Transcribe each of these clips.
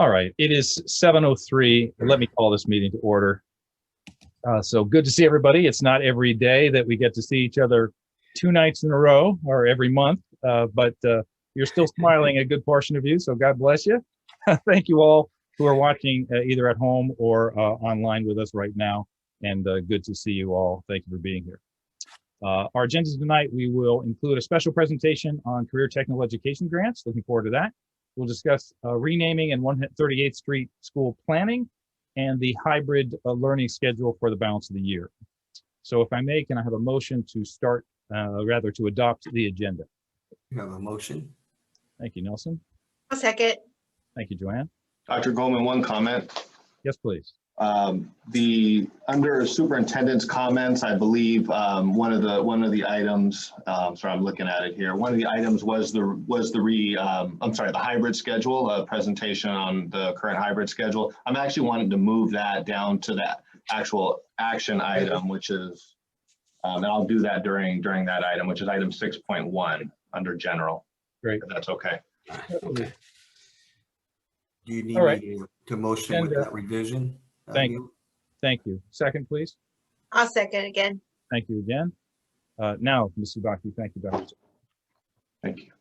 All right, it is 7:03. Let me call this meeting to order. So good to see everybody. It's not every day that we get to see each other 2 nights in a row or every month, but you're still smiling, a good portion of you, so God bless you. Thank you all who are watching either at home or online with us right now, and good to see you all. Thank you for being here. Our agenda tonight, we will include a special presentation on career technical education grants. Looking forward to that. We'll discuss renaming and 138th Street school planning and the hybrid learning schedule for the balance of the year. So if I may, can I have a motion to start, rather to adopt the agenda? You have a motion. Thank you, Nelson. A second. Thank you, Joanne. Dr. Goldman, one comment. Yes, please. Under superintendent's comments, I believe one of the items. Sorry, I'm looking at it here. One of the items was the hybrid schedule, presentation on the current hybrid schedule. I'm actually wanting to move that down to that actual action item, which is, and I'll do that during that item, which is item 6.1 under general. Great. If that's okay. Okay. Do you need me to motion with that revision? Thank you. Second, please. I'll second again. Thank you again. Now, Ms. Subaki, thank you, Dr. Thank you.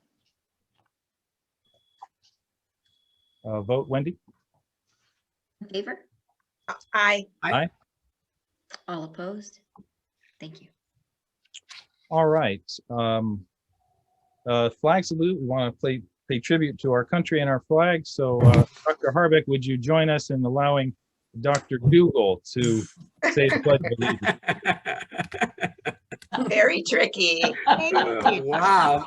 Vote, Wendy? In favor? Aye. Aye. All opposed? Thank you. All right. Flag salute. We want to pay tribute to our country and our flag. So, Dr. Harbeck, would you join us in allowing Dr. Dougal to say the Pledge of Allegiance? Very tricky. Wow.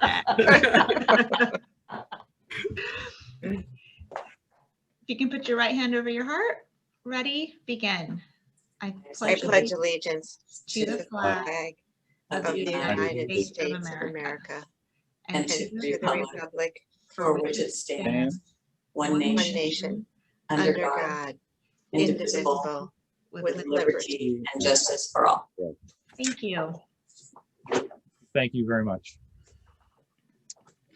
If you can put your right hand over your heart. Ready? Begin. I I pledge allegiance to the flag of the United States of America and to the republic for which it stands, one nation, under God, indivisible, with liberty and justice for all. Thank you. Thank you very much.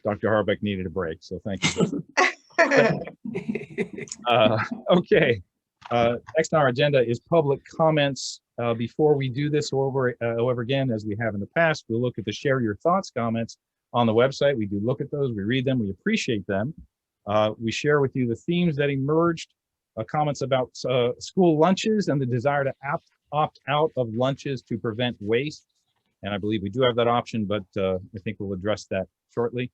Dr. Harbeck needed a break, so thank you. Okay. Next on our agenda is public comments. Before we do this over again, as we have in the past, we'll look at the share your thoughts comments on the website. We do look at those, we read them, we appreciate them. We share with you the themes that emerged, comments about school lunches and the desire to opt out of lunches to prevent waste. And I believe we do have that option, but I think we'll address that shortly.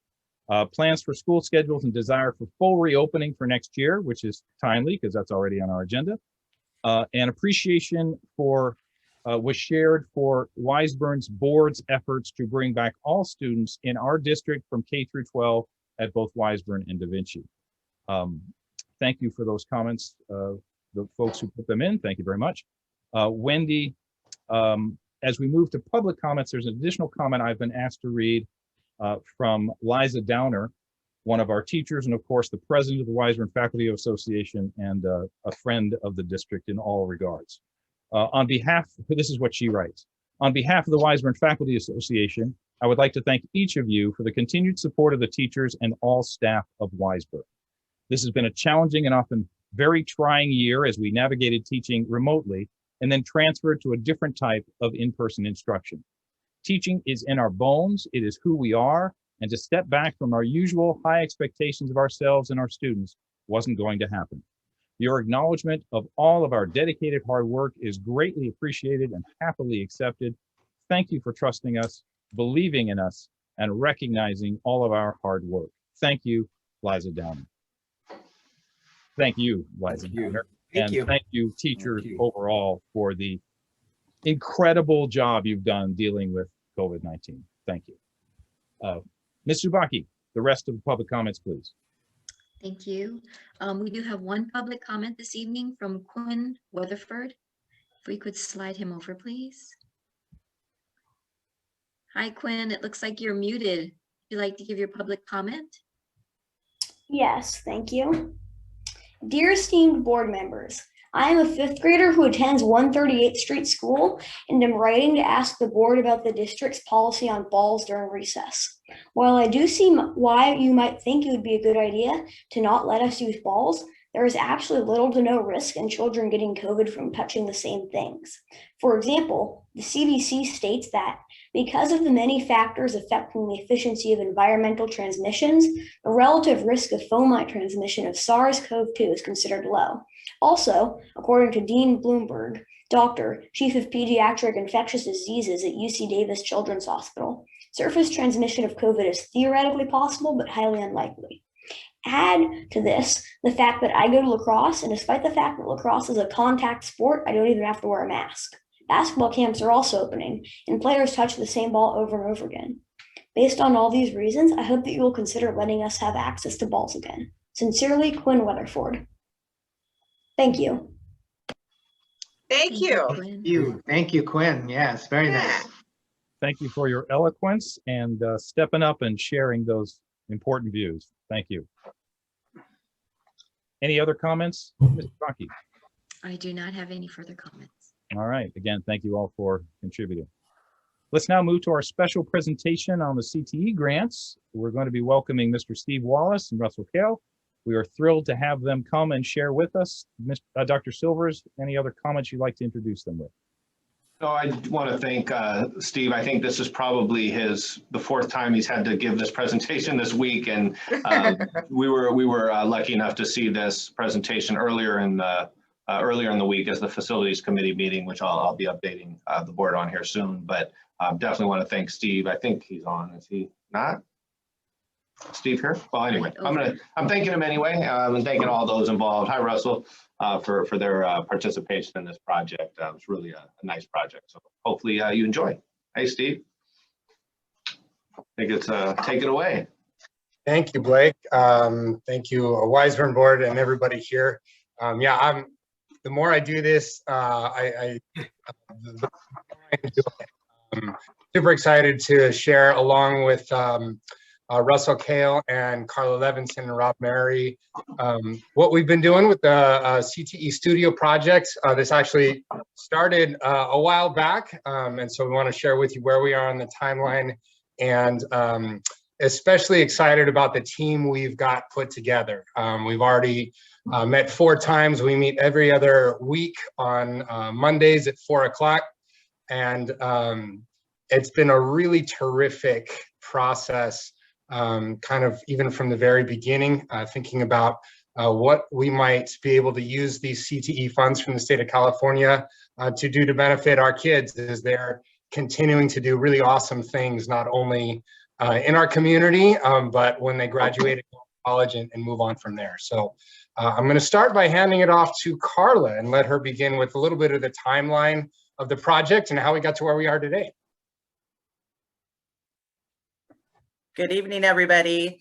Plans for school schedules and desire for full reopening for next year, which is timely because that's already on our agenda. And appreciation for was shared for Weisburn's board's efforts to bring back all students in our district from K through 12 at both Weisburn and Da Vinci. Thank you for those comments, the folks who put them in. Thank you very much. Wendy, as we move to public comments, there's an additional comment I've been asked to read from Liza Downer, one of our teachers, and of course, the president of the Weisburn Faculty Association and a friend of the district in all regards. On behalf, this is what she writes. On behalf of the Weisburn Faculty Association, I would like to thank each of you for the continued support of the teachers and all staff of Weisburn. This has been a challenging and often very trying year as we navigated teaching remotely and then transferred to a different type of in-person instruction. Teaching is in our bones, it is who we are, and to step back from our usual high expectations of ourselves and our students wasn't going to happen. Your acknowledgement of all of our dedicated hard work is greatly appreciated and happily accepted. Thank you for trusting us, believing in us, and recognizing all of our hard work. Thank you, Liza Downer. Thank you, Liza Downer. Thank you, teachers overall, for the incredible job you've done dealing with COVID-19. Thank you. Ms. Subaki, the rest of the public comments, please. Thank you. We do have one public comment this evening from Quinn Weatherford. If we could slide him over, please. Hi, Quinn. It looks like you're muted. Would you like to give your public comment? Yes, thank you. Dear esteemed board members, I am a 5th grader who attends 138th Street School and am writing to ask the board about the district's policy on balls during recess. While I do see why you might think it would be a good idea to not let us use balls, there is actually little to no risk in children getting COVID from touching the same things. For example, the CDC states that because of the many factors affecting the efficiency of environmental transmissions, the relative risk of fomite transmission of SARS-CoV-2 is considered low. Also, according to Dean Bloomberg, Doctor, Chief of Pediatric Infectious Diseases at UC Davis Children's Hospital, surface transmission of COVID is theoretically possible, but highly unlikely. Add to this the fact that I go to lacrosse, and despite the fact that lacrosse is a contact sport, I don't even have to wear a mask. Basketball camps are also opening, and players touch the same ball over and over again. Based on all these reasons, I hope that you will consider letting us have access to balls again. Sincerely, Quinn Weatherford. Thank you. Thank you. Quinn. Thank you, Quinn. Yes, very nice. Thank you for your eloquence and stepping up and sharing those important views. Thank you. Any other comments, Mr. Rocky? I do not have any further comments. All right. Again, thank you all for contributing. Let's now move to our special presentation on the CTE grants. We're going to be welcoming Mr. Steve Wallace and Russell Kale. We are thrilled to have them come and share with us. Dr. Silvers, any other comments you'd like to introduce them with? So I want to thank Steve. I think this is probably the fourth time he's had to give this presentation this week, and we were lucky enough to see this presentation earlier in the week as the facilities committee meeting, which I'll be updating the board on here soon. But definitely want to thank Steve. I think he's on. Is he not? Steve here? Well, anyway, I'm thanking him anyway, and thanking all those involved. Hi, Russell, for their participation in this project. It's really a nice project. So hopefully you enjoy. Hey, Steve. I think it's take it away. Thank you, Blake. Thank you, Weisburn board and everybody here. Yeah, the more I do this, I'm super excited to share along with Russell Kale and Carla Levinson and Rob Mary what we've been doing with the CTE Studio project. This actually started a while back, and so we want to share with you where we are on the timeline, and especially excited about the team we've got put together. We've already met 4 times. We meet every other week on Mondays at 4 o'clock, and it's been a really terrific process. Kind of even from the very beginning, thinking about what we might be able to use these CTE funds from the state of California to do to benefit our kids as they're continuing to do really awesome things, not only in our community, but when they graduate college and move on from there. So I'm going to start by handing it off to Carla and let her begin with a little bit of the timeline of the project and how we got to where we are today. Good evening, everybody.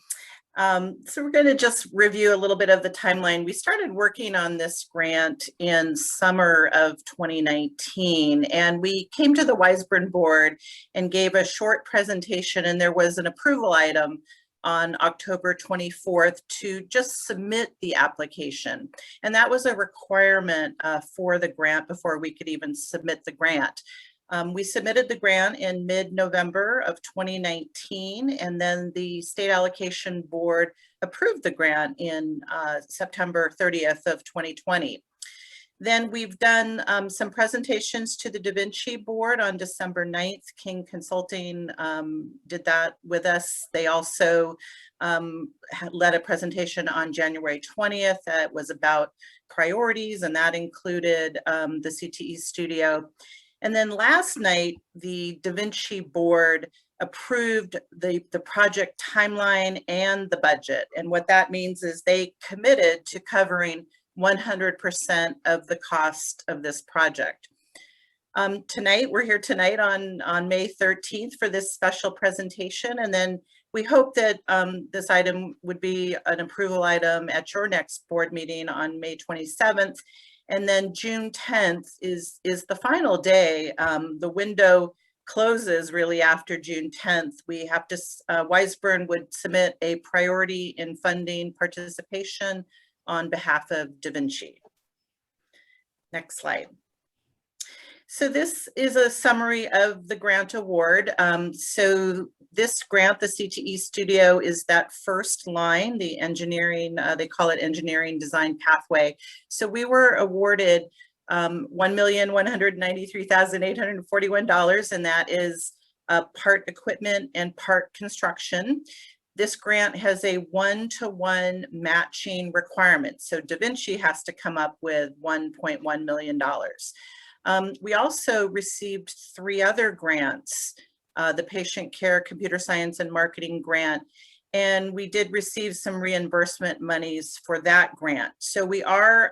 So we're going to just review a little bit of the timeline. We started working on this grant in summer of 2019, and we came to the Weisburn board and gave a short presentation, and there was an approval item on October 24th to just submit the application. And that was a requirement for the grant before we could even submit the grant. We submitted the grant in mid-November of 2019, and then the State Allocation Board approved the grant in September 30th of 2020. Then we've done some presentations to the Da Vinci Board on December 9th. King Consulting did that with us. They also led a presentation on January 20th that was about priorities, and that included the CTE Studio. And then last night, the Da Vinci Board approved the project timeline and the budget. And what that means is they committed to covering 100% of the cost of this project. We're here tonight on May 13th for this special presentation. And then we hope that this item would be an approval item at your next board meeting on May 27th. And then June 10th is the final day. The window closes really after June 10th. We have to, Weisburn would submit a priority in funding participation on behalf of Da Vinci. Next slide. So this is a summary of the grant award. So this grant, the CTE Studio, is that first line, the engineering, they call it engineering design pathway. So we were awarded $1,193,841, and that is part equipment and part construction. This grant has a 1-to-1 matching requirement. So Da Vinci has to come up with $1.1 million. We also received 3 other grants, the Patient Care, Computer Science, and Marketing grant, and we did receive some reimbursement monies for that grant. So we are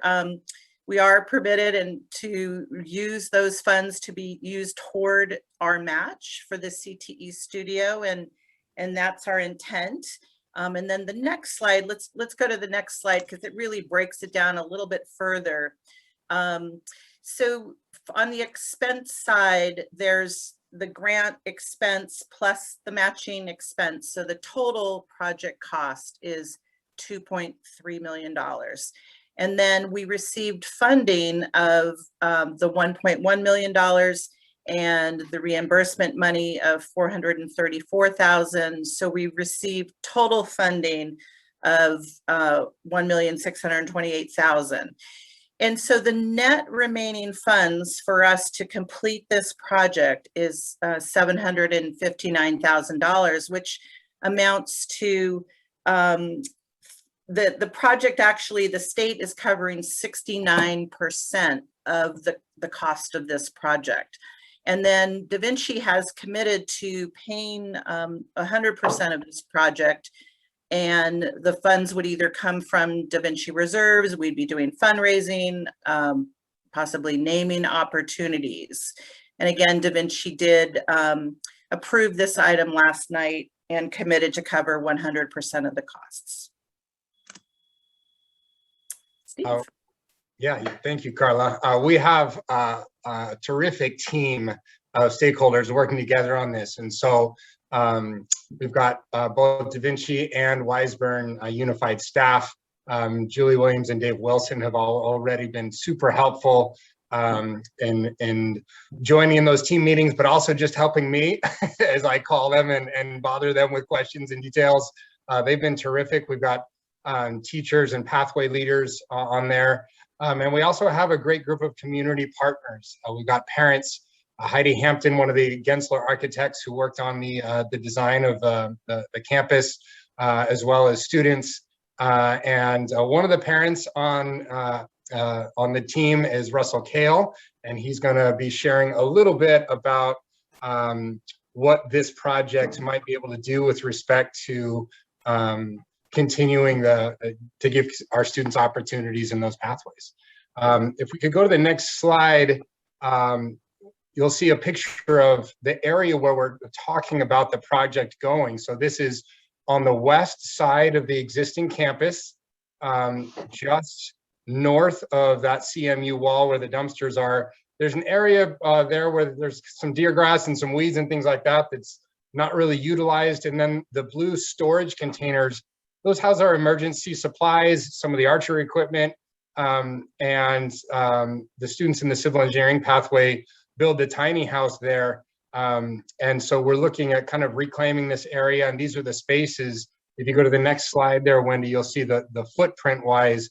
permitted and to use those funds to be used toward our match for the CTE Studio, and that's our intent. And then the next slide, let's go to the next slide because it really breaks it down a little bit further. So on the expense side, there's the grant expense plus the matching expense. So the total project cost is $2.3 million. And then we received funding of the $1.1 million and the reimbursement money of $434,000. So we received total funding of $1,628,000. And so the net remaining funds for us to complete this project is $759,000, which amounts to the project. Actually, the state is covering 69% of the cost of this project. And then Da Vinci has committed to paying 100% of this project. And the funds would either come from Da Vinci reserves, we'd be doing fundraising, possibly naming opportunities. And again, Da Vinci did approve this item last night and committed to cover 100% of the costs. Steve. Yeah, thank you, Carla. We have a terrific team of stakeholders working together on this. And so we've got both Da Vinci and Weisburn unified staff. Julie Williams and Dave Wilson have already been super helpful in joining in those team meetings, but also just helping me, as I call them, and bother them with questions and details. They've been terrific. We've got teachers and pathway leaders on there. And we also have a great group of community partners. We've got parents, Heidi Hampton, one of the Gensler architects who worked on the design of the campus, as well as students. And one of the parents on the team is Russell Kale, and he's going to be sharing a little bit about what this project might be able to do with respect to continuing to give our students opportunities in those pathways. If we could go to the next slide, you'll see a picture of the area where we're talking about the project going. So this is on the west side of the existing campus, just north of that CMU wall where the dumpsters are. There's an area there where there's some deer grass and some weeds and things like that that's not really utilized. And then the blue storage containers, those house our emergency supplies, some of the archery equipment, and the students in the civil engineering pathway build a tiny house there. And so we're looking at kind of reclaiming this area, and these are the spaces. If you go to the next slide there, Wendy, you'll see the footprint wise.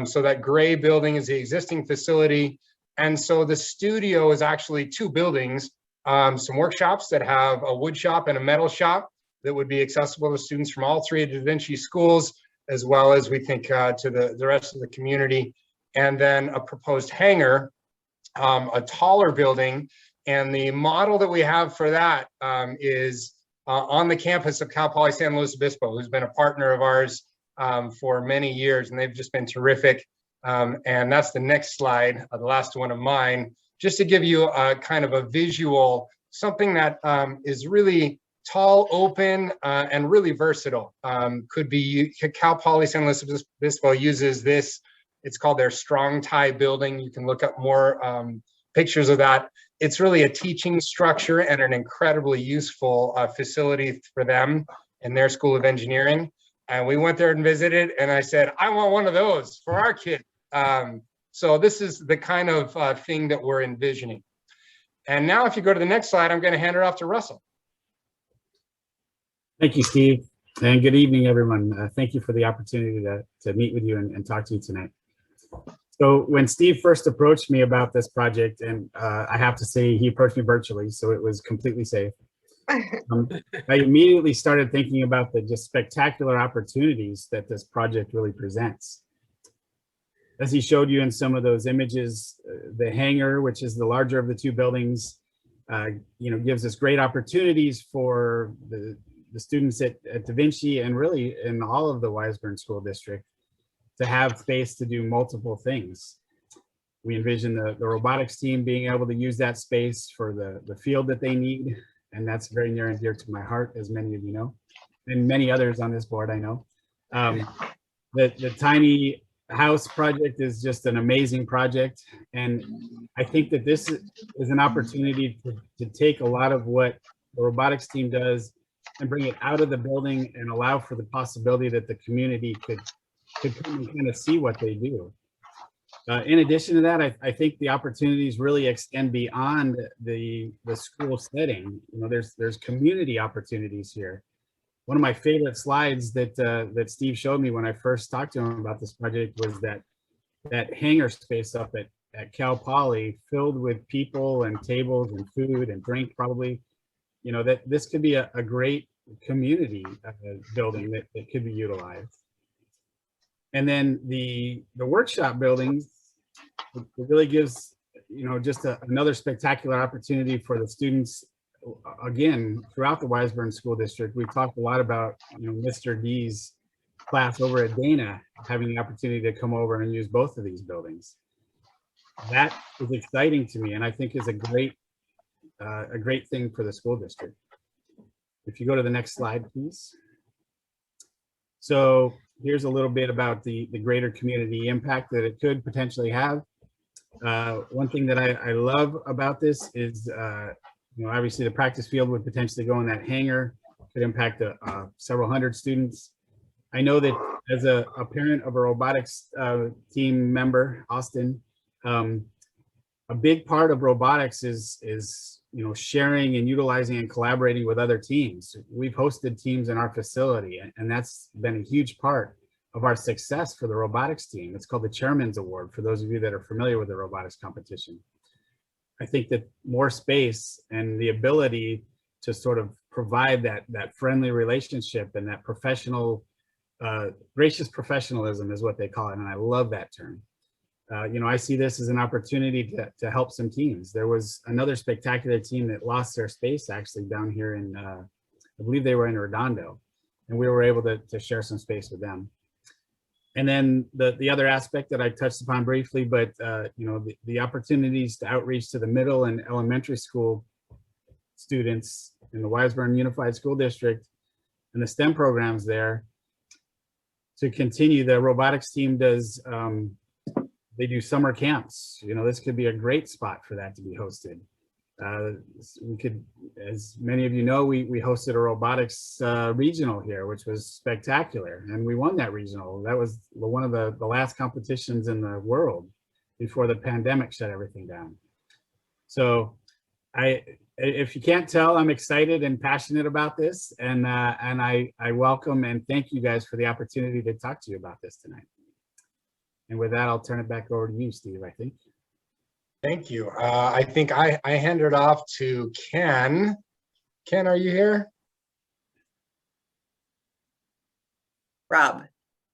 So that gray building is the existing facility. And so the studio is actually 2 buildings, some workshops that have a wood shop and a metal shop that would be accessible to students from all 3 Da Vinci schools, as well as we think to the rest of the community. And then a proposed hangar, a taller building. And the model that we have for that is on the campus of Cal Poly San Luis Obispo, who's been a partner of ours for many years, and they've just been terrific. And that's the next slide, the last one of mine, just to give you a kind of a visual, something that is really tall, open, and really versatile. Could be Cal Poly San Luis Obispo uses this. It's called their Strong Tie building. You can look up more pictures of that. It's really a teaching structure and an incredibly useful facility for them in their School of Engineering. And we went there and visited, and I said, I want one of those for our kid. So this is the kind of thing that we're envisioning. And now if you go to the next slide, I'm going to hand it off to Russell. Thank you, Steve, and good evening, everyone. Thank you for the opportunity to meet with you and talk to you tonight. So when Steve first approached me about this project, and I have to say he approached me virtually, so it was completely safe. I immediately started thinking about the just spectacular opportunities that this project really presents. As he showed you in some of those images, the hangar, which is the larger of the two buildings, gives us great opportunities for the students at Da Vinci and really in all of the Weisburn School District to have space to do multiple things. We envision the robotics team being able to use that space for the field that they need. And that's very near and dear to my heart, as many of you know, and many others on this board, I know. The tiny house project is just an amazing project. And I think that this is an opportunity to take a lot of what the robotics team does and bring it out of the building and allow for the possibility that the community could come and kind of see what they do. In addition to that, I think the opportunities really extend beyond the school setting. There's community opportunities here. One of my favorite slides that Steve showed me when I first talked to him about this project was that hangar space up at Cal Poly, filled with people and tables and food and drink probably. That this could be a great community building that could be utilized. And then the workshop buildings, it really gives, just another spectacular opportunity for the students. Again, throughout the Weisburn School District, we've talked a lot about, Mr. D's class over at Dana having the opportunity to come over and use both of these buildings. That is exciting to me, and I think is a great thing for the school district. If you go to the next slide, please. So here's a little bit about the greater community impact that it could potentially have. One thing that I love about this is, obviously the practice field would potentially go in that hangar, could impact several hundred students. I know that as a parent of a robotics team member, Austin, a big part of robotics is sharing and utilizing and collaborating with other teams. We've hosted teams in our facility, and that's been a huge part of our success for the robotics team. It's called the Chairman's Award, for those of you that are familiar with the robotics competition. I think that more space and the ability to sort of provide that friendly relationship and that professional, gracious professionalism is what they call it, and I love that term. I see this as an opportunity to help some teams. There was another spectacular team that lost their space actually down here in, I believe they were in Redondo, and we were able to share some space with them. And then the other aspect that I touched upon briefly, but the opportunities to outreach to the middle and elementary school students in the Weisburn Unified School District and the STEM programs there to continue. The robotics team does, they do summer camps. This could be a great spot for that to be hosted. We could, as many of you know, we hosted a robotics regional here, which was spectacular, and we won that regional. That was one of the last competitions in the world before the pandemic shut everything down. So if you can't tell, I'm excited and passionate about this, and I welcome and thank you guys for the opportunity to talk to you about this tonight. And with that, I'll turn it back over to you, Steve, I think. Thank you. I think I hand it off to Ken. Ken, are you here? Rob.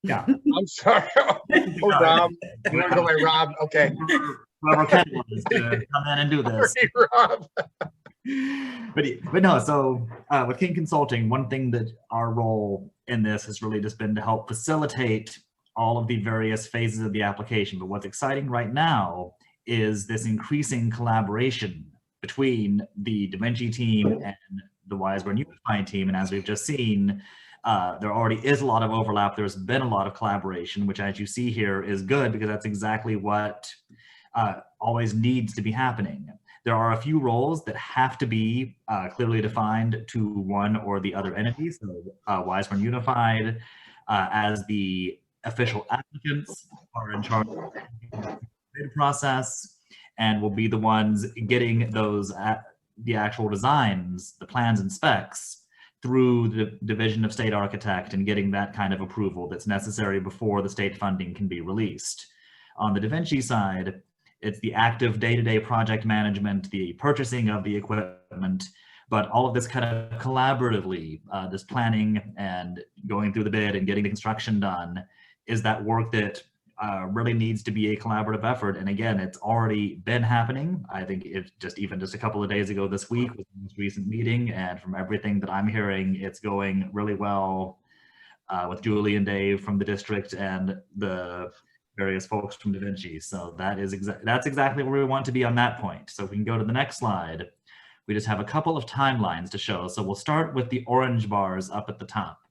Yeah. I'm sorry. Oh, Rob. I'm gonna go by Rob. Okay. Whoever Ken was to come in and do this. Sorry, Rob. But no, so with King Consulting, one thing that our role in this has really just been to help facilitate all of the various phases of the application. But what's exciting right now is this increasing collaboration between the Da Vinci team and the Weisburn Unified team. And as we've just seen, there already is a lot of overlap. There's been a lot of collaboration, which as you see here is good because that's exactly what always needs to be happening. There are a few roles that have to be clearly defined to one or the other entities. So Weisburn Unified as the official applicants are in charge of the process, and will be the ones getting those the actual designs, the plans and specs through the Division of State Architect and getting that kind of approval that's necessary before the state funding can be released. On the Da Vinci side, it's the active day-to-day project management, the purchasing of the equipment, but all of this kind of collaboratively, this planning and going through the bid and getting the construction done is that work that really needs to be a collaborative effort. And again, it's already been happening. I think it's even just a couple of days ago this week was the most recent meeting, and from everything that I'm hearing, it's going really well with Julie and Dave from the district and the various folks from Da Vinci. So that's exactly where we want to be on that point. So if we can go to the next slide, we just have a couple of timelines to show. So we'll start with the orange bars up at the top.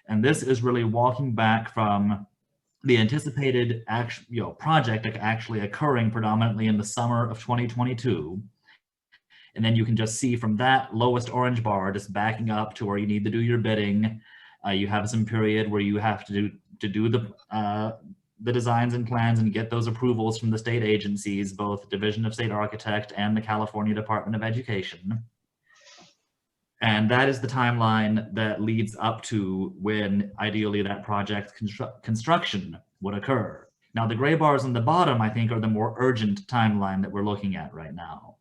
And this is really walking back from the anticipated project actually occurring predominantly in the summer of 2022. And then you can just see from that lowest orange bar, just backing up to where you need to do your bidding. You have some period where you have to do the designs and plans and get those approvals from the state agencies, both Division of State Architect and the California Department of Education. And that is the timeline that leads up to when ideally that project construction would occur. Now the gray bars on the bottom, I think, are the more urgent timeline that we're looking at right now.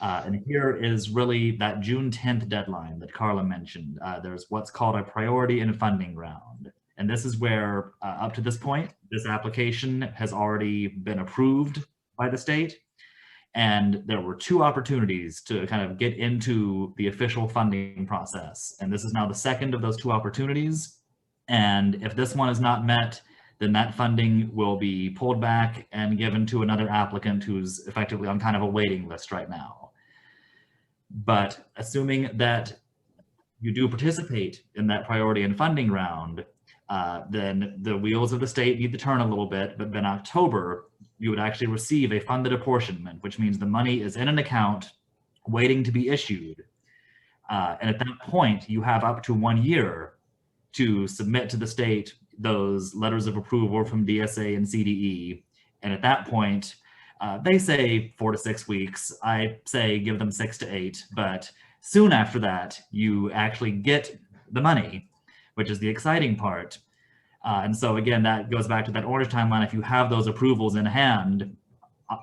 And here is really that June 10th deadline that Carla mentioned. There's what's called a priority and funding round. And this is where, up to this point, this application has already been approved by the state. And there were 2 opportunities to kind of get into the official funding process. And this is now the second of those 2 opportunities. And if this one is not met, then that funding will be pulled back and given to another applicant who's effectively on kind of a waiting list right now. But assuming that you do participate in that priority and funding round, then the wheels of the state need to turn a little bit, but then October, you would actually receive a funded apportionment, which means the money is in an account waiting to be issued. And at that point, you have up to 1 year to submit to the state those letters of approval from DSA and CDE. And at that point, they say 4 to 6 weeks. I say give them 6 to 8, but soon after that, you actually get the money, which is the exciting part. And so again, that goes back to that orange timeline. If you have those approvals in hand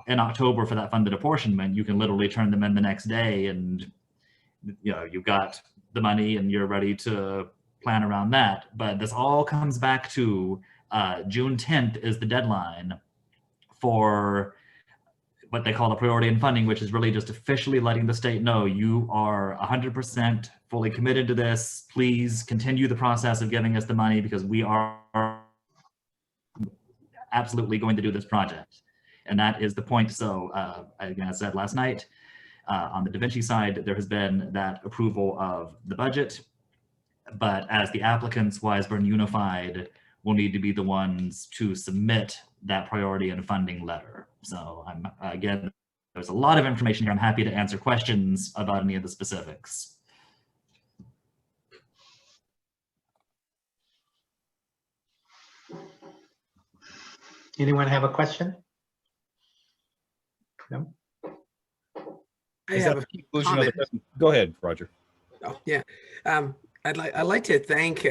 in October for that funded apportionment, you can literally turn them in the next day and you've got the money and you're ready to plan around that. But this all comes back to June 10th is the deadline for what they call the priority and funding, which is really just officially letting the state know you are 100% fully committed to this. Please continue the process of giving us the money because we are absolutely going to do this project. And that is the point. So again, as I said last night, on the Da Vinci side, there has been that approval of the budget, but as the applicants, Weisburn Unified will need to be the ones to submit that priority and funding letter. So again, there's a lot of information here. I'm happy to answer questions about any of the specifics. Anyone have a question? No? I have a conclusion of the Go ahead, Roger. Oh, yeah. I'd like to thank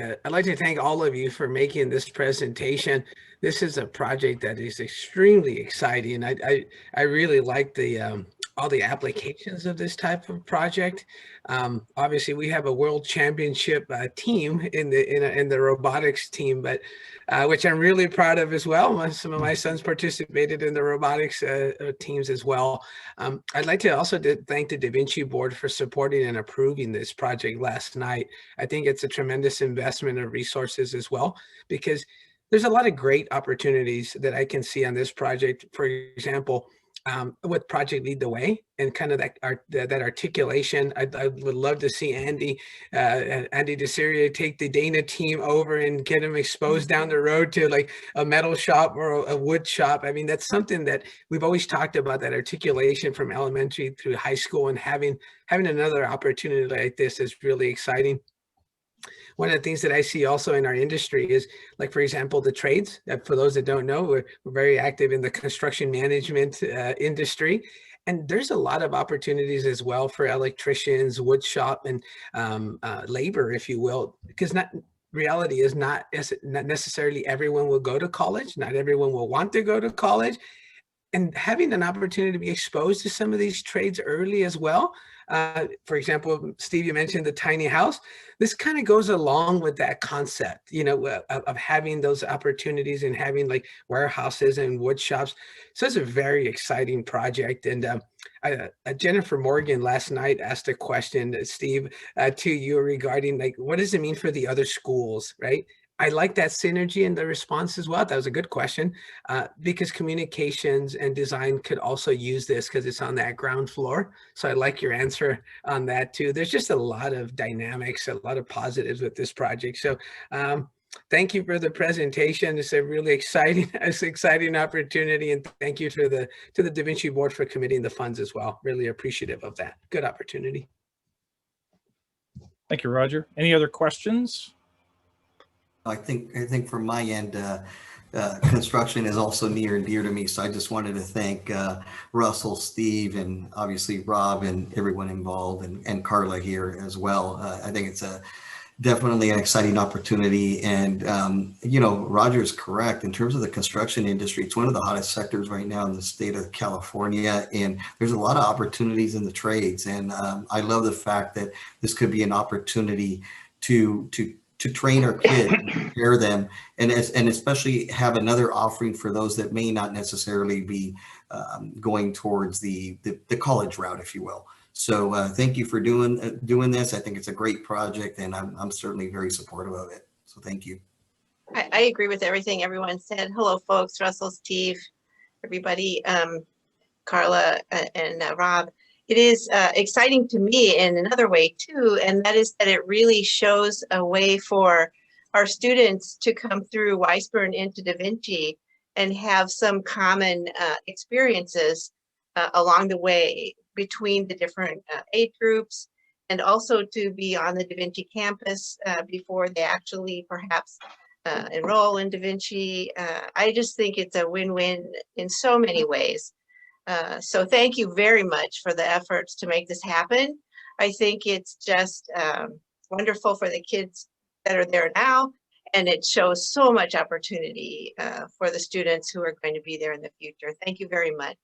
all of you for making this presentation. This is a project that is extremely exciting. I really like the all the applications of this type of project. Obviously, we have a world championship team in the robotics team, but which I'm really proud of as well. Some of my sons participated in the robotics teams as well. I'd like to also thank the Da Vinci board for supporting and approving this project last night. I think it's a tremendous investment of resources as well, because there's a lot of great opportunities that I can see on this project. For example, with Project Lead the Way and kind of that articulation. I would love to see Andy DeSeria take the Dana team over and get them exposed down the road to like a metal shop or a wood shop. I mean, that's something that we've always talked about, that articulation from elementary through high school, and having another opportunity like this is really exciting. one of the things that I see also in our industry is, like, for example, the trades. For those that don't know, we're very active in the construction management industry. And there's a lot of opportunities as well for electricians, wood shop, and labor, if you will, because reality is not necessarily everyone will go to college. Not everyone will want to go to college. And having an opportunity to be exposed to some of these trades early as well. For example, Steve, you mentioned the tiny house. This kind of goes along with that concept, you know, of having those opportunities and having like warehouses and wood shops. So it's a very exciting project. And Jennifer Morgan last night asked a question, Steve, to you regarding like, what does it mean for the other schools, right? I like that synergy in the response as well. That was a good question, because communications and design could also use this because it's on that ground floor. So I like your answer on that too. There's just a lot of dynamics, a lot of positives with this project. So thank you for the presentation. It's a really exciting opportunity, and thank you to the Da Vinci Board for committing the funds as well. Really appreciative of that. Good opportunity. Thank you, Roger. Any other questions? I think from my end, construction is also near and dear to me. So I just wanted to thank Russell, Steve, and obviously Rob and everyone involved, and Carla here as well. I think it's definitely an exciting opportunity. And, you know, Roger is correct. In terms of the construction industry, it's one of the hottest sectors right now in the state of California. And there's a lot of opportunities in the trades. And I love the fact that this could be an opportunity to train our kids, prepare them, and especially have another offering for those that may not necessarily be going towards the college route, if you will. So thank you for doing this. I think it's a great project, and I'm certainly very supportive of it. So thank you. I agree with everything everyone said. Hello, folks. Russell, Steve, everybody, Carla, and Rob. It is exciting to me in another way too, and that is that it really shows a way for our students to come through Weisburn into Da Vinci and have some common experiences along the way between the different age groups, and also to be on the Da Vinci campus before they actually perhaps enroll in Da Vinci. I just think it's a win-win in so many ways. So thank you very much for the efforts to make this happen. I think it's just wonderful for the kids that are there now, and it shows so much opportunity for the students who are going to be there in the future. Thank you very much.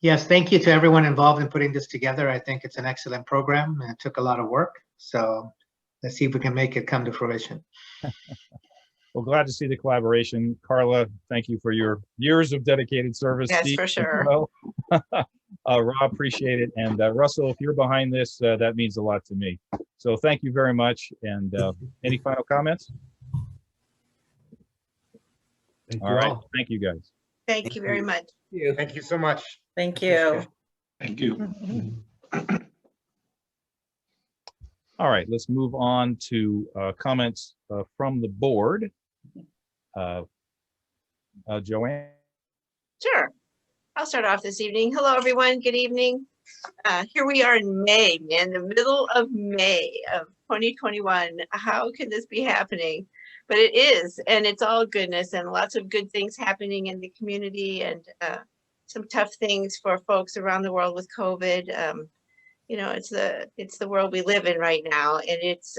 Yes, thank you to everyone involved in putting this together. I think it's an excellent program, and it took a lot of work. So let's see if we can make it come to fruition. Well, glad to see the collaboration. Carla, thank you for your years of dedicated service. Yes, Steve, for sure. well. Rob, appreciate it. And Russell, if you're behind this, that means a lot to me. So thank you very much. And any final comments? All right. Thank you, guys. Thank you very much. Thank you so much. Thank you. Thank you. All right, let's move on to comments from the board. Joanne? Sure. I'll start off this evening. Hello, everyone. Good evening. Here we are in May, man, the middle of May of 2021. How can this be happening? But it is, and it's all goodness and lots of good things happening in the community, and some tough things for folks around the world with COVID. You know, it's the world we live in right now, and it's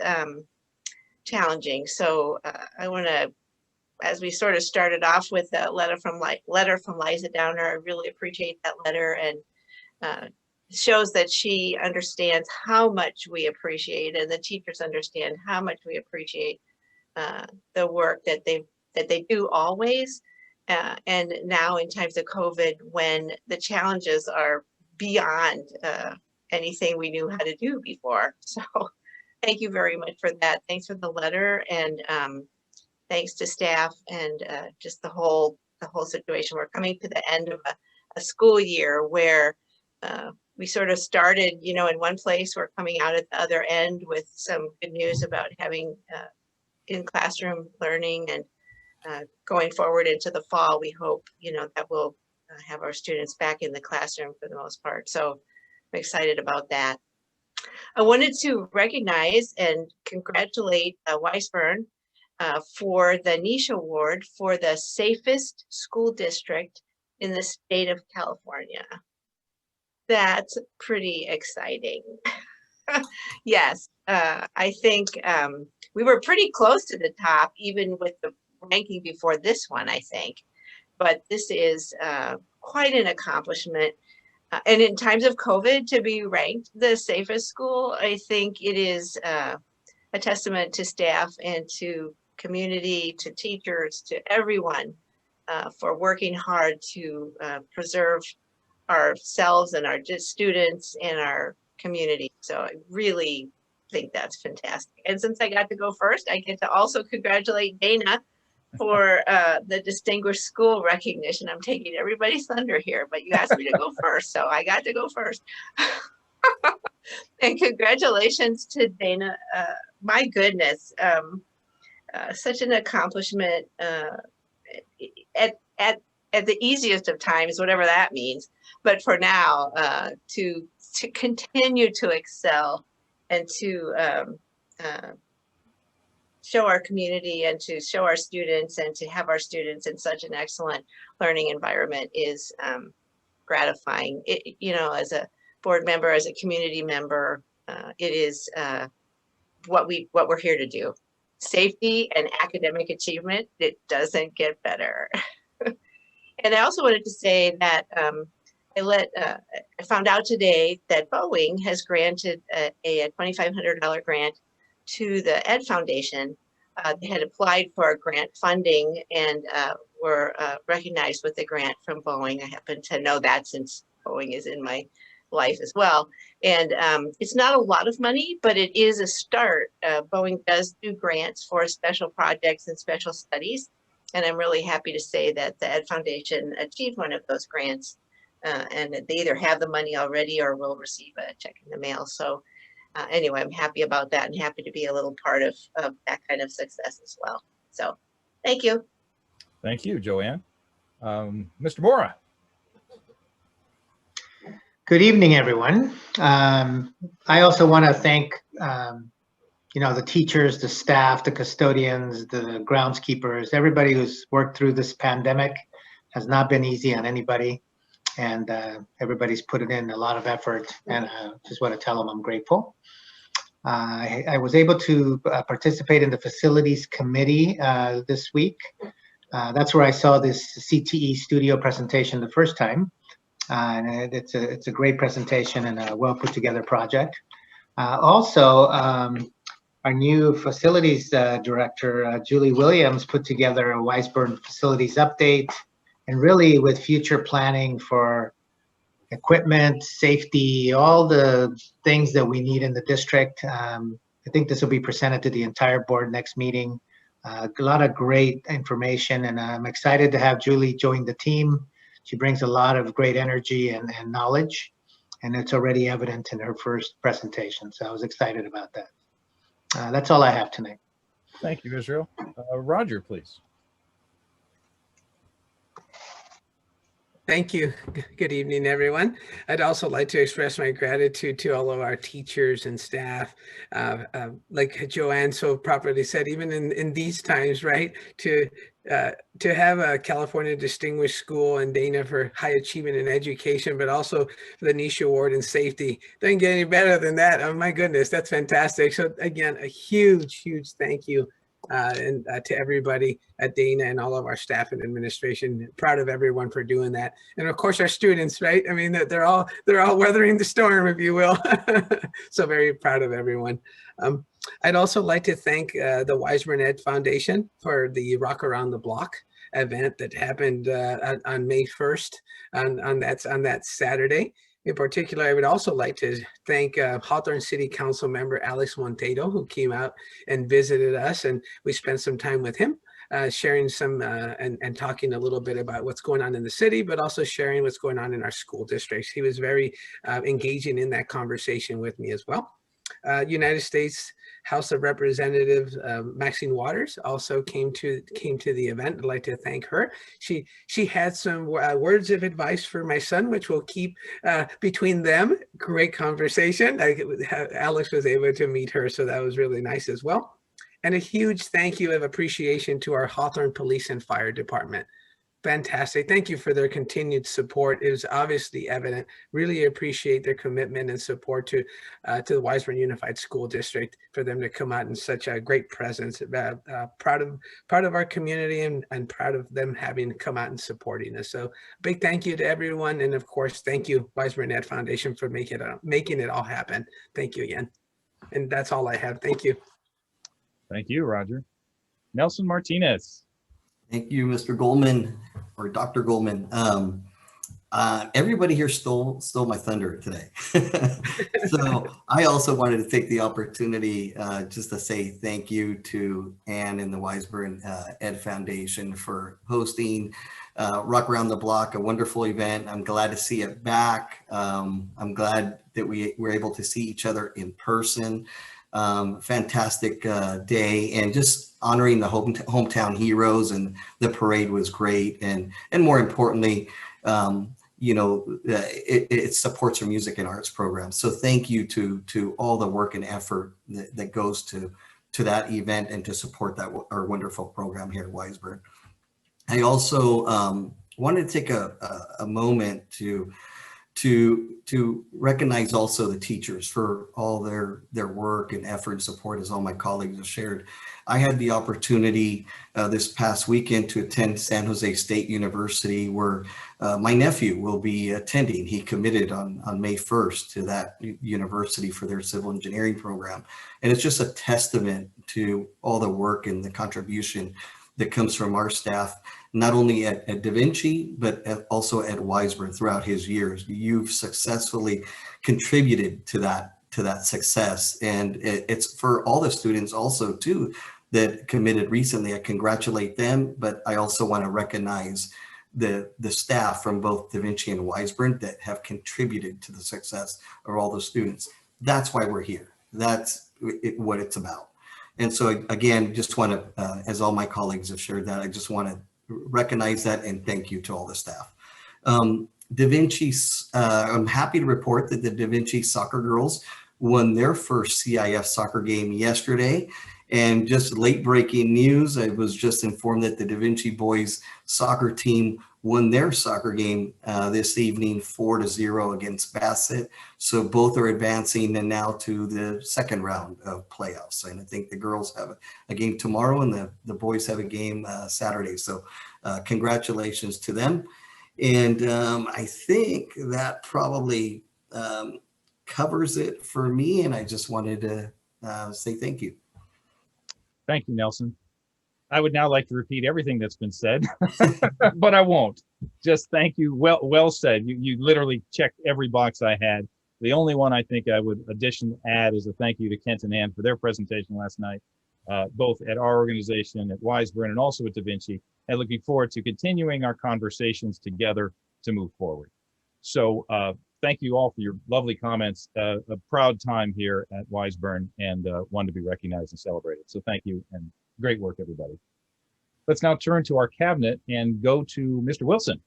challenging. So I want to, as we sort of started off with a letter from Liza Downer, I really appreciate that letter, and shows that she understands how much we appreciate, and the teachers understand how much we appreciate the work that they do always, and now in times of COVID, when the challenges are beyond anything we knew how to do before. So thank you very much for that. Thanks for the letter, and thanks to staff and just the whole situation. We're coming to the end of a school year where we sort of started, you know, in one place. We're coming out at the other end with some good news about having in-classroom learning, and going forward into the fall, we hope, you know, that we'll have our students back in the classroom for the most part. So I'm excited about that. I wanted to recognize and congratulate Weisburn for the niche award for the safest school district in the state of California. That's pretty exciting. Yes, I think we were pretty close to the top, even with the ranking before this one, I think. But this is quite an accomplishment. And in times of COVID, to be ranked the safest school, I think it is a testament to staff and to community, to teachers, to everyone for working hard to preserve ourselves and our students and our community. So I really think that's fantastic. And since I got to go first, I get to also congratulate Dana for the distinguished school recognition. I'm taking everybody's thunder here, but you asked me to go first, so I got to go first. And congratulations to Dana. My goodness, such an accomplishment at the easiest of times, whatever that means. But for now, to continue to excel and to show our community and to show our students and to have our students in such an excellent learning environment is gratifying. It, you know, as a board member, as a community member, it is what we're here to do. Safety and academic achievement, it doesn't get better. And I also wanted to say that I found out today that Boeing has granted a $2,500 grant to the Ed Foundation. They had applied for grant funding and were recognized with the grant from Boeing. I happen to know that since Boeing is in my life as well. And it's not a lot of money, but it is a start. Boeing does do grants for special projects and special studies. And I'm really happy to say that the Ed Foundation achieved one of those grants and that they either have the money already or will receive a check in the mail. So anyway, I'm happy about that and happy to be a little part of that kind of success as well. So thank you. Thank you, Joanne. Mr. Mora. Good evening, everyone. I also want to thank you know, the teachers, the staff, the custodians, the groundskeepers, everybody who's worked through this pandemic. Has not been easy on anybody, and everybody's put it in a lot of effort, and just want to tell them I'm grateful. I was able to participate in the facilities committee this week. That's where I saw this CTE studio presentation the first time. And it's a great presentation and a well put together project. Also, our new facilities director, Julie Williams, put together a Weisburn facilities update, and really with future planning for equipment, safety, all the things that we need in the district. I think this will be presented to the entire board next meeting. A lot of great information, and I'm excited to have Julie join the team. She brings a lot of great energy and knowledge, and it's already evident in her first presentation. So I was excited about that. That's all I have tonight. Thank you, Israel. Roger, please. Thank you. Good evening, everyone. I'd also like to express my gratitude to all of our teachers and staff. Like Joanne so properly said, even in these times, right, to have a California Distinguished School and Dana for high achievement in education, but also the niche award in safety. Doesn't get any better than that. Oh my goodness, that's fantastic. So again, a huge thank you and to everybody at Dana and all of our staff and administration. Proud of everyone for doing that, and of course our students, right? I mean, they're all weathering the storm, if you will. So very proud of everyone. I'd also like to thank the Weisburn Ed Foundation for the Rock Around the Block event that happened on May 1st on that Saturday. In particular, I would also like to thank Hawthorne City Council member Alex Monteiro, who came out and visited us, and we spent some time with him, sharing some and talking a little bit about what's going on in the city, but also sharing what's going on in our school districts. He was very engaging in that conversation with me as well. United States House of Representatives Maxine Waters also came to the event. I'd like to thank her. She had some words of advice for my son, which we'll keep between them. Great conversation. Alex was able to meet her, so that was really nice as well. And a huge thank you of appreciation to our Hawthorne Police and Fire Department. Fantastic. Thank you for their continued support. It was obviously evident. Really appreciate their commitment and support to the Weisburn Unified School District for them to come out in such a great presence. Proud of our community and proud of them having come out and supporting us. So big thank you to everyone. And of course, thank you Weisburn Ed Foundation for making it all happen. Thank you again. And that's all I have. Thank you. Thank you, Roger. Nelson Martinez. Thank you, Mr. Goldman, or Dr. Goldman. Everybody here stole my thunder today. So I also wanted to take the opportunity just to say thank you to Ann and the Weisburn Ed Foundation for hosting Rock Around the Block, a wonderful event. I'm glad to see it back. I'm glad that we were able to see each other in person. Fantastic day, and just honoring the hometown heroes, and the parade was great, and more importantly, you know, it supports our music and arts program. So thank you to all the work and effort that goes to that event and to support that our wonderful program here at Weisburn. I also wanted to take a moment to recognize also the teachers for all their work and effort and support, as all my colleagues have shared. I had the opportunity this past weekend to attend San Jose State University, where my nephew will be attending. He committed on May 1st to that university for their civil engineering program. And it's just a testament to all the work and the contribution that comes from our staff, not only at Da Vinci, but also at Weisburn throughout his years. You've successfully contributed to that success. And it's for all the students also too that committed recently. I congratulate them, but I also want to recognize the staff from both Da Vinci and Weisburn that have contributed to the success of all the students. That's why we're here. That's what it's about. And so again, just want to, as all my colleagues have shared that, I just want to recognize that and thank you to all the staff. Da Vinci, I'm happy to report that the Da Vinci soccer girls won their first CIF soccer game yesterday. And just late breaking news, I was just informed that the Da Vinci boys soccer team won their soccer game this evening 4-0 against Bassett. So both are advancing and now to the second round of playoffs. And I think the girls have a game tomorrow and the boys have a game Saturday. So congratulations to them. And I think that probably covers it for me. And I just wanted to say thank you. Thank you, Nelson. I would now like to repeat everything that's been said, but I won't. Just thank you. Well said. You literally checked every box I had. The only one I think I would add is a thank you to Kent and Ann for their presentation last night, both at our organization at Weisburn and also at Da Vinci, and looking forward to continuing our conversations together to move forward. So thank you all for your lovely comments. A proud time here at Weisburn, and one to be recognized and celebrated. So thank you, and great work, everybody. Let's now turn to our cabinet and go to Mr. Wilson.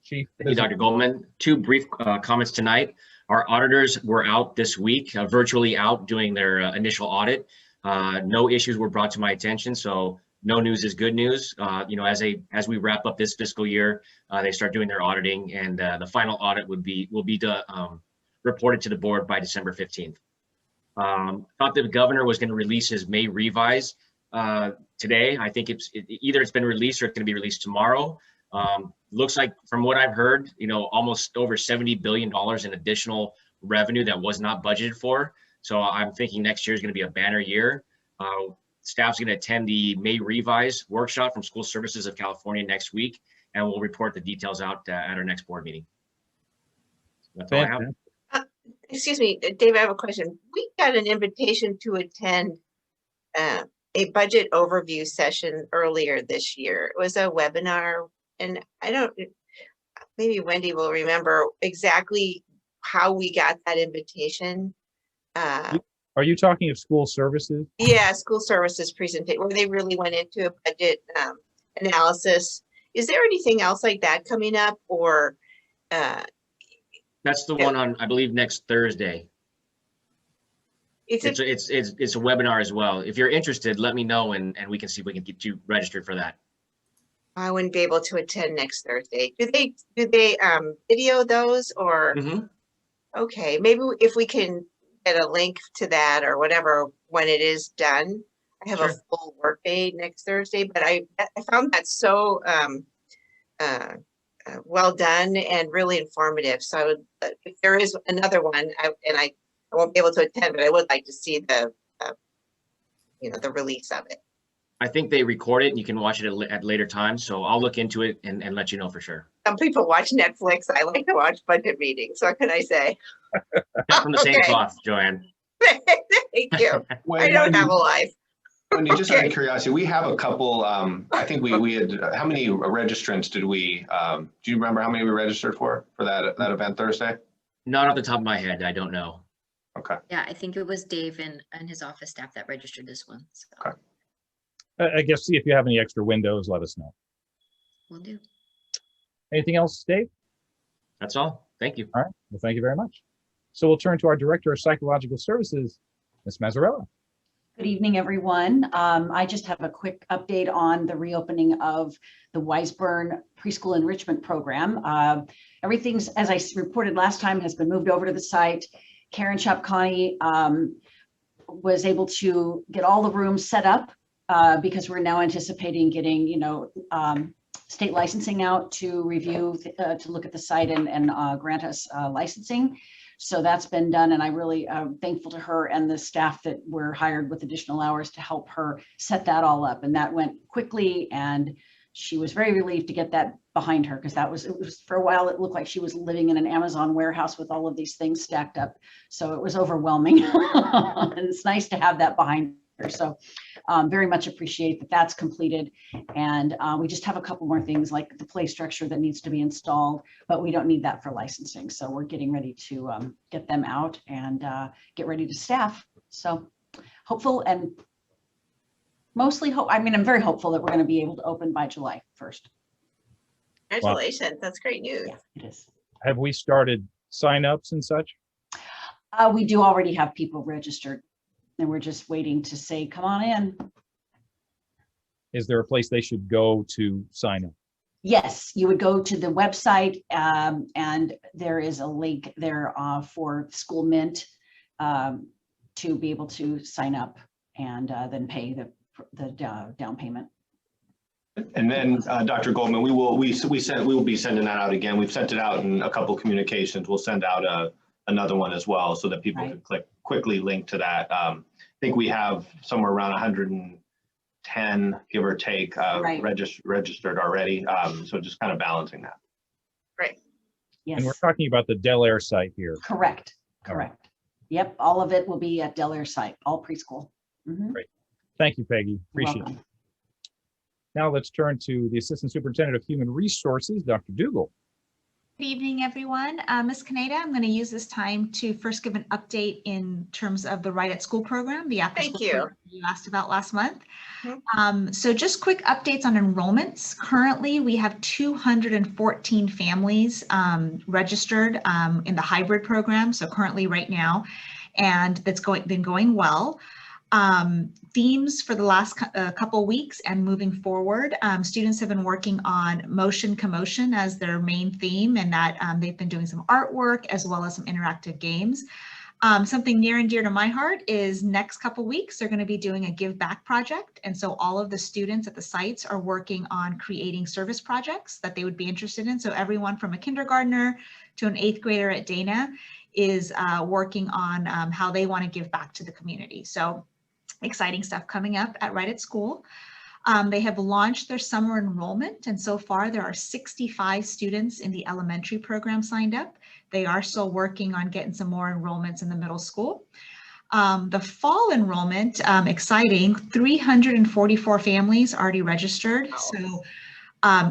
Chief. Thank you, Dr. Goldman. Two brief comments tonight. Our auditors were out this week, virtually out doing their initial audit. No issues were brought to my attention, so no news is good news. You know, as we wrap up this fiscal year, they start doing their auditing, and the final audit will be reported to the board by December 15th. Thought the governor was going to release his May revise today. I think either it's been released or it's going to be released tomorrow. Looks like, from what I've heard, you know, almost over $70 billion in additional revenue that was not budgeted for. So I'm thinking next year is going to be a banner year. Staff's going to attend the May Revise workshop from School Services of California next week, and we'll report the details out at our next board meeting. That's all I have. Excuse me, Dave, I have a question. We got an invitation to attend a budget overview session earlier this year. It was a webinar, and maybe Wendy will remember exactly how we got that invitation. Are you talking of school services? Yeah, school services presentation, where they really went into a budget analysis. Is there anything else like that coming up, or? That's the one on, I believe, next Thursday. It's a webinar as well. If you're interested, let me know and we can see if we can get you registered for that. I wouldn't be able to attend next Thursday. Do they video those, or? Okay, maybe if we can get a link to that or whatever when it is done. I have a full work day next Thursday, but I found that so well done and really informative. So I would, if there is another one, I won't be able to attend, but I would like to see the the release of it. I think they record it and you can watch it at later times. So I'll look into it and let you know for sure. Some people watch Netflix. I like to watch budget meetings. What can I say? From the same cloth, Joanne. Thank you. I don't have a life. Wendy, just out of curiosity, we have a couple, I think we had, how many registrants did we, do you remember how many we registered for that event Thursday? Not off the top of my head, I don't know. Okay. Yeah, I think it was Dave and his office staff that registered this one. So. Okay. I guess see if you have any extra windows, let us know. Will do. Anything else, Dave? That's all. Thank you. All right. Well, thank you very much. So we'll turn to our Director of Psychological Services, Ms. Mazzarella. Good evening, everyone. I just have a quick update on the reopening of the Weisburn Preschool Enrichment Program. Everything's, as I reported last time, has been moved over to the site. Karen Chapkani was able to get all the rooms set up because we're now anticipating getting, state licensing out to review, to look at the site and grant us licensing. So that's been done, and I really am thankful to her and the staff that were hired with additional hours to help her set that all up. And that went quickly, and she was very relieved to get that behind her, because it was for a while, it looked like she was living in an Amazon warehouse with all of these things stacked up. So it was overwhelming. And it's nice to have that behind her. So very much appreciate that that's completed. And we just have a couple more things like the play structure that needs to be installed, but we don't need that for licensing. So we're getting ready to get them out and get ready to staff. So hopeful and mostly hope. I mean, I'm very hopeful that we're going to be able to open by July 1st. Congratulations. Wow. That's great news. Yeah, it is. Have we started signups and such? We do already have people registered, and we're just waiting to say, come on in. Is there a place they should go to sign up? Yes, you would go to the website, and there is a link there for School Mint to be able to sign up and then pay the down payment. And then Dr. Goldman, we will be sending that out again. We've sent it out in a couple communications. We'll send out another one as well so that people can quickly link to that. I think we have somewhere around 110, give or take, registered already. So just kind of balancing that. Right. Yes. And we're talking about the Del Air site here. Correct. Correct. Yep. All of it will be at Del Air site, all preschool. Mm-hmm. Great. Thank you, Peggy. Appreciate it. Now let's turn to the Assistant Superintendent of Human Resources, Dr. Dugal. Good evening, everyone. Ms. Kaneda, I'm going to use this time to first give an update in terms of the Right at School program, the after-school program you asked about last month. So just quick updates on enrollments. Currently, we have 214 families registered in the hybrid program. So currently right now, and that's been going well. Themes for the last couple weeks and moving forward, students have been working on motion commotion as their main theme, and that they've been doing some artwork as well as some interactive games. Something near and dear to my heart is next couple weeks they're going to be doing a give back project, and so all of the students at the sites are working on creating service projects that they would be interested in. So everyone from a kindergartner to an 8th grader at Dana is working on how they want to give back to the community. So exciting stuff coming up at Right at School. They have launched their summer enrollment, and so far there are 65 students in the elementary program signed up. They are still working on getting some more enrollments in the middle school. The fall enrollment, exciting, 344 families already registered. So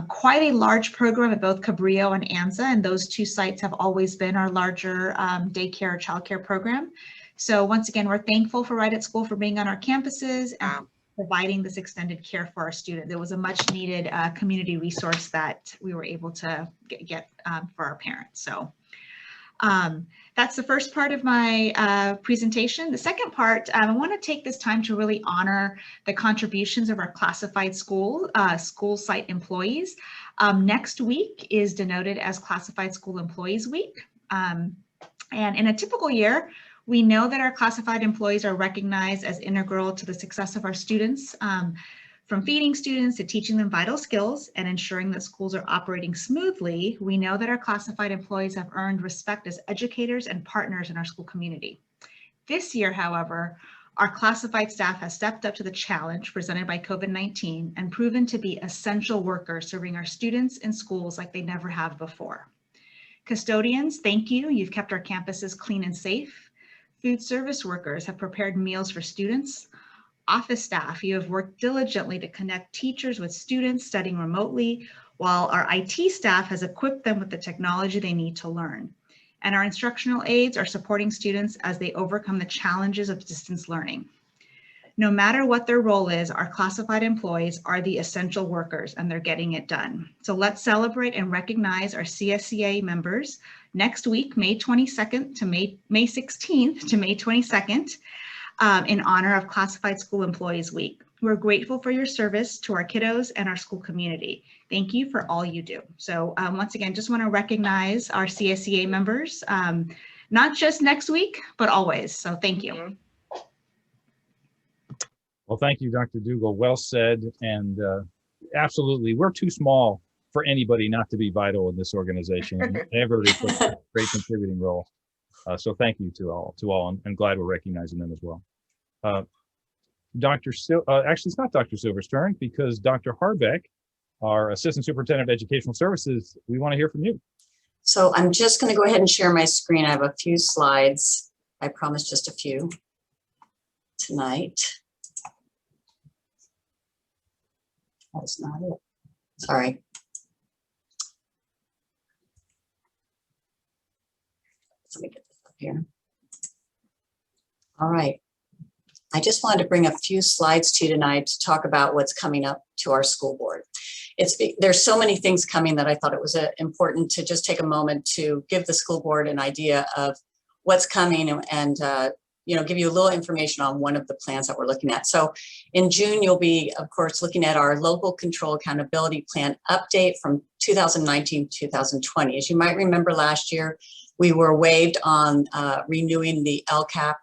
quite a large program at both Cabrillo and Anza, and those two sites have always been our larger daycare or childcare program. So once again, we're thankful for Right at School for being on our campuses and providing this extended care for our students. There was a much needed community resource that we were able to get for our parents. So that's the first part of my presentation. The second part, I want to take this time to really honor the contributions of our classified school site employees. Next week is denoted as Classified School Employees Week. And in a typical year, we know that our classified employees are recognized as integral to the success of our students, from feeding students to teaching them vital skills and ensuring that schools are operating smoothly. We know that our classified employees have earned respect as educators and partners in our school community. This year, however, our classified staff has stepped up to the challenge presented by COVID-19 and proven to be essential workers serving our students in schools like they never have before. Custodians, thank you. You've kept our campuses clean and safe. Food service workers have prepared meals for students. Office staff, you have worked diligently to connect teachers with students studying remotely, while our IT staff has equipped them with the technology they need to learn. And our instructional aides are supporting students as they overcome the challenges of distance learning. No matter what their role is, our classified employees are the essential workers and they're getting it done. So let's celebrate and recognize our CSCA members next week, May 22nd to May 16th to May 22nd, in honor of Classified School Employees Week. We're grateful for your service to our kiddos and our school community. Thank you for all you do. So once again, just want to recognize our CSCA members, not just next week, but always. So thank you. Well, thank you, Dr. Dugal. Well said. And absolutely, we're too small for anybody not to be vital in this organization. Everybody plays a great contributing role. So thank you to all. I'm glad we're recognizing them as well. Actually, it's not Dr. Silverstern, because Dr. Harbeck, our Assistant Superintendent of Educational Services, we want to hear from you. So I'm just going to go ahead and share my screen. I have a few slides. I promise just a few tonight. That's not it. Sorry. Let me get this up here. All right. I just wanted to bring a few slides to you tonight to talk about what's coming up to our school board. There's so many things coming that I thought it was important to just take a moment to give the school board an idea of what's coming and give you a little information on one of the plans that we're looking at. So in June, you'll be, of course, looking at our local control accountability plan update from 2019-2020. As you might remember, last year, we were waived on renewing the LCAP,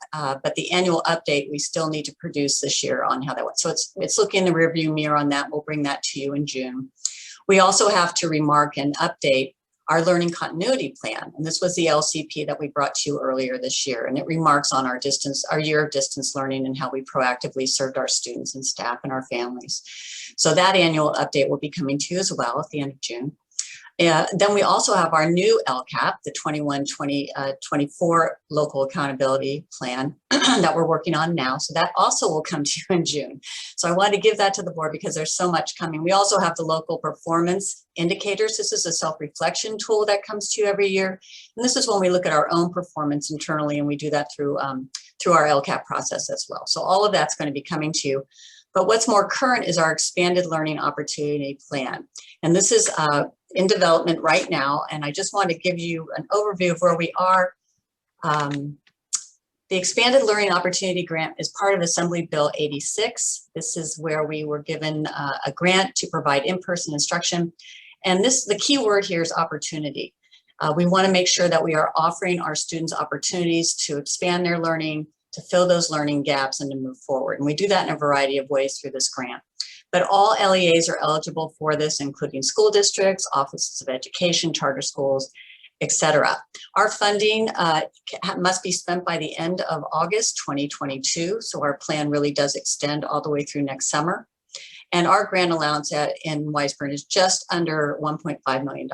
but the annual update we still need to produce this year on how that went. So it's looking in the rearview mirror on that. We'll bring that to you in June. We also have to remark and update our learning continuity plan. And this was the LCP that we brought to you earlier this year. And it remarks on our year of distance learning and how we proactively served our students and staff and our families. So that annual update will be coming to you as well at the end of June. Then we also have our new LCAP, the 21-24 local accountability plan that we're working on now. So that also will come to you in June. So I wanted to give that to the board because there's so much coming. We also have the local performance indicators. This is a self-reflection tool that comes to you every year. And this is when we look at our own performance internally, and we do that through our LCAP process as well. So all of that's going to be coming to you. But what's more current is our expanded learning opportunity plan. And this is in development right now. And I just want to give you an overview of where we are. The expanded learning opportunity grant is part of Assembly Bill 86. This is where we were given a grant to provide in-person instruction. And the key word here is opportunity. We want to make sure that we are offering our students opportunities to expand their learning, to fill those learning gaps, and to move forward. And we do that in a variety of ways through this grant. But all LEAs are eligible for this, including school districts, offices of education, charter schools, etc. Our funding must be spent by the end of August 2022. So our plan really does extend all the way through next summer. And our grant allowance in Weisburn is just under $1.5 million.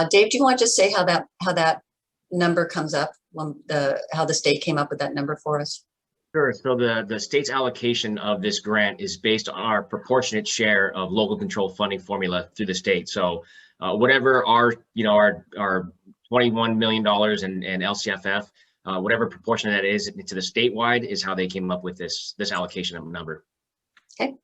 Dave, do you want to just say how that number comes up, how the state came up with that number for us? Sure. So the state's allocation of this grant is based on our proportionate share of local control funding formula through the state. So whatever our $21 million and LCFF, whatever proportion that is to the statewide is how they came up with this allocation of number. Okay.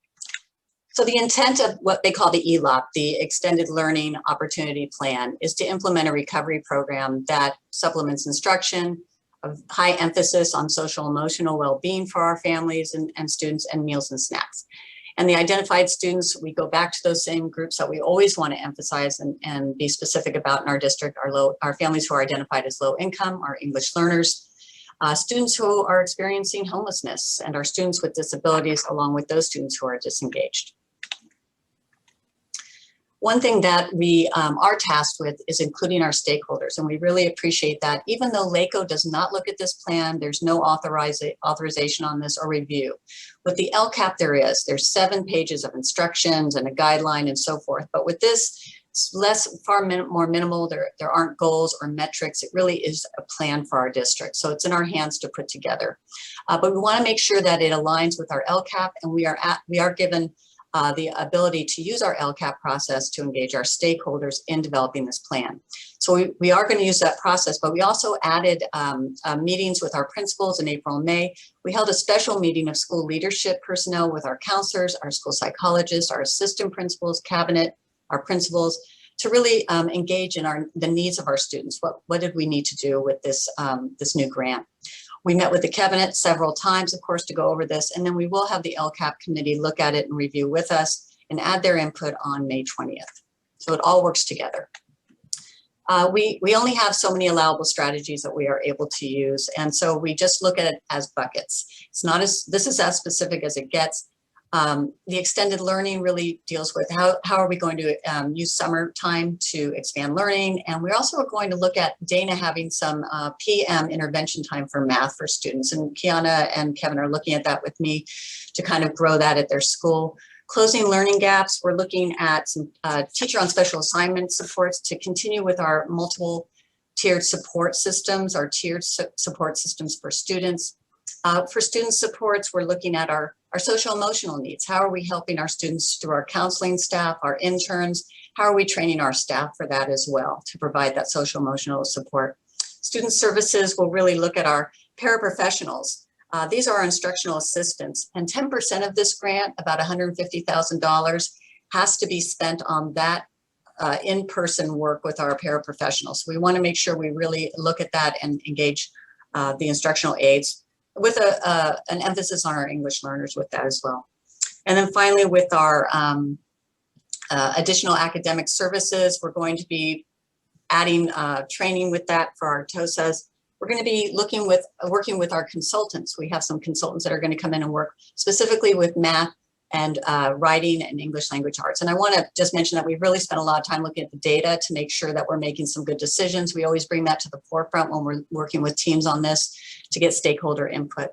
So the intent of what they call the ELOP, the Extended Learning Opportunity Plan, is to implement a recovery program that supplements instruction, of high emphasis on social emotional well-being for our families and students, and meals and snacks. And the identified students, we go back to those same groups that we always want to emphasize and be specific about in our district, our families who are identified as low income, our English learners, students who are experiencing homelessness, and our students with disabilities, along with those students who are disengaged. One thing that we are tasked with is including our stakeholders, and we really appreciate that. Even though LACO does not look at this plan, there's no authorization on this or review. With the LCAP there's 7 pages of instructions and a guideline and so forth. But with this, it's far more minimal. There aren't goals or metrics. It really is a plan for our district. So it's in our hands to put together. But we want to make sure that it aligns with our LCAP, and we are given the ability to use our LCAP process to engage our stakeholders in developing this plan. So we are going to use that process, but we also added meetings with our principals in April and May. We held a special meeting of school leadership personnel with our counselors, our school psychologists, our assistant principals, cabinet, our principals, to really engage in the needs of our students. What did we need to do with this, this new grant? We met with the cabinet several times, of course, to go over this, and then we will have the LCAP committee look at it and review with us and add their input on May 20th. So it all works together. We only have so many allowable strategies that we are able to use, and so we just look at it as buckets. This is as specific as it gets. The extended learning really deals with how are we going to use summertime to expand learning. And we're also going to look at Dana having some PM intervention time for math for students. And Kiana and Kevin are looking at that with me to kind of grow that at their school. Closing learning gaps, we're looking at some teacher on special assignment supports to continue with our multiple tiered support systems, our tiered support systems for students. For student supports, we're looking at our social emotional needs. How are we helping our students through our counseling staff, our interns? How are we training our staff for that as well to provide that social emotional support? Student services will really look at our paraprofessionals. These are our instructional assistants, and 10% of this grant, about $150,000, has to be spent on that in-person work with our paraprofessionals. So we want to make sure we really look at that and engage the instructional aides, with an emphasis on our English learners with that as well. And then finally, with our additional academic services, we're going to be adding training with that for our TOSAs. We're going to be working with our consultants. We have some consultants that are going to come in and work specifically with math and writing and English language arts. And I want to just mention that we've really spent a lot of time looking at the data to make sure that we're making some good decisions. We always bring that to the forefront when we're working with teams on this to get stakeholder input.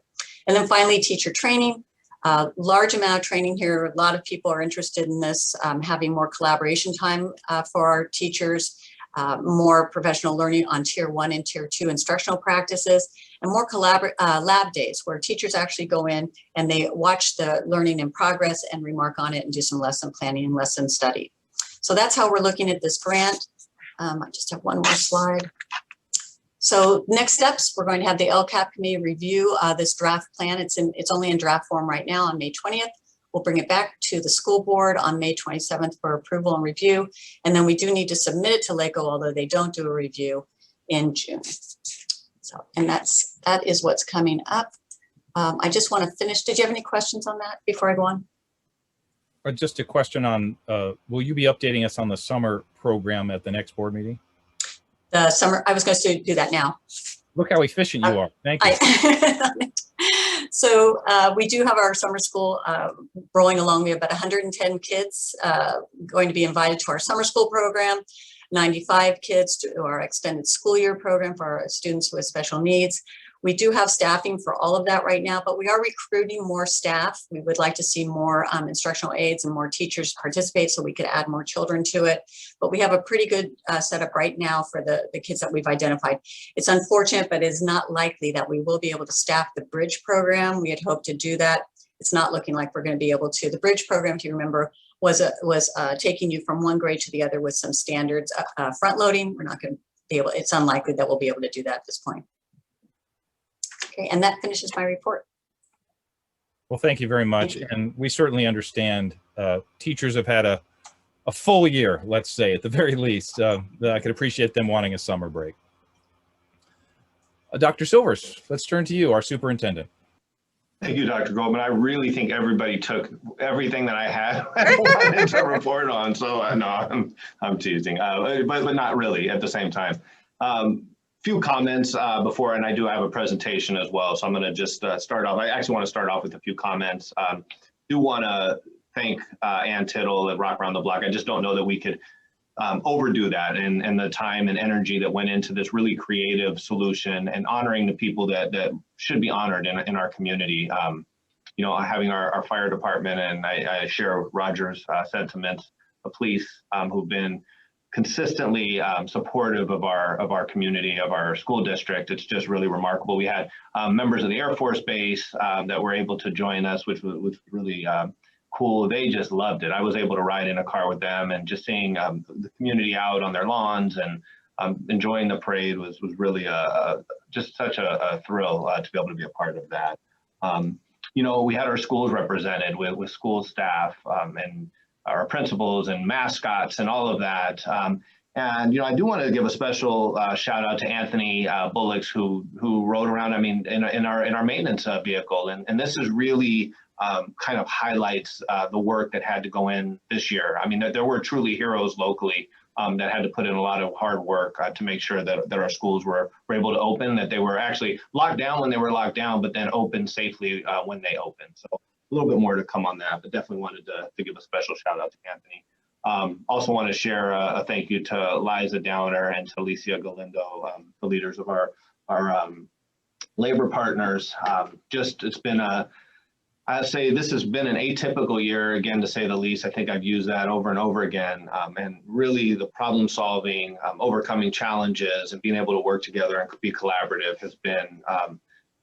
And then finally, teacher training. Large amount of training here. A lot of people are interested in this, having more collaboration time for our teachers, more professional learning on tier 1 and tier 2 instructional practices, and more lab days where teachers actually go in and they watch the learning in progress and remark on it and do some lesson planning and lesson study. So that's how we're looking at this grant. I just have one more slide. So next steps, we're going to have the LCAP committee review this draft plan. It's only in draft form right now on May 20th. We'll bring it back to the school board on May 27th for approval and review. And then we do need to submit it to LACO, although they don't do a review in June. So, and that is what's coming up. I just want to finish. Did you have any questions on that before I go on? Just a question on, will you be updating us on the summer program at the next board meeting? The summer, I was going to do that now. Look how efficient you are. Thank you. So we do have our summer school rolling along. We have about 110 kids going to be invited to our summer school program, 95 kids to our extended school year program for our students with special needs. We do have staffing for all of that right now, but we are recruiting more staff. We would like to see more instructional aides and more teachers participate so we could add more children to it. But we have a pretty good setup right now for the kids that we've identified. It's unfortunate, but it's not likely that we will be able to staff the bridge program. We had hoped to do that. It's not looking like we're going to be able to. The bridge program, if you remember, was taking you from one grade to the other with some standards front loading. We're not going to be able, it's unlikely that we'll be able to do that at this point. Okay, and that finishes my report. Well, thank you very much. And we certainly understand teachers have had a full year, let's say, at the very least. I could appreciate them wanting a summer break. Dr. Silvers, let's turn to you, our superintendent. Thank you, Dr. Goldman. I really think everybody took everything that I had wanted to report on. So no, I'm teasing, but not really at the same time. Few comments before, and I do have a presentation as well. So I'm going to just start off. I actually want to start off with a few comments. Do want to thank Ann Tittle at Rock Around the Block. I just don't know that we could overdo that and the time and energy that went into this really creative solution and honoring the people that should be honored in our community. You know, having our fire department, and I share Roger's sentiments, the police who've been consistently supportive of our community, of our school district. It's just really remarkable. We had members of the Air Force Base that were able to join us, which was really cool. They just loved it. I was able to ride in a car with them, and just seeing the community out on their lawns and enjoying the parade was really just such a thrill to be able to be a part of that. You know, we had our schools represented with school staff and our principals and mascots and all of that. And, you know, I do want to give a special shout out to Anthony Bullocks, who rode around, I mean, in our maintenance vehicle. And this is really kind of highlights the work that had to go in this year. I mean, there were truly heroes locally that had to put in a lot of hard work to make sure that our schools were able to open, that they were actually locked down when they were locked down, but then open safely when they opened. So a little bit more to come on that, but definitely wanted to give a special shout out to Anthony. Also want to share a thank you to Liza Downer and to Alicia Galindo, the leaders of our labor partners. It's been I'd say this has been an atypical year, again, to say the least. I think I've used that over and over again. And really the problem solving, overcoming challenges, and being able to work together and be collaborative has been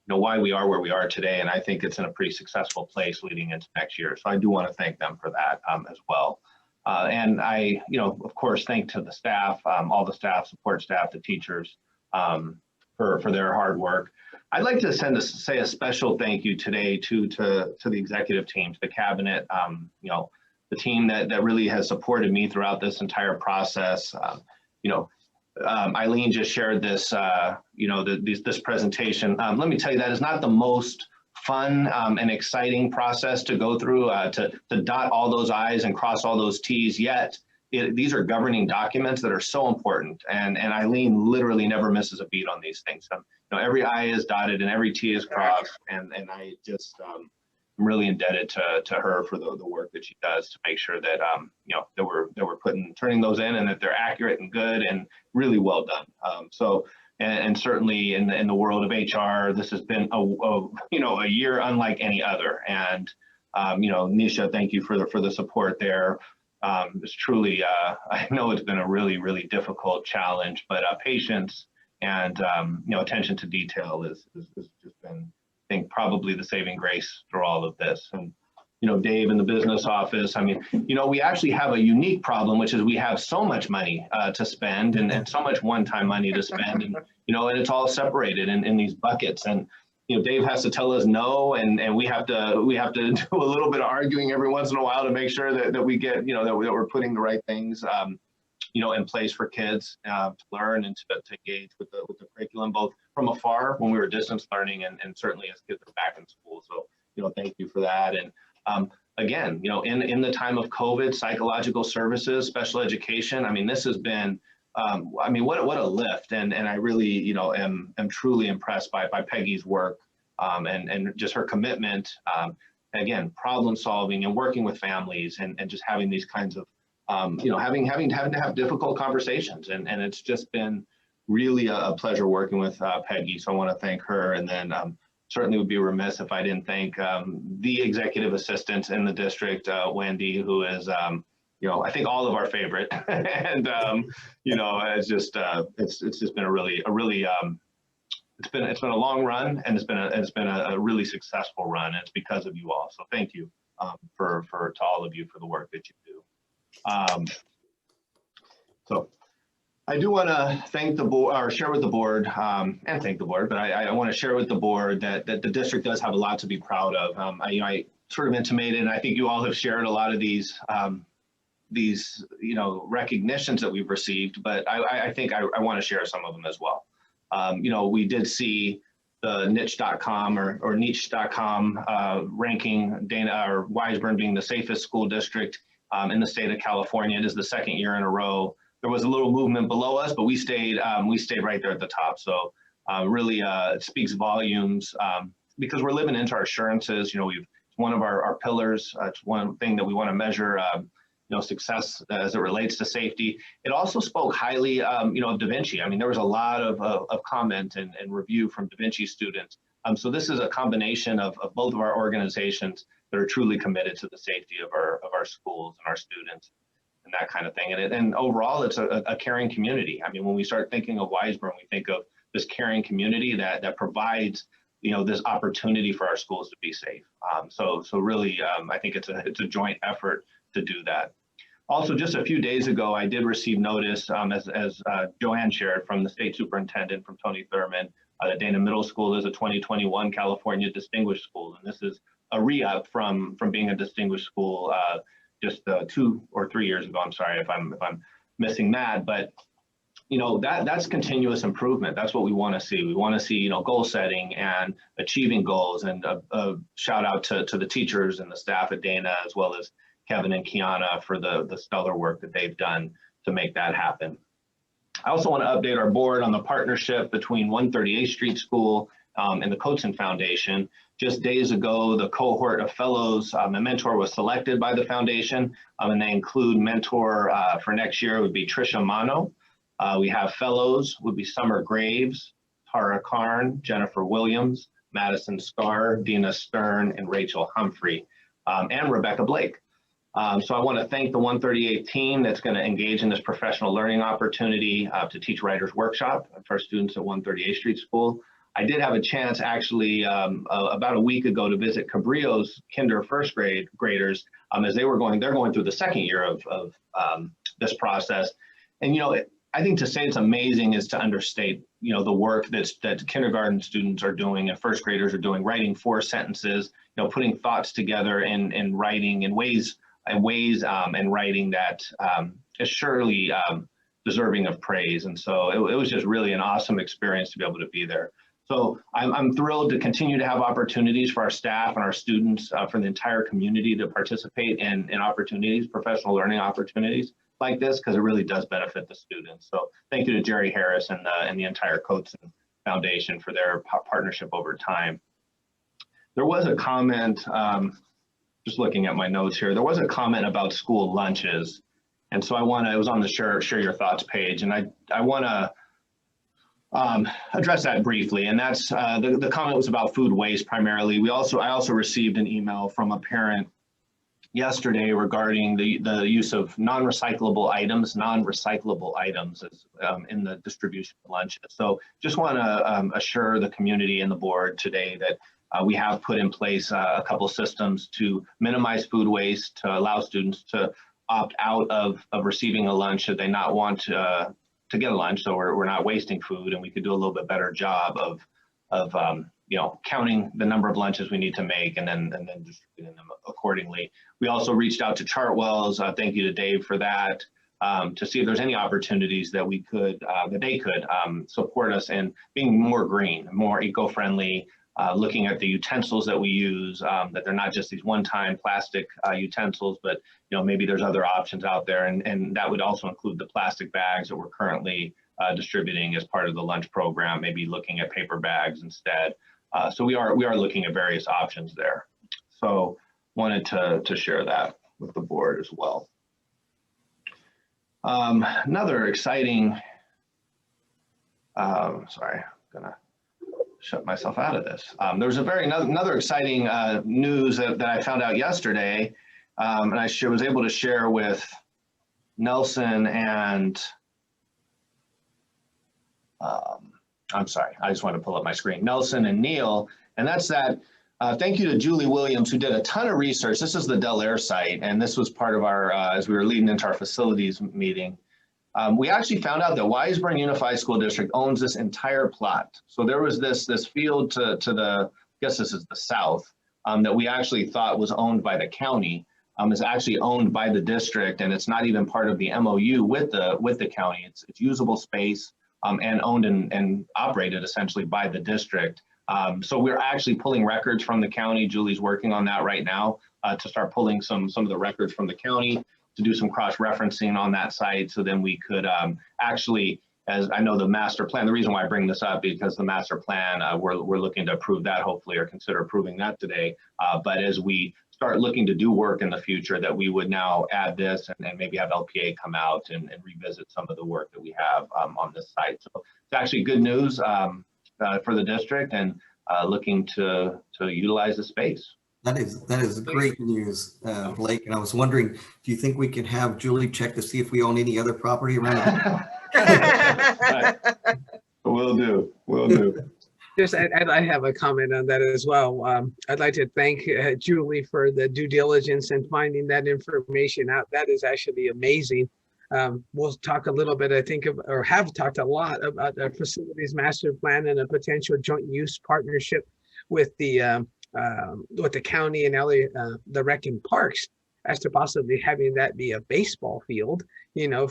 why we are where we are today. And I think it's in a pretty successful place leading into next year. So I do want to thank them for that as well. And I, of course, thank to the staff, all the staff, support staff, the teachers for their hard work. I'd like to say a special thank you today to the executive team, to the cabinet, the team that really has supported me throughout this entire process. Eileen just shared this, this presentation. Let me tell you, that is not the most fun and exciting process to go through, to dot all those I's and cross all those T's, yet these are governing documents that are so important. And Eileen literally never misses a beat on these things. Every I is dotted and every T is crossed. And I just, I'm really indebted to her for the work that she does to make sure that, that we're turning those in and that they're accurate and good and really well done. And certainly in the world of HR, this has been a year unlike any other. And Nisha, thank you for the support there. It's truly, I know it's been a really, really difficult challenge, but patience and attention to detail has just been, I think, probably the saving grace through all of this. And Dave in the business office, I mean, we actually have a unique problem, which is we have so much money to spend and so much one-time money to spend, and and it's all separated in these buckets. And Dave has to tell us no, and we have to do a little bit of arguing every once in a while to make sure that we get that we're putting the right things in place for kids to learn and to engage with the curriculum, both from afar when we were distance learning and certainly as kids are back in school. So thank you for that. And again, in the time of COVID, psychological services, special education, I mean, this has been, what a lift. And I really, am truly impressed by Peggy's work and just her commitment, again, problem solving and working with families and just having these kinds of, having to have difficult conversations. And it's just been really a pleasure working with Peggy. So I want to thank her. And then certainly would be remiss if I didn't thank the executive assistant in the district, Wendy, who is, I think all of our favorite. And it's just been it's been a long run, and it's been a really successful run. And it's because of you all. So thank you to all of you for the work that you do. I do want to thank the board, or share with the board, and thank the board, but I want to share with the board that the district does have a lot to be proud of. I sort of intimated, and I think you all have shared a lot of these recognitions that we've received, but I think I want to share some of them as well. We did see the niche.com or niche.com ranking Dana or Weisburn being the safest school district in the state of California. It is the second year in a row. There was a little movement below us, but we stayed right there at the top. So really it speaks volumes because we're living into our assurances. It's one of our pillars. It's one thing that we want to measure success as it relates to safety. It also spoke highly of Da Vinci. I mean, there was a lot of comment and review from Da Vinci students. So this is a combination of both of our organizations that are truly committed to the safety of our schools and our students and that kind of thing. And overall, it's a caring community. I mean, when we start thinking of Weisburn, we think of this caring community that provides this opportunity for our schools to be safe. So really, I think it's a joint effort to do that. Also, just a few days ago, I did receive notice, as Joanne shared, from the state superintendent, from Tony Thurman, that Dana Middle School is a 2021 California Distinguished School. And this is a re-up from being a distinguished school just 2 or 3 years ago. I'm sorry if I'm missing that, but that's continuous improvement. That's what we want to see. We want to see goal setting and achieving goals. And a shout out to the teachers and the staff at Dana, as well as Kevin and Kiana for the stellar work that they've done to make that happen. I also want to update our board on the partnership between 138th Street School and the Coatson Foundation. Just days ago, the cohort of fellows, a mentor was selected by the foundation, and they include mentor for next year would be Trisha Mano. We have fellows would be Summer Graves, Tara Karn, Jennifer Williams, Madison Starr, Dina Stern, and Rachel Humphrey, and Rebecca Blake. So I want to thank the 138 team that's going to engage in this professional learning opportunity to teach Writers Workshop for our students at 138th Street School. I did have a chance actually about a week ago to visit Cabrillo's first graders as they're going through the second year of this process. And I think to say it's amazing is to understate the work that kindergarten students are doing and first graders are doing, writing 4 sentences, putting thoughts together and writing in ways and writing that is surely deserving of praise. And so it was just really an awesome experience to be able to be there. So I'm thrilled to continue to have opportunities for our staff and our students, for the entire community to participate in opportunities, professional learning opportunities like this, because it really does benefit the students. So thank you to Jerry Harris and the entire Coatson Foundation for their partnership over time. There was a comment, just looking at my notes here, there was a comment about school lunches. And so it was on the share your thoughts page. And I want to address that briefly. And that's, the comment was about food waste primarily. I also received an email from a parent yesterday regarding the use of non-recyclable items in the distribution of lunches. So just want to assure the community and the board today that we have put in place a couple systems to minimize food waste, to allow students to opt out of receiving a lunch should they not want to get a lunch. So we're not wasting food, and we could do a little bit better job of counting the number of lunches we need to make and then distributing them accordingly. We also reached out to Chartwell's. Thank you to Dave for that, to see if there's any opportunities that they could support us in being more green, more eco-friendly, looking at the utensils that we use, that they're not just these one-time plastic utensils, but maybe there's other options out there, and that would also include the plastic bags that we're currently distributing as part of the lunch program, maybe looking at paper bags instead. So we are looking at various options there. So wanted to share that with the board as well. Another exciting, sorry, I'm gonna shut myself out of this. There's another exciting news that I found out yesterday, and I was able to share with Nelson and I'm sorry, I just want to pull up my screen. Nelson and Neil, and that's that. Thank you to Julie Williams, who did a ton of research. This is the Del Air site, and this was part of our, as we were leading into our facilities meeting. We actually found out that Weisburn Unified School District owns this entire plot. So there was this field to the, I guess this is the south, that we actually thought was owned by the county, is actually owned by the district, and it's not even part of the MOU with the county. It's usable space and owned and operated essentially by the district. So we're actually pulling records from the county. Julie's working on that right now to start pulling some of the records from the county to do some cross-referencing on that site. So then we could actually, as I know the master plan, the reason why I bring this up because the master plan, we're looking to approve that hopefully, or consider approving that today. But as we start looking to do work in the future, that we would now add this and maybe have LPA come out and revisit some of the work that we have on this site. So it's actually good news for the district, and looking to utilize the space. That is great news, Blake. And I was wondering, do you think we can have Julie check to see if we own any other property around? Will do. Just, I have a comment on that as well. I'd like to thank Julie for the due diligence and finding that information out. That is actually amazing. We'll talk a little bit, I think, or have talked a lot about a facilities master plan and a potential joint use partnership with the county and the rec and parks, as to possibly having that be a baseball field,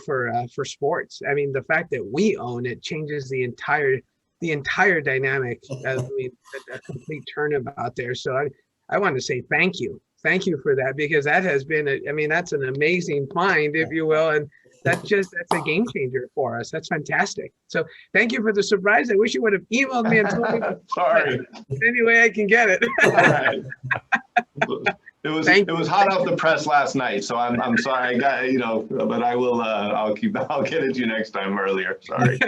for sports. I mean, the fact that we own it changes the entire dynamic. I mean, a complete turnabout there. So I want to say thank you for that, because that has been that's an amazing find, if you will, and that's a game changer for us. That's fantastic. So thank you for the surprise. I wish you would have emailed me and told me. Sorry. Any way I can get it. All right. It was hot off the press last night, so I'm sorry. I got but I will. I'll get it to you next time earlier. Sorry.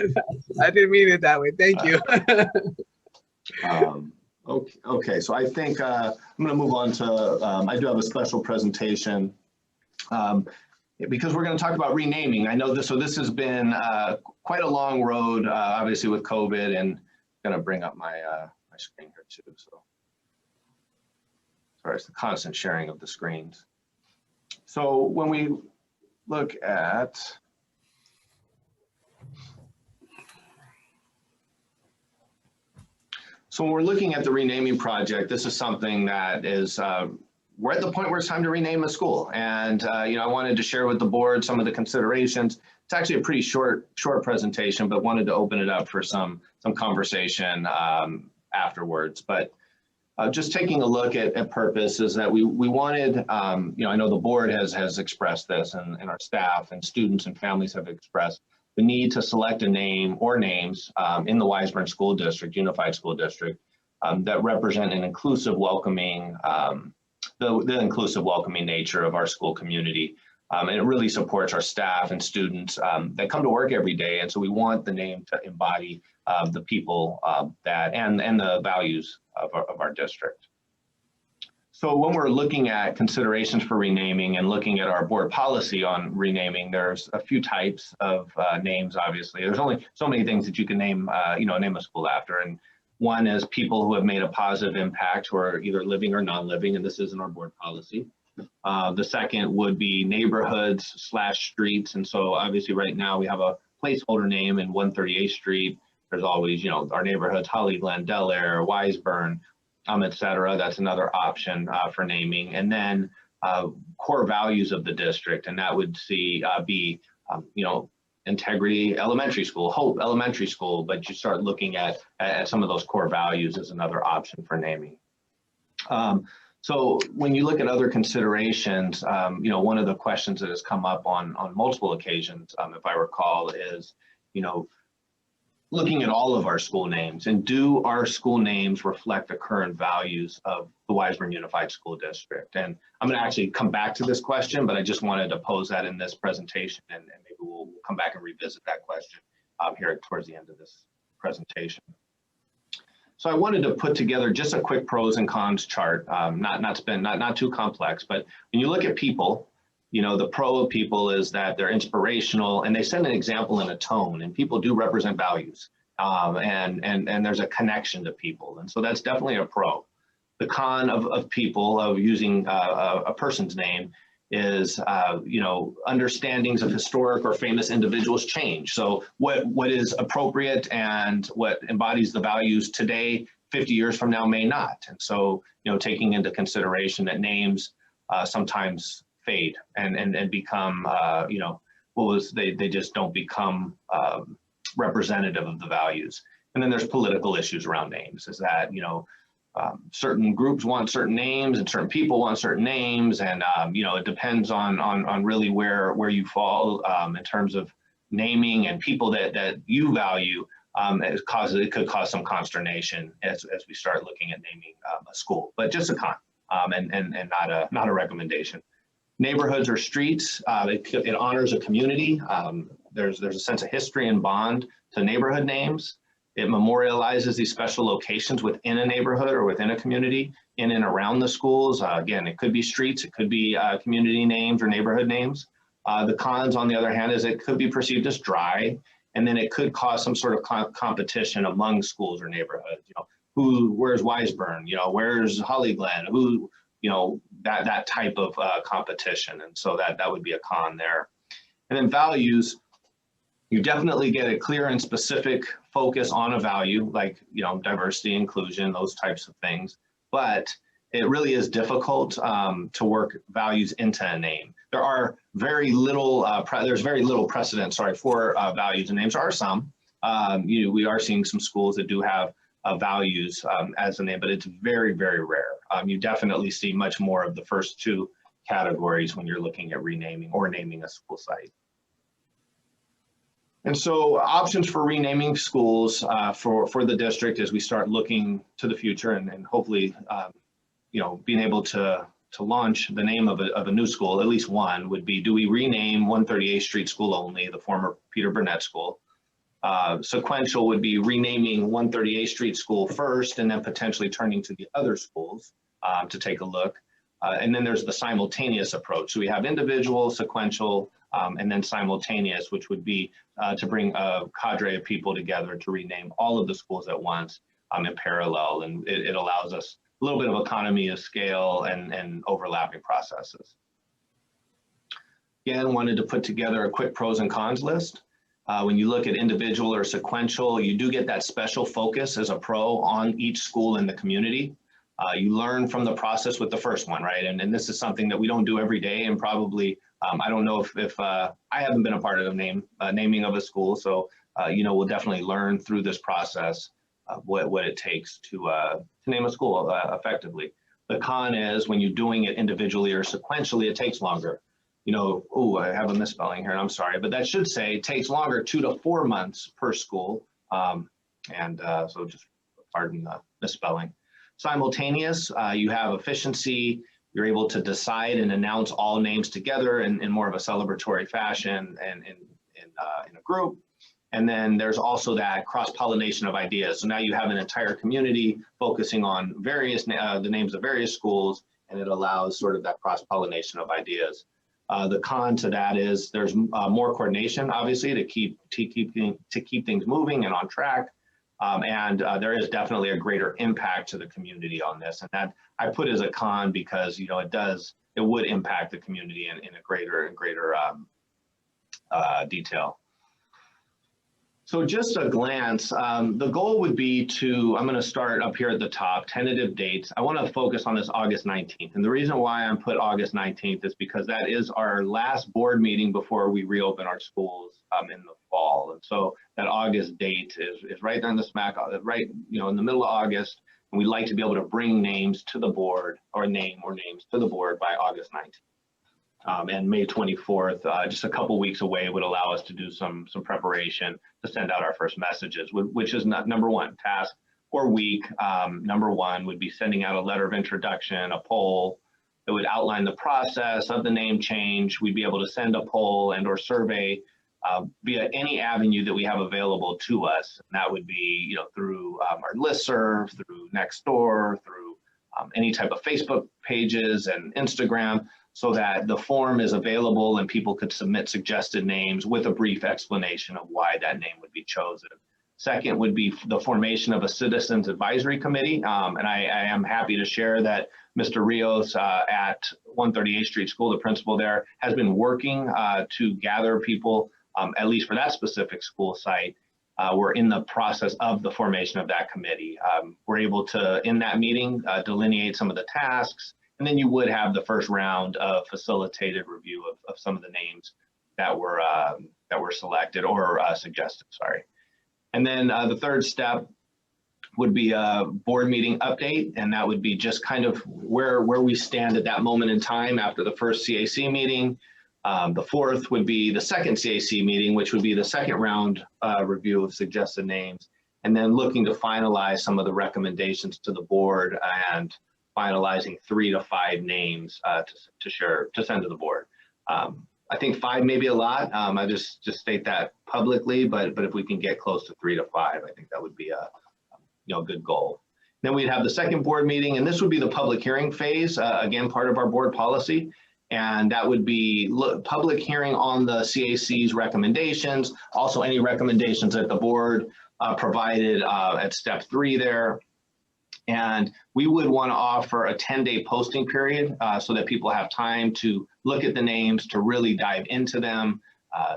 I didn't mean it that way. Thank you. Okay. So I think I'm going to move on to. I do have a special presentation. Because we're going to talk about renaming. I know this, so this has been quite a long road, obviously with COVID, and I'm going to bring up my my screen here too. So sorry, it's the constant sharing of the screens. So when we look at, so when we're looking at the renaming project, this is something that is we're at the point where it's time to rename a school. And, I wanted to share with the board some of the considerations. It's actually a pretty short presentation, but wanted to open it up for some conversation afterwards. But just taking a look at purpose is that we wanted, I know the board has expressed this, and our staff and students and families have expressed the need to select a name or names in the Weisburn School District, Unified School District, that represent an inclusive, welcoming, the inclusive, welcoming nature of our school community. And it really supports our staff and students that come to work every day. And so we want the name to embody the people that and the values of our district. So when we're looking at considerations for renaming and looking at our board policy on renaming, there's a few types of names, obviously. There's only so many things that you can name, name a school after. And one is people who have made a positive impact, who are either living or non-living, and this is in our board policy. The second would be neighborhoods / streets. And so obviously right now we have a placeholder name in 138th Street. There's always, our neighborhoods, Holly Glen, Del Air, Weisburn, et cetera. That's another option for naming. And then core values of the district. And that would be, Integrity Elementary School, Hope Elementary School, but you start looking at some of those core values as another option for naming. So when you look at other considerations, one of the questions that has come up on multiple occasions, if I recall, is, looking at all of our school names, and do our school names reflect the current values of the Weisburn Unified School District? And I'm going to actually come back to this question, but I just wanted to pose that in this presentation, and maybe we'll come back and revisit that question here towards the end of this presentation. So I wanted to put together just a quick pros and cons chart, not too complex, but when you look at people, the pro of people is that they're inspirational and they set an example and a tone, and people do represent values, and there's a connection to people. And so that's definitely a pro. The con of people, of using a person's name, is, you know, understandings of historic or famous individuals change. So what is appropriate and what embodies the values today, 50 years from now may not. And so, you know, taking into consideration that names sometimes fade and become, you know, they just don't become representative of the values. And then there's political issues around names, is that, you know, certain groups want certain names and certain people want certain names. And, you know, it depends on really where you fall in terms of naming and people that you value. It could cause some consternation as we start looking at naming a school, but just a con and not a recommendation. Neighborhoods or streets, it honors a community. There's a sense of history and bond to neighborhood names. It memorializes these special locations within a neighborhood or within a community in and around the schools. Again, it could be streets, it could be community names or neighborhood names. The cons, on the other hand, is it could be perceived as dry, and then it could cause some sort of competition among schools or neighborhoods. You know, where's Weisburn? You know, where's Holly Glen? Who, you know, that type of competition. And so that would be a con there. And then values, you definitely get a clear and specific focus on a value, like, you know, diversity, inclusion, those types of things. But it really is difficult to work values into a name. There are very little, there's very little precedent, for values and names. There are some. We are seeing some schools that do have values as a name, but it's very, very rare. You definitely see much more of the first two categories when you're looking at renaming or naming a school site. And so options for renaming schools for the district as we start looking to the future and hopefully, you know, being able to launch the name of a new school, at least one, would be, do we rename 138th Street School only, the former Peter Burnett School? Sequential would be renaming 138th Street School first and then potentially turning to the other schools to take a look. And then there's the simultaneous approach. So we have individual, sequential, and then simultaneous, which would be to bring a cadre of people together to rename all of the schools at once in parallel. And it allows us a little bit of economy of scale and overlapping processes. Again, wanted to put together a quick pros and cons list. When you look at individual or sequential, you do get that special focus as a pro on each school in the community. You learn from the process with the first one, right? And this is something that we don't do every day, and probably, I don't know if I haven't been a part of naming of a school, so you know, we'll definitely learn through this process what it takes to name a school effectively. The con is when you're doing it individually or sequentially, it takes longer. You know, oh, I have a misspelling here, and I'm sorry, but that should say it takes longer, 2 to 4 months per school. So just pardon the misspelling. Simultaneous, you have efficiency. You're able to decide and announce all names together in more of a celebratory fashion and in a group. And then there's also that cross-pollination of ideas. So now you have an entire community focusing on the names of various schools, and it allows sort of that cross-pollination of ideas. The con to that is there's more coordination, obviously, to keep things moving and on track. There is definitely a greater impact to the community on this, and that I put as a con because, you know, it would impact the community in a greater detail. So just a glance, the goal would be I'm going to start up here at the top, tentative dates. I want to focus on this August 19th. And the reason why I put August 19th is because that is our last board meeting before we reopen our schools in the fall. And so that August date is right there in the right, you know, in the middle of August. And we'd like to be able to bring names to the board or names to the board by August 19th. And May 24th, just a couple weeks away, would allow us to do some preparation to send out our first messages, which is number one task or week. Number one would be sending out a letter of introduction, a poll that would outline the process of the name change. We'd be able to send a poll and or survey via any avenue that we have available to us. And that would be, you know, through our listserv, through Nextdoor, through any type of Facebook pages and Instagram, so that the form is available and people could submit suggested names with a brief explanation of why that name would be chosen. Second would be the formation of a citizens advisory committee. And I am happy to share that Mr. Rios at 138th Street School, the principal there, has been working to gather people, at least for that specific school site. We're in the process of the formation of that committee. We're able to, in that meeting, delineate some of the tasks, and then you would have the first round of facilitated review of some of the names that were selected or suggested, sorry. And then the third step would be a board meeting update, and that would be just kind of where we stand at that moment in time after the first CAC meeting. The fourth would be the second CAC meeting, which would be the second round review of suggested names, and then looking to finalize some of the recommendations to the board and finalizing 3 to 5 names to send to the board. I think 5 may be a lot. I just state that publicly, but if we can get close to 3 to 5, I think that would be a good goal. Then we'd have the second board meeting, and this would be the public hearing phase, again, part of our board policy. And that would be public hearing on the CAC's recommendations, also any recommendations that the board provided at step 3 there. And we would want to offer a 10-day posting period so that people have time to look at the names, to really dive into them.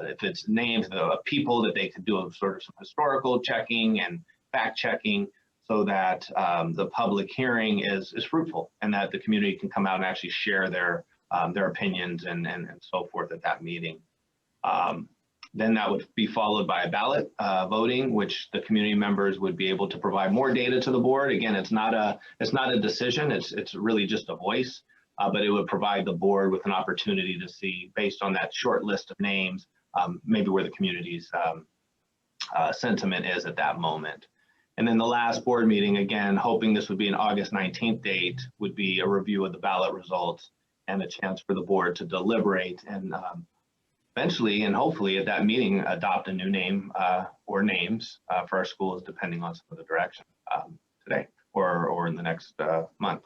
If it's names of people, that they could do a sort of some historical checking and fact checking, so that the public hearing is fruitful and that the community can come out and actually share their opinions and so forth at that meeting. Then that would be followed by a ballot voting, which the community members would be able to provide more data to the board. Again, it's not a decision, it's really just a voice, but it would provide the board with an opportunity to see, based on that short list of names, maybe where the community's sentiment is at that moment. And then the last board meeting, again, hoping this would be an August 19th date, would be a review of the ballot results and a chance for the board to deliberate and eventually and hopefully at that meeting adopt a new name or names for our schools, depending on some of the direction today or in the next month.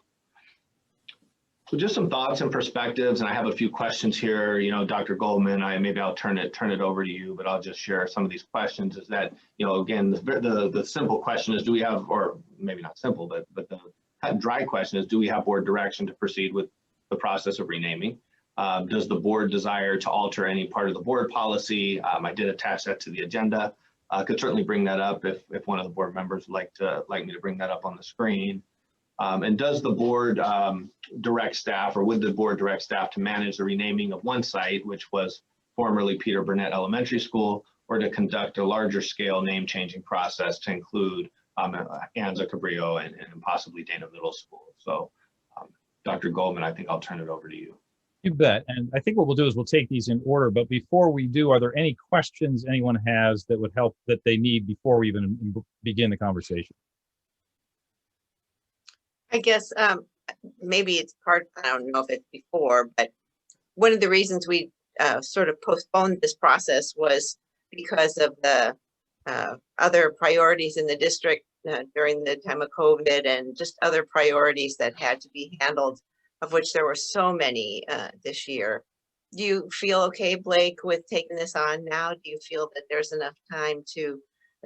So just some thoughts and perspectives, and I have a few questions here. Dr. Goldman, maybe I'll turn it over to you, but I'll just share some of these questions. Is that, again, the simple question is, do we have, or maybe not simple, but the cut and dry question is, do we have board direction to proceed with the process of renaming? Does the board desire to alter any part of the board policy? I did attach that to the agenda. I could certainly bring that up if one of the board members would like me to bring that up on the screen. And does the board direct staff, or would the board direct staff to manage the renaming of one site, which was formerly Peter Burnett Elementary School, or to conduct a larger scale name changing process to include Anza Cabrillo and possibly Dana Middle School? So Dr. Goldman, I think I'll turn it over to you. You bet. And I think what we'll do is we'll take these in order, but before we do, are there any questions anyone has that would help, that they need before we even begin the conversation? I guess maybe it's part, I don't know if it's before, but one of the reasons we sort of postponed this process was because of the other priorities in the district during the time of COVID, and just other priorities that had to be handled, of which there were so many this year. Do you feel okay, Blake, with taking this on now? Do you feel that there's enough time to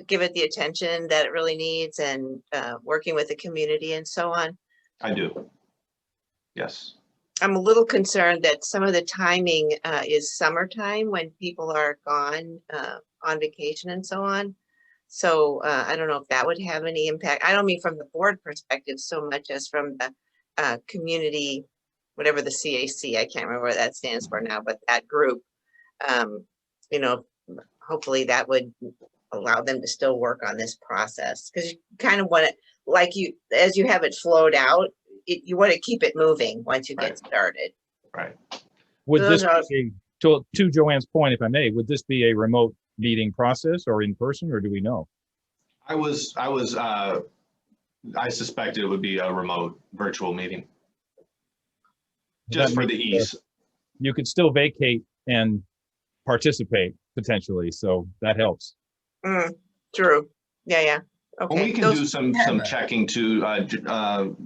give it the attention that it really needs, and working with the community and so on? I do. Yes. I'm a little concerned that some of the timing is summertime when people are gone on vacation and so on. So I don't know if that would have any impact. I don't mean from the board perspective so much as from the community, whatever the CAC, I can't remember what that stands for now, but that group, hopefully that would allow them to still work on this process, because you kind of want it, as you have it flowed out, you want to keep it moving once you get started. Right. Would this be, to Joanne's point, if I may, would this be a remote meeting process or in person, or do we know? I suspected it would be a remote virtual meeting. Just for the ease. You could still vacate and participate potentially, so that helps. True. Yeah. Okay. Well, we can do some checking too,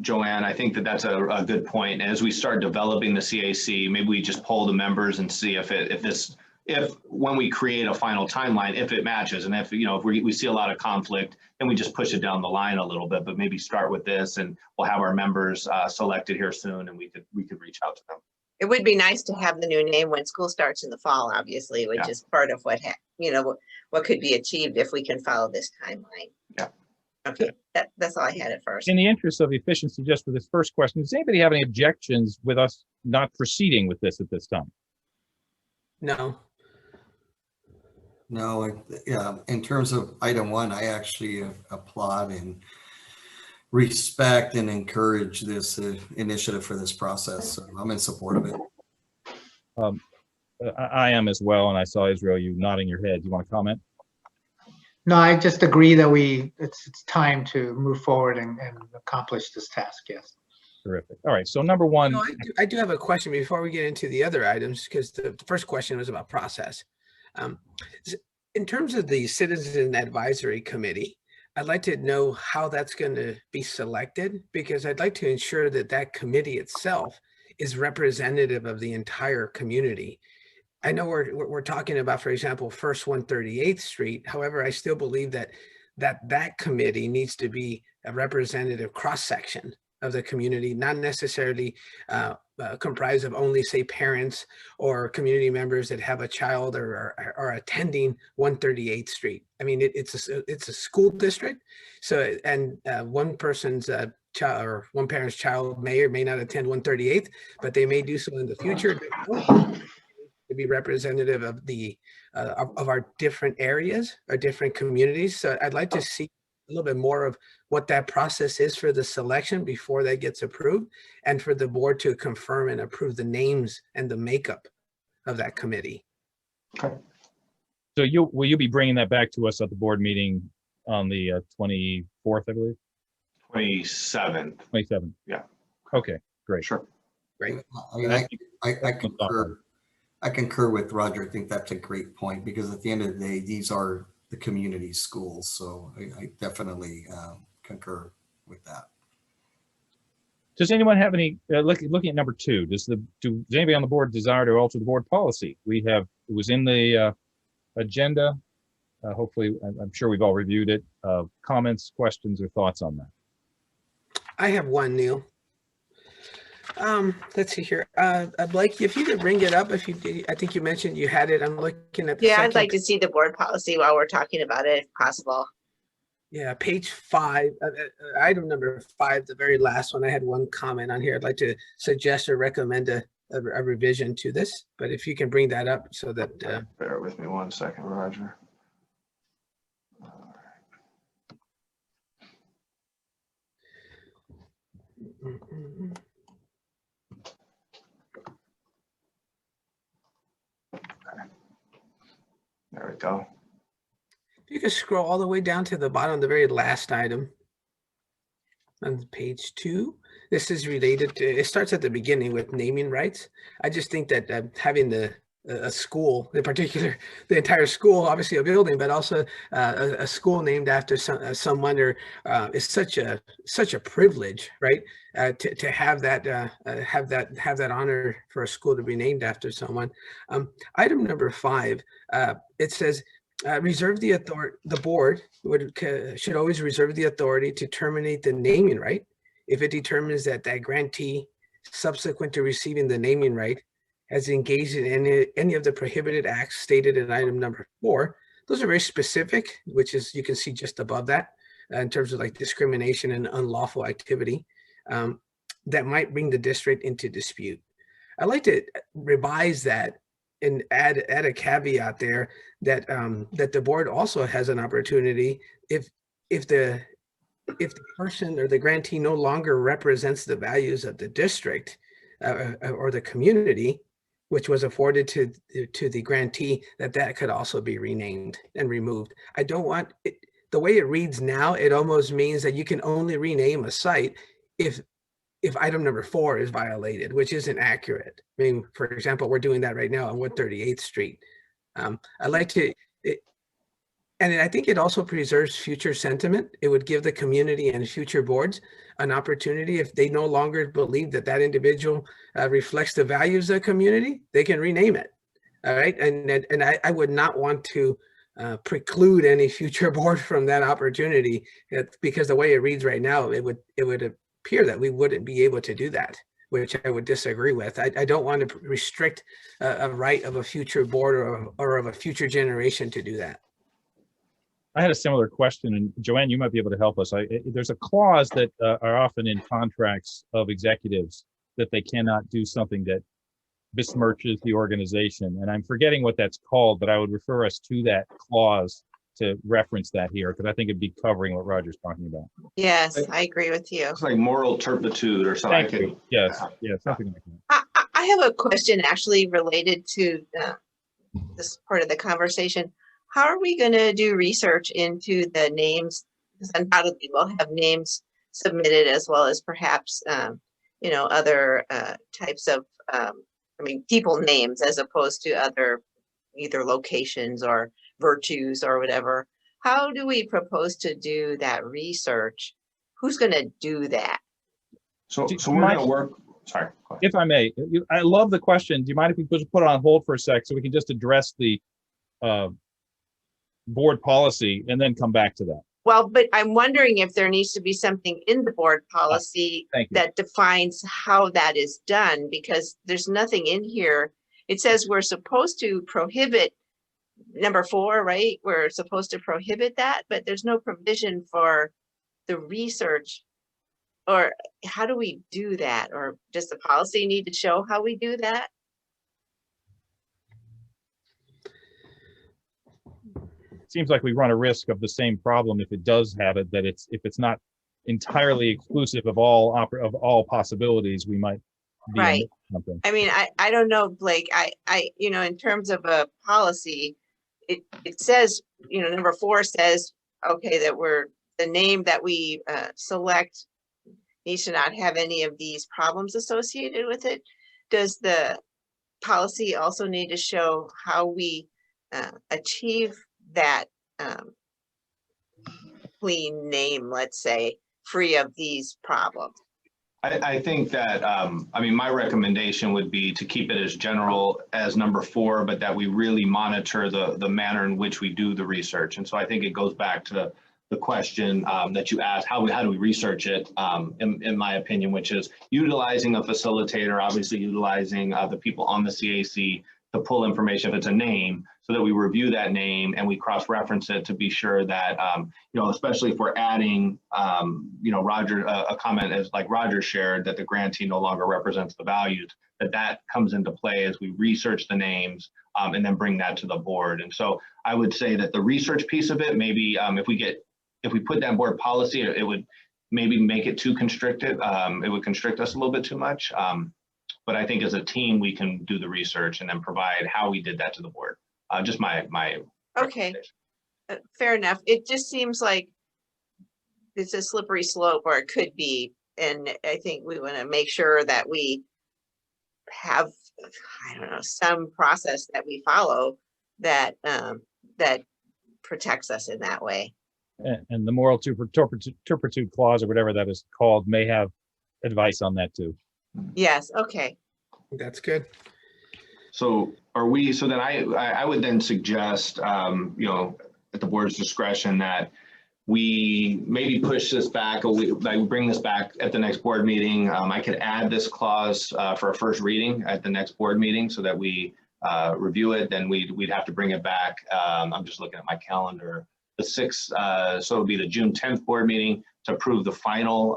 Joanne. I think that's a good point. As we start developing the CAC, maybe we just poll the members and see if this if when we create a final timeline, if it matches, and if, you know, if we see a lot of conflict, then we just push it down the line a little bit, but maybe start with this, and we'll have our members selected here soon, and we could reach out to them. It would be nice to have the new name when school starts in the fall, obviously, which is part of what, you know, what could be achieved if we can follow this timeline. Yeah. Okay, that's all I had at first. In the interest of efficiency, just for this first question, does anybody have any objections with us not proceeding with this at this time? No. No, yeah, in terms of item 1, I actually applaud and respect and encourage this initiative for this process. So I'm in support of it. I am as well, and I saw Israel, you nodding your head. Do you want to comment? No, I just agree that it's time to move forward and accomplish this task, yes. Terrific. All right, so number 1. No, I do have a question before we get into the other items, because the first question was about process. In terms of the Citizen Advisory Committee, I'd like to know how that's going to be selected, because I'd like to ensure that that committee itself is representative of the entire community. I know we're talking about, for example, First 138th Street. However, I still believe that committee needs to be a representative cross-section of the community, not necessarily comprised of only, say, parents or community members that have a child or are attending 138th Street. I mean, it's a school district, so, and one person's child or one parent's child may or may not attend 138th, but they may do so in the future. To be representative of the of our different areas, our different communities. So I'd like to see a little bit more of what that process is for the selection before that gets approved, and for the board to confirm and approve the names and the makeup of that committee. Okay. So will you be bringing that back to us at the board meeting on the 24th, I believe? 27th. 27th. Yeah. Okay, great. Sure. Great. I mean, I concur with Roger. I think that's a great point, because at the end of the day, these are the community schools. So I definitely concur with that. Does anyone have any, looking at number 2, does anybody on the board desire to alter the board policy? It was in the agenda. Hopefully, I'm sure we've all reviewed it. Comments, questions, or thoughts on that? I have one, Neil. Let's see here. Blake, if you could bring it up, I think you mentioned you had it. I'm looking at the I'd like to see the board policy while we're talking about it, if possible. Yeah, page 5, item number 5, the very last one. I had one comment on here. I'd like to suggest or recommend a revision to this, but if you can bring that up so that. Bear with me 1 second, Roger. There we go. If you could scroll all the way down to the bottom, the very last item on page 2, this is related to, it starts at the beginning with naming rights. I just think that having a school, in particular, the entire school, obviously a building, but also a school named after someone is such a privilege, right? To have that honor for a school to be named after someone. Item number 5, it says, reserve the authority. The board should always reserve the authority to terminate the naming right if it determines that grantee, subsequent to receiving the naming right, has engaged in any of the prohibited acts stated in item number 4. Those are very specific, which is, you can see just above that, in terms of like discrimination and unlawful activity that might bring the district into dispute. I'd like to revise that and add a caveat there that that the board also has an opportunity if the person or the grantee no longer represents the values of the district or the community, which was afforded to the grantee, that could also be renamed and removed. I don't want it, the way it reads now, it almost means that you can only rename a site if item number 4 is violated, which isn't accurate. I mean, for example, we're doing that right now on 138th Street. I'd like to, and I think it also preserves future sentiment. It would give the community and future boards an opportunity, if they no longer believe that individual reflects the values of the community, they can rename it. All right, and I would not want to preclude any future board from that opportunity, because the way it reads right now, it would appear that we wouldn't be able to do that, which I would disagree with. I don't want to restrict a right of a future board or of a future generation to do that. I had a similar question, and Joanne, you might be able to help us. There's a clause that are often in contracts of executives that they cannot do something that besmirches the organization. And I'm forgetting what that's called, but I would refer us to that clause to reference that here, because I think it'd be covering what Roger's talking about. Yes, I agree with you. It's like moral turpitude or something. Thank you. Yes, yeah, something like that. I have a question actually related to this part of the conversation. How are we going to do research into the names? Because undoubtedly we'll have names submitted, as well as perhaps, you know, other types of, I mean, people names, as opposed to other either locations or virtues or whatever. How do we propose to do that research? Who's going to do that? So we're going to work. Sorry. If I may, I love the question. Do you mind if we just put it on hold for a sec so we can just address the board policy and then come back to that? Well, but I'm wondering if there needs to be something in the board policy that defines how that is done, because there's nothing in here. It says we're supposed to prohibit number 4, right? We're supposed to prohibit that, but there's no provision for the research. Or how do we do that? Or does the policy need to show how we do that? Seems like we run a risk of the same problem if it does have it, that if it's not entirely exclusive of all possibilities, we might be right. Something. I mean, I don't know, Blake. I you know, in terms of a policy, it says, you know, number 4 says, okay, that the name that we select needs to not have any of these problems associated with it. Does the policy also need to show how we achieve that clean name, let's say, free of these problems? I think that, I mean, my recommendation would be to keep it as general as number 4, but that we really monitor the manner in which we do the research. And so I think it goes back to the question that you asked, how do we research it, in my opinion, which is utilizing a facilitator, obviously utilizing the people on the CAC to pull information if it's a name, so that we review that name and we cross-reference it to be sure that, you know, especially if we're adding, you know, Roger, a comment as like Roger shared, that the grantee no longer represents the values, that comes into play as we research the names and then bring that to the board. And so I would say that the research piece of it, maybe if we put that board policy, it would maybe make it too constricted. It would constrict us a little bit too much. But I think as a team, we can do the research and then provide how we did that to the board. Just my okay, fair enough. It just seems like it's a slippery slope, or it could be, and I think we want to make sure that we have, I don't know, some process that we follow that that protects us in that way. And the moral turpitude clause, or whatever that is called, may have advice on that too. Yes. Okay. That's good. So so then I would then suggest, you know, at the board's discretion, that we maybe push this back, or we bring this back at the next board meeting. I could add this clause for a first reading at the next board meeting, so that we review it. Then we'd have to bring it back. I'm just looking at my calendar. The 6th, so it would be the June 10th board meeting to approve the final,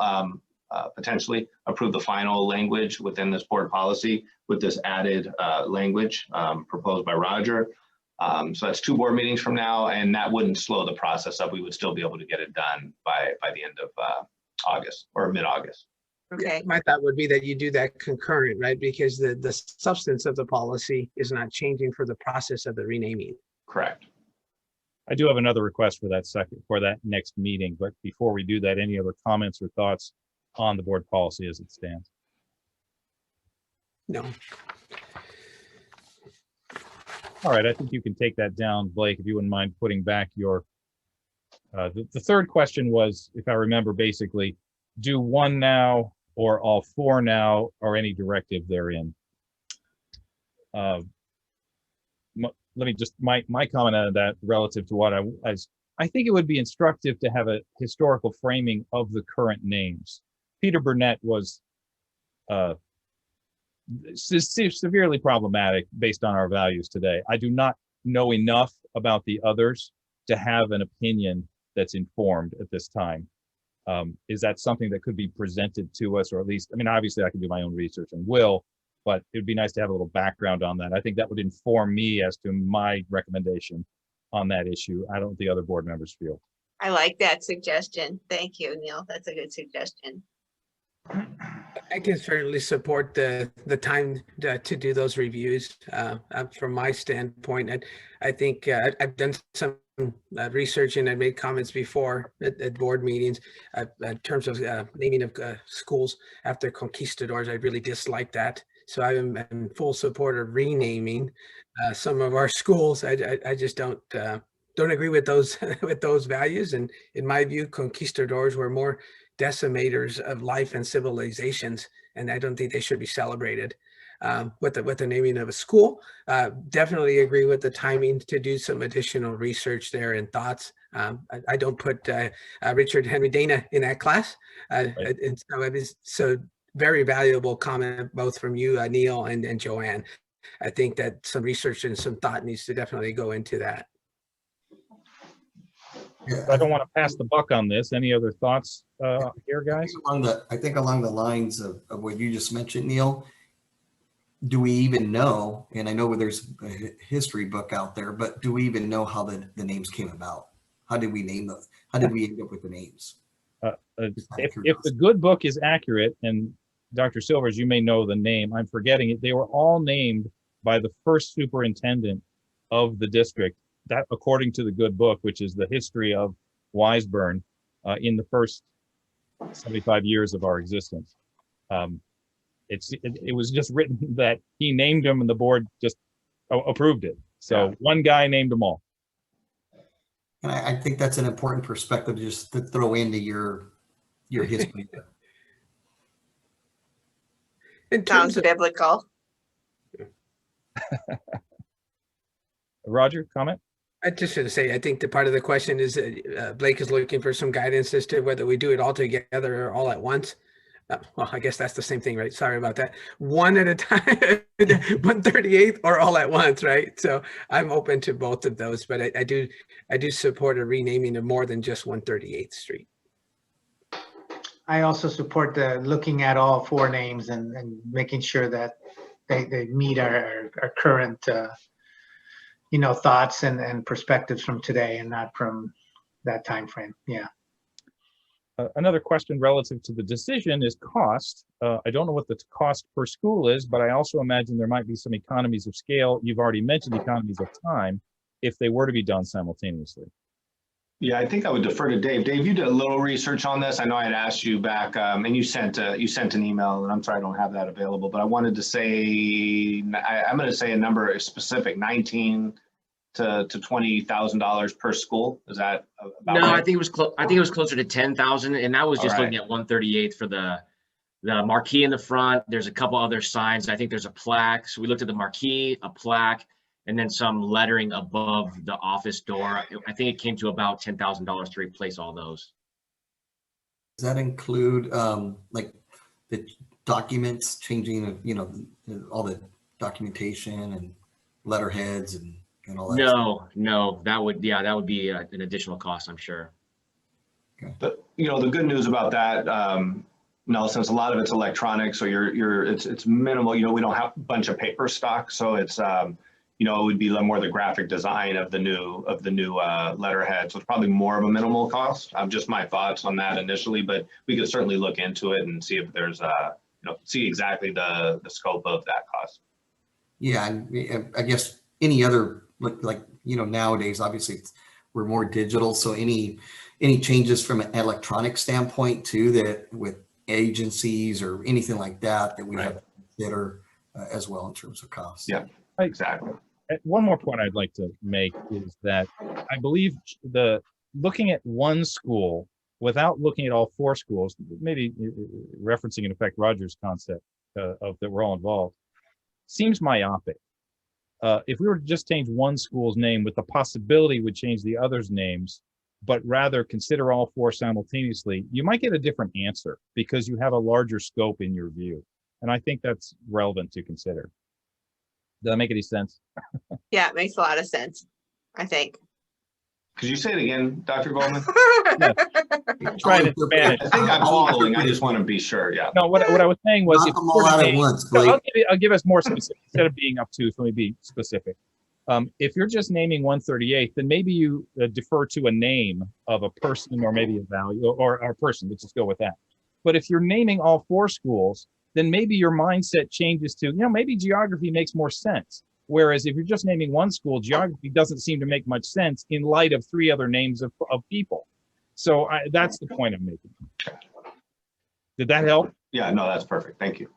potentially approve the final language within this board policy with this added language proposed by Roger. So that's 2 board meetings from now, and that wouldn't slow the process up. We would still be able to get it done by the end of August or mid-August. Okay. My thought would be that you do that concurrent, right? Because the substance of the policy is not changing for the process of the renaming. Correct. I do have another request for that next meeting, but before we do that, any other comments or thoughts on the board policy as it stands? No. All right, I think you can take that down, Blake, if you wouldn't mind putting back your, the 3rd question was, if I remember, basically, do 1 now or all 4 now, or any directive therein. let me just, my comment on that relative to what I think it would be instructive to have a historical framing of the current names. Peter Burnett was severely problematic based on our values today. I do not know enough about the others to have an opinion that's informed at this time. Is that something that could be presented to us, or at least, I mean, obviously I can do my own research and will, but it'd be nice to have a little background on that. I think that would inform me as to my recommendation on that issue. I don't think the other board members feel. I like that suggestion. Thank you, Neil. That's a good suggestion. I can certainly support the time to do those reviews. From my standpoint, I think I've done some research and I made comments before at board meetings in terms of naming of schools after conquistadors. I really dislike that. So I'm in full support of renaming some of our schools. I just don't agree with those with those values. And in my view, conquistadors were more decimators of life and civilizations, and I don't think they should be celebrated. With the naming of a school, definitely agree with the timing to do some additional research there and thoughts. I don't put Richard Henry Dana in that class, and so it is so very valuable comment both from you, Neil, and Joanne. I think that some research and some thought needs to definitely go into that. I don't want to pass the buck on this. Any other thoughts here, guys? I think along the lines of what you just mentioned, Neil, do we even know, and I know there's a history book out there, but do we even know how the names came about? How did we name those? How did we end up with the names? If the good book is accurate, and Dr. Silvers, you may know the name, I'm forgetting it, they were all named by the first superintendent of the district, that according to the good book, which is the history of Weisburn in the first 75 years of our existence. It was just written that he named them and the board just approved it. So one guy named them all. And I think that's an important perspective just to throw into your history. It sounds biblical. Roger, comment? I just should say, I think the part of the question is Blake is looking for some guidance as to whether we do it all together or all at once. Well, I guess that's the same thing, right? Sorry about that. One at a time, 138th or all at once, right? So I'm open to both of those, but I do support a renaming of more than just 138th Street. I also support the looking at all four names and making sure that they meet our current thoughts and perspectives from today and not from that time frame. Yeah. Another question relative to the decision is cost. I don't know what the cost per school is, but I also imagine there might be some economies of scale. You've already mentioned economies of time if they were to be done simultaneously. Yeah, I think I would defer to Dave. Dave, you did a little research on this. I know I had asked you back, and you sent an email, and I'm sorry I don't have that available, but I wanted to say, I'm going to say a number specific, $19,000 to $20,000 per school. Is that about No, right? I think it was closer to 10,000, and that was just All right. looking at 138th for the marquee in the front. There's a couple other signs. I think there's a plaque. So we looked at the marquee, a plaque, and then some lettering above the office door. I think it came to about $10,000 to replace all those. Does that include like the documents changing, all the documentation and letterheads and all that? No, that would be an additional cost, I'm sure. Okay. But the good news about that, since a lot of it's electronic, so it's minimal. We don't have a bunch of paper stock, so it's it would be a little more the graphic design of the new letterhead. So it's probably more of a minimal cost. Just my thoughts on that initially, but we could certainly look into it and see if there's see exactly the scope of that cost. Yeah, I guess any other nowadays, obviously we're more digital. So any changes from an electronic standpoint too, that with agencies or anything like that we have to consider as well in terms of cost. Yeah, exactly. One more point I'd like to make is that I believe looking at one school without looking at all four schools, maybe referencing in effect Roger's concept of that we're all involved, seems myopic. if we were to just change one school's name with the possibility would change the others' names, but rather consider all four simultaneously, you might get a different answer because you have a larger scope in your view. And I think that's relevant to consider. Does that make any sense? Yeah, it makes a lot of sense, I think. Could you say it again, Dr. Goldman? Yeah. Try it in Spanish. I think I'm following. I just want to be sure. Yeah. No, what I was saying was, Knock them all out at once, no, Blake. I'll give us more specific instead of being obtuse. Let me be specific. If you're just naming 138, then maybe you defer to a name of a person or maybe a value or a person. Let's just go with that. But if you're naming all four schools, then maybe your mindset changes to, maybe geography makes more sense. Whereas if you're just naming one school, geography doesn't seem to make much sense in light of three other names of people. So that's the point I'm making. Did that help? Yeah, no, that's perfect. Thank you.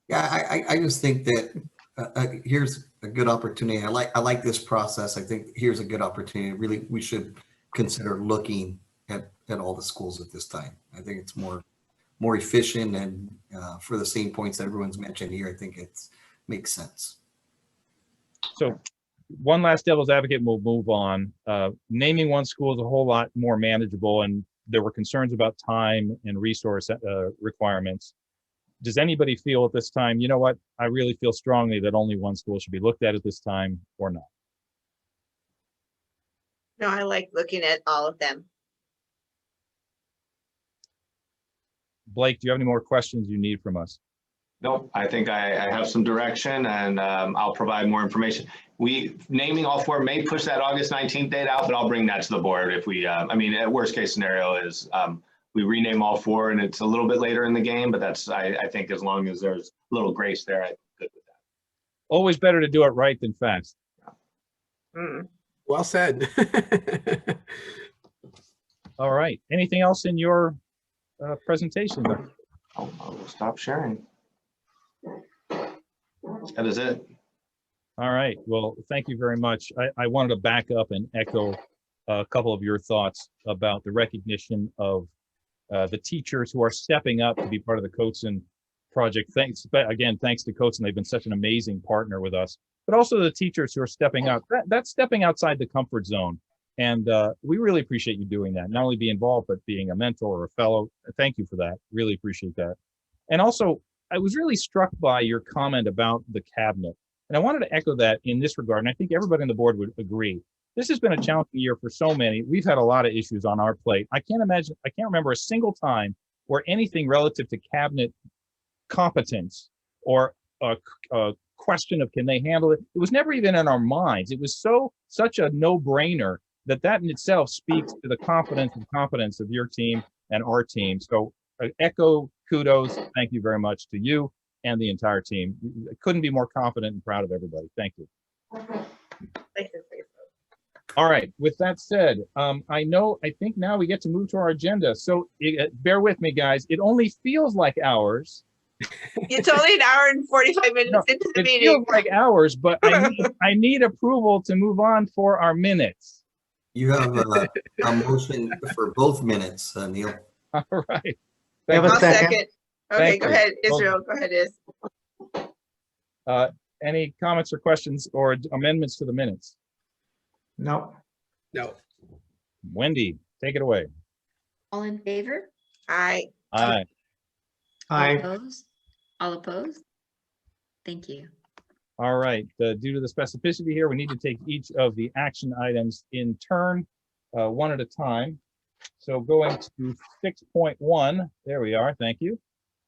Yeah, I just think that here's a good opportunity. I like this process. I think here's a good opportunity. Really, we should consider looking at all the schools at this time. I think it's more efficient, and for the same points that everyone's mentioned here, I think it makes sense. So one last devil's advocate, and we'll move on. Naming one school is a whole lot more manageable, and there were concerns about time and resource requirements. Does anybody feel at this time, you know what, I really feel strongly that only one school should be looked at this time, or not? No, I like looking at all of them. Blake, do you have any more questions you need from us? No, I think I have some direction, and I'll provide more information. Naming all four may push that August 19th date out, but I'll bring that to the board if we, at worst case scenario is we rename all four and it's a little bit later in the game, but that's, I think as long as there's a little grace there, I'm good with that. Always better to do it right than fast. Well said. All right. Anything else in your presentation? I'll stop sharing. That is it. All right. Well, thank you very much. I wanted to back up and echo a couple of your thoughts about the recognition of the teachers who are stepping up to be part of the Coatson project. Thanks to Coatson. They've been such an amazing partner with us, but also the teachers who are stepping up. That's stepping outside the comfort zone. And we really appreciate you doing that. Not only being involved, but being a mentor or a fellow. Thank you for that. Really appreciate that. And also, I was really struck by your comment about the cabinet. And I wanted to echo that in this regard. And I think everybody on the board would agree. This has been a challenging year for so many. We've had a lot of issues on our plate. I can't remember a single time where anything relative to cabinet competence or a question of can they handle it, it was never even in our minds. It was such a no-brainer that in itself speaks to the confidence and competence of your team and our team. So echo kudos. Thank you very much to you and the entire team. I couldn't be more confident and proud of everybody. Thank you. All right. With that said, I think now we get to move to our agenda. So bear with me, guys. It only feels like hours. It's only an hour and 45 minutes into the meeting. It feels like hours, but I need approval to move on for our minutes. You have a motion for both minutes, Neil. All right. We have a second. Okay, Thank go you. ahead, Israel. Go ahead, Iz. Any comments or questions or amendments to the minutes? No. No. Wendy, take it away. All in favor? Aye. Aye. Aye. Opposed? All opposed? Thank you. All right. Due to the specificity here, we need to take each of the action items in turn, one at a time. So going to 6.1, there we are. Thank you.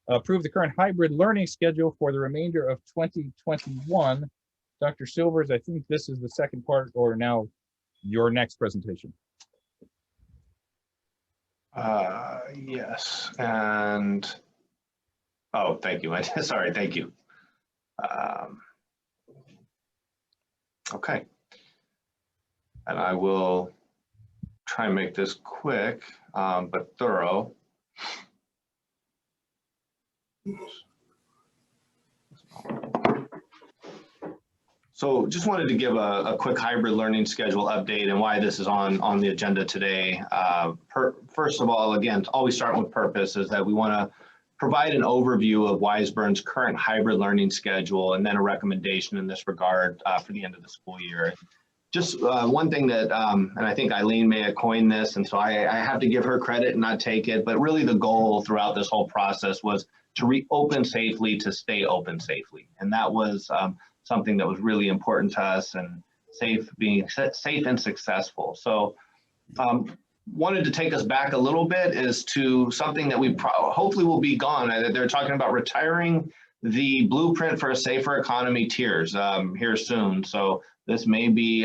Approve the current hybrid learning schedule for the remainder of 2021. Dr. Silvers, I think this is the second part, or now your next presentation. Yes, and oh, thank you. Sorry, thank you. Okay, and I will try and make this quick, but thorough. So just wanted to give a quick hybrid learning schedule update and why this is on the agenda today. First of all, again, always start with purpose is that we want to provide an overview of Weisburn's current hybrid learning schedule, and then a recommendation in this regard for the end of the school year. Just one thing that, and I think Eileen may have coined this, and so I have to give her credit and not take it, but really the goal throughout this whole process was to reopen safely, to stay open safely. And that was something that was really important to us, and being safe and successful. So wanted to take us back a little bit is to something that we hopefully will be gone. They're talking about retiring the blueprint for a safer economy tiers here soon. So this may be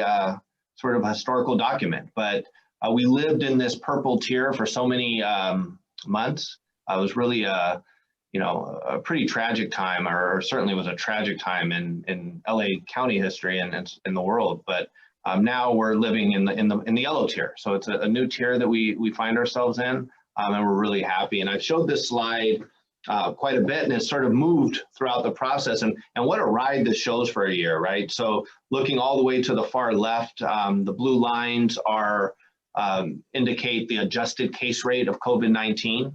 sort of a historical document, but we lived in this purple tier for so many months. It was really a pretty tragic time, or certainly was a tragic time in LA County history and in the world. But now we're living in the yellow tier. So it's a new tier that we find ourselves in, and we're really happy. And I've showed this slide quite a bit, and it's sort of moved throughout the process. And what a ride this shows for a year, right? So looking all the way to the far left, the blue lines are indicate the adjusted case rate of COVID-19.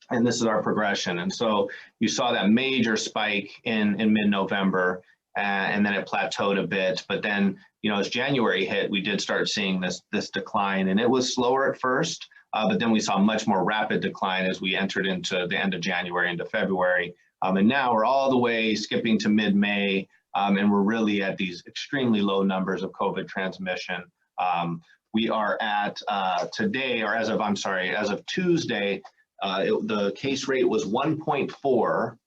And this is our progression. And so you saw that major spike in mid-November, and then it plateaued a bit. But then, as January hit, we did start seeing this decline, and it was slower at first, but then we saw a much more rapid decline as we entered into the end of January into February. And now we're all the way skipping to mid-May, and we're really at these extremely low numbers of COVID transmission. We are at today, or as of Tuesday, the case rate was 1.4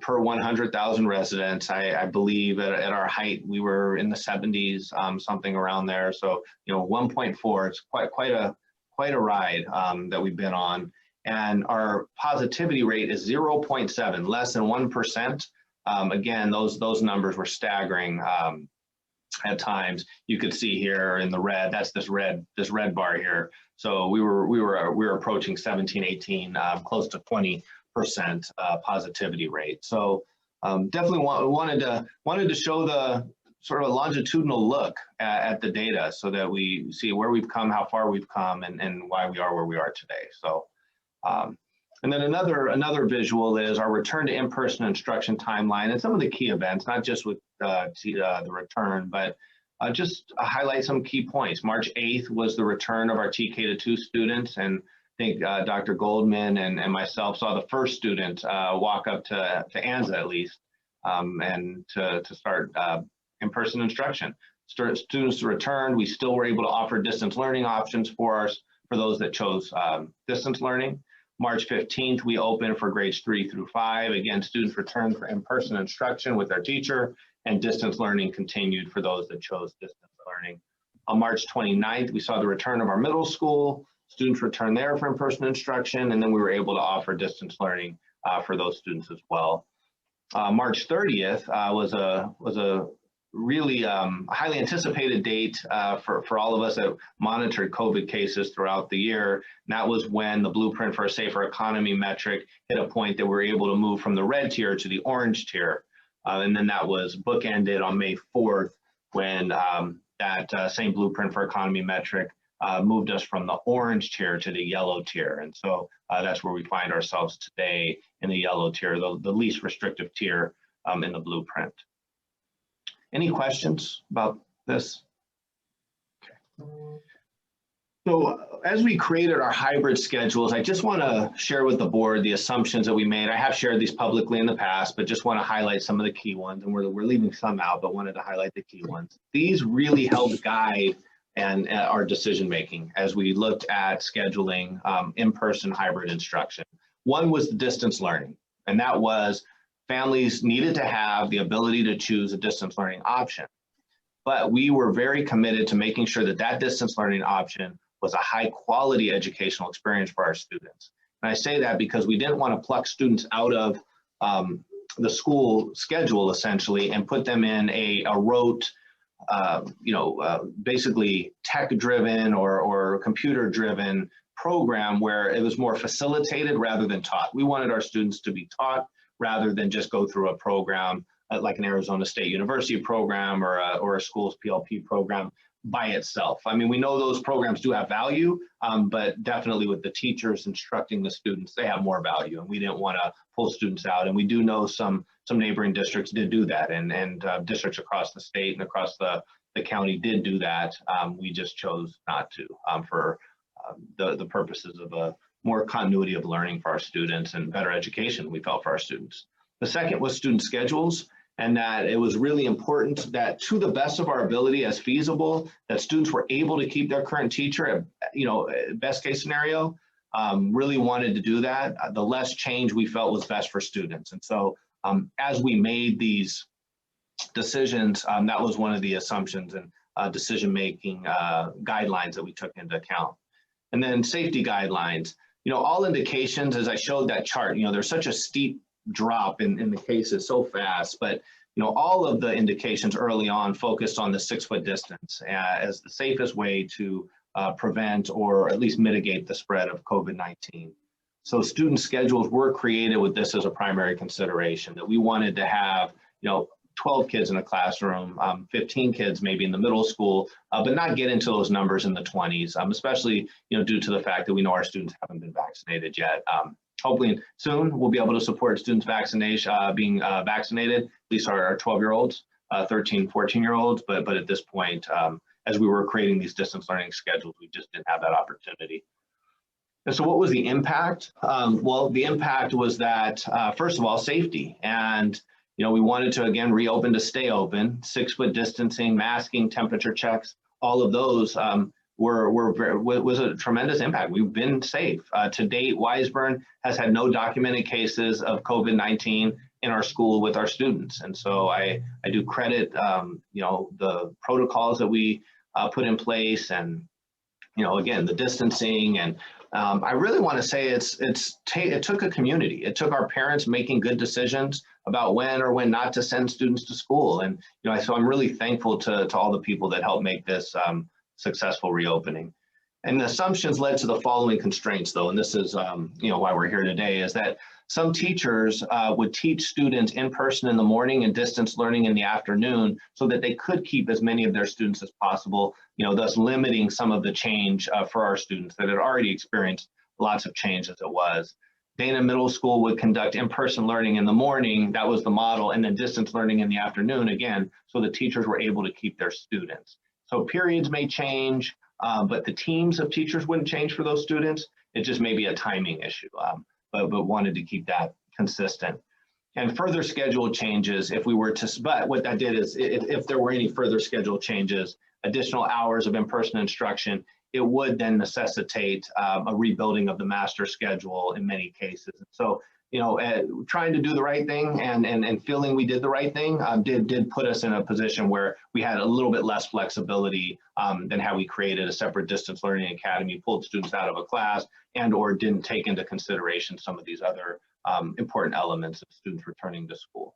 per 100,000 residents. I believe at our height, we were in the 70s, something around there. So, 1.4, it's quite a ride that we've been on. And our positivity rate is 0.7, less than 1%. Again, those numbers were staggering at times. You could see here in the red, that's this red bar here. So we were approaching 17, 18, close to 20% positivity rate. So definitely wanted to show the sort of a longitudinal look at the data so that we see where we've come, how far we've come, and why we are where we are today. So and then another visual is our return to in-person instruction timeline and some of the key events, not just with the return, but just highlight some key points. March 8th was the return of our TK-2 students, and I think Dr. Goldman and myself saw the first student walk up to ANZA at least, and to start in-person instruction. Students returned. We still were able to offer distance learning options for those that chose distance learning. March 15th, we opened for grades 3 through 5. Again, students returned for in-person instruction with their teacher, and distance learning continued for those that chose distance learning. On March 29th, we saw the return of our middle school. Students returned there for in-person instruction, and then we were able to offer distance learning for those students as well. March 30th was a really highly anticipated date for all of us that monitored COVID cases throughout the year. And that was when the blueprint for a safer economy metric hit a point that we were able to move from the red tier to the orange tier. And then that was bookended on May 4th when that same blueprint for economy metric moved us from the orange tier to the yellow tier. And so that's where we find ourselves today, in the yellow tier, the least restrictive tier in the blueprint. Any questions about this? Okay. So as we created our hybrid schedules, I just want to share with the board the assumptions that we made. I have shared these publicly in the past, but just want to highlight some of the key ones, and we're leaving some out, but wanted to highlight the key ones. These really helped guide our decision making as we looked at scheduling in-person hybrid instruction. One was the distance learning, and that was families needed to have the ability to choose a distance learning option. But we were very committed to making sure that that distance learning option was a high quality educational experience for our students. And I say that because we didn't want to pluck students out of the school schedule essentially and put them in a rote, basically tech driven or computer driven program where it was more facilitated rather than taught. We wanted our students to be taught rather than just go through a program like an Arizona State University program or a school's PLP program. by itself. I mean, we know those programs do have value, but definitely with the teachers instructing the students, they have more value, and we didn't want to pull students out. And we do know some neighboring districts did do that, and districts across the state and across the county did do that. We just chose not to for the purposes of a more continuity of learning for our students and better education, we felt, for our students. The second was student schedules, and that it was really important that, to the best of our ability as feasible, that students were able to keep their current teacher at, best case scenario. Really wanted to do that. The less change we felt was best for students. And so as we made these decisions, that was one of the assumptions and decision-making guidelines that we took into account. And then safety guidelines, all indications, as I showed that chart, there's such a steep drop in the cases so fast, but all of the indications early on focused on the 6-foot distance as the safest way to prevent or at least mitigate the spread of COVID-19. So student schedules were created with this as a primary consideration, that we wanted to have 12 kids in a classroom, 15 kids maybe in the middle school, but not get into those numbers in the 20s, especially due to the fact that we know our students haven't been vaccinated yet. Hopefully soon we'll be able to support students being vaccinated, at least our 12-year-olds, 13, 14-year-olds, but at this point, as we were creating these distance learning schedules, we just didn't have that opportunity. And so what was the impact? Well, the impact was that, first of all, safety. And we wanted to, again, reopen to stay open, 6-foot distancing, masking, temperature checks, all of those was a tremendous impact. We've been safe. To date, Weisburn has had no documented cases of COVID-19 in our school with our students. And so I do credit, the protocols that we put in place, and, again, the distancing. And I really want to say it took a community. It took our parents making good decisions about when or when not to send students to school. And, so I'm really thankful to all the people that helped make this successful reopening. And the assumptions led to the following constraints, though, and this is why we're here today, is that some teachers would teach students in person in the morning and distance learning in the afternoon, so that they could keep as many of their students as possible, thus limiting some of the change for our students that had already experienced lots of change as it was. Dana Middle School would conduct in-person learning in the morning, that was the model, and then distance learning in the afternoon, again, so the teachers were able to keep their students. So periods may change, but the teams of teachers wouldn't change for those students. It just may be a timing issue, but wanted to keep that consistent. And further schedule changes, if we were to, but what that did is, if there were any further schedule changes, additional hours of in-person instruction, it would then necessitate a rebuilding of the master schedule in many cases. So, trying to do the right thing and feeling we did the right thing did put us in a position where we had a little bit less flexibility than how we created a separate distance learning academy, pulled students out of a class, and or didn't take into consideration some of these other important elements of students returning to school.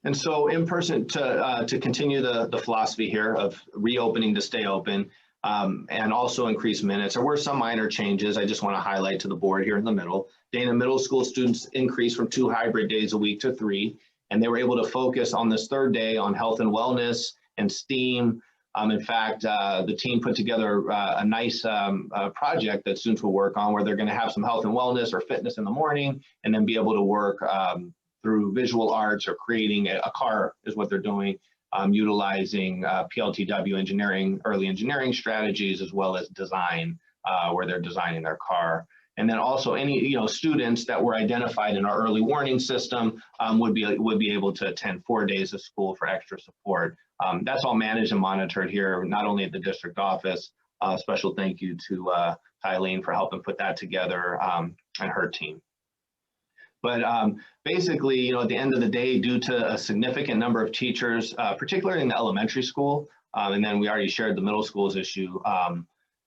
And so in person, to continue the philosophy here of reopening to stay open, and also increase minutes. There were some minor changes I just want to highlight to the board here in the middle. Dana Middle School students increased from 2 hybrid days a week to 3, and they were able to focus on this 3rd day on health and wellness and STEAM. In fact, the team put together a nice project that students will work on, where they're going to have some health and wellness or fitness in the morning, and then be able to work through visual arts or creating a car is what they're doing. Utilizing PLTW engineering, early engineering strategies, as well as design, where they're designing their car. And then also any students that were identified in our early warning system would be able to attend 4 days of school for extra support. That's all managed and monitored here, not only at the district office. Special thank you to Tylene for helping put that together, and her team. But basically, at the end of the day, due to a significant number of teachers, particularly in the elementary school, and then we already shared the middle school's issue,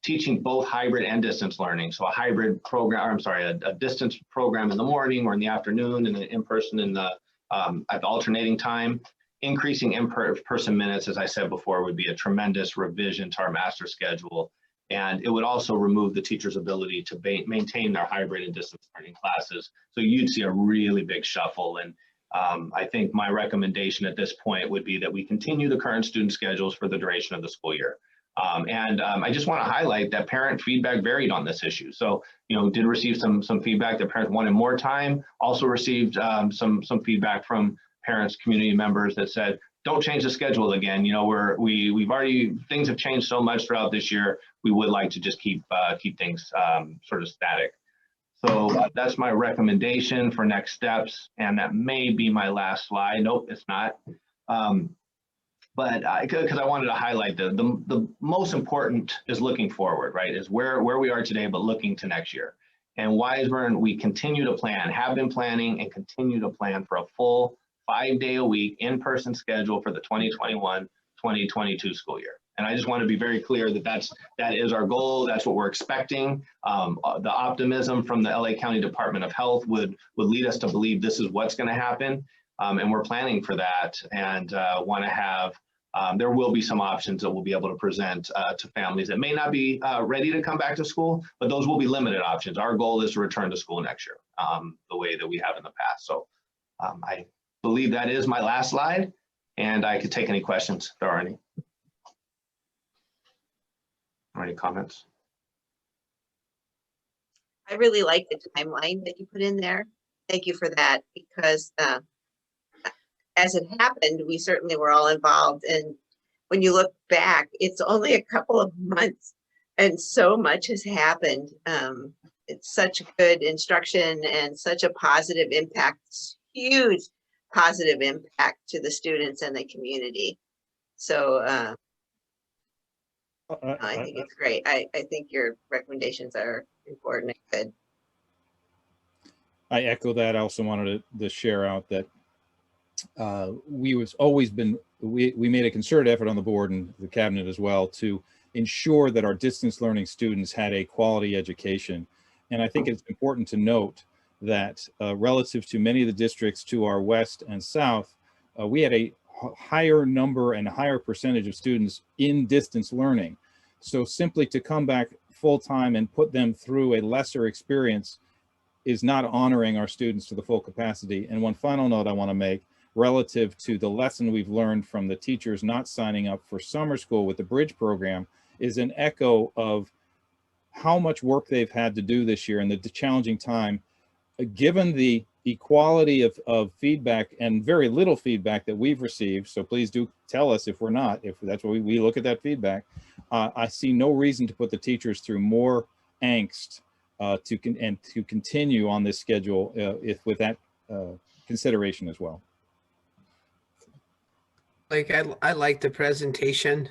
teaching both hybrid and distance learning. So a hybrid program, a distance program in the morning or in the afternoon, and then in-person at the alternating time. Increasing in-person minutes, as I said before, would be a tremendous revision to our master schedule. And it would also remove the teacher's ability to maintain their hybrid and distance learning classes. So you'd see a really big shuffle. And I think my recommendation at this point would be that we continue the current student schedules for the duration of the school year. I just want to highlight that parent feedback varied on this issue. So, did receive some feedback that parents wanted more time. Also received some feedback from parents, community members that said, don't change the schedule again. We've already, things have changed so much throughout this year. We would like to just keep things sort of static. So that's my recommendation for next steps. And that may be my last slide. Nope, it's not. But because I wanted to highlight the most important is looking forward, right? Is where we are today, but looking to next year. And Weisburn, we continue to plan, have been planning and continue to plan for a full 5-day-a-week in-person schedule for the 2021-2022 school year. And I just want to be very clear that that is our goal. That's what we're expecting. The optimism from the LA County Department of Health would lead us to believe this is what's going to happen. And we're planning for that, and want to have, there will be some options that we'll be able to present to families that may not be ready to come back to school, but those will be limited options. Our goal is to return to school next year, the way that we have in the past. So I believe that is my last slide, and I could take any questions if there are any. Any comments? I really like the timeline that you put in there. Thank you for that, because as it happened, we certainly were all involved. And when you look back, it's only a couple of months and so much has happened. It's such good instruction and such a positive impact, huge positive impact to the students and the community. So I think it's great. I think your recommendations are important and good. I echo that. I also wanted to share out that we made a concerted effort on the board and the cabinet as well to ensure that our distance learning students had a quality education. And I think it's important to note that relative to many of the districts to our west and south, we had a higher number and higher percentage of students in distance learning. So simply to come back full time and put them through a lesser experience is not honoring our students to the full capacity. And one final note I want to make relative to the lesson we've learned from the teachers not signing up for summer school with the Bridge program is an echo of how much work they've had to do this year and the challenging time, given the equality of feedback and very little feedback that we've received. So please do tell us if we're not, if that's what we look at that feedback. I see no reason to put the teachers through more angst to continue on this schedule with that consideration as well. Like I like the presentation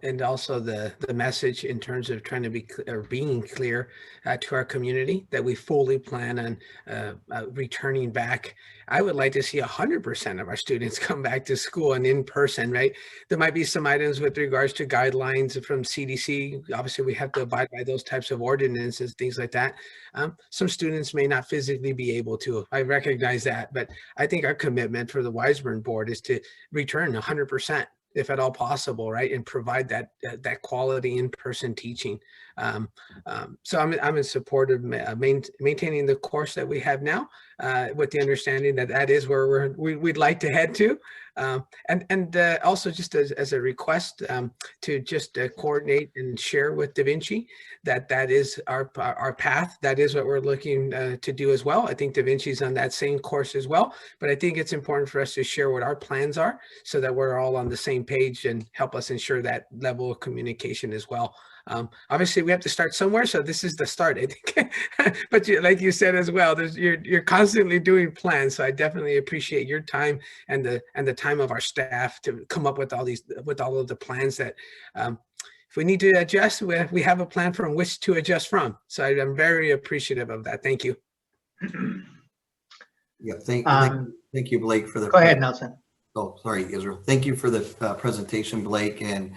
and also the message in terms of trying to be being clear to our community that we fully plan on returning back. I would like to see 100% of our students come back to school and in person, right? There might be some items with regards to guidelines from CDC. Obviously, we have to abide by those types of ordinances, things like that. Some students may not physically be able to. I recognize that, but I think our commitment for the Weisburn board is to return 100%, if at all possible, right, and provide that quality in-person teaching. So I'm in support of maintaining the course that we have now, with the understanding that that is where we'd like to head to, and also just as a request to just coordinate and share with Da Vinci that is our path. That is what we're looking to do as well. I think Da Vinci's on that same course as well, but I think it's important for us to share what our plans are so that we're all on the same page and help us ensure that level of communication as well. Obviously, we have to start somewhere, so this is the start, I think. But like you said as well, you're constantly doing plans, so I definitely appreciate your time and the time of our staff to come up with all of the plans that if we need to adjust, we have a plan from which to adjust from. So I'm very appreciative of that. Thank you. Yeah, thank you, Blake, for the. Go ahead, Nelson. Oh, sorry, Israel. Thank you for the presentation, Blake. And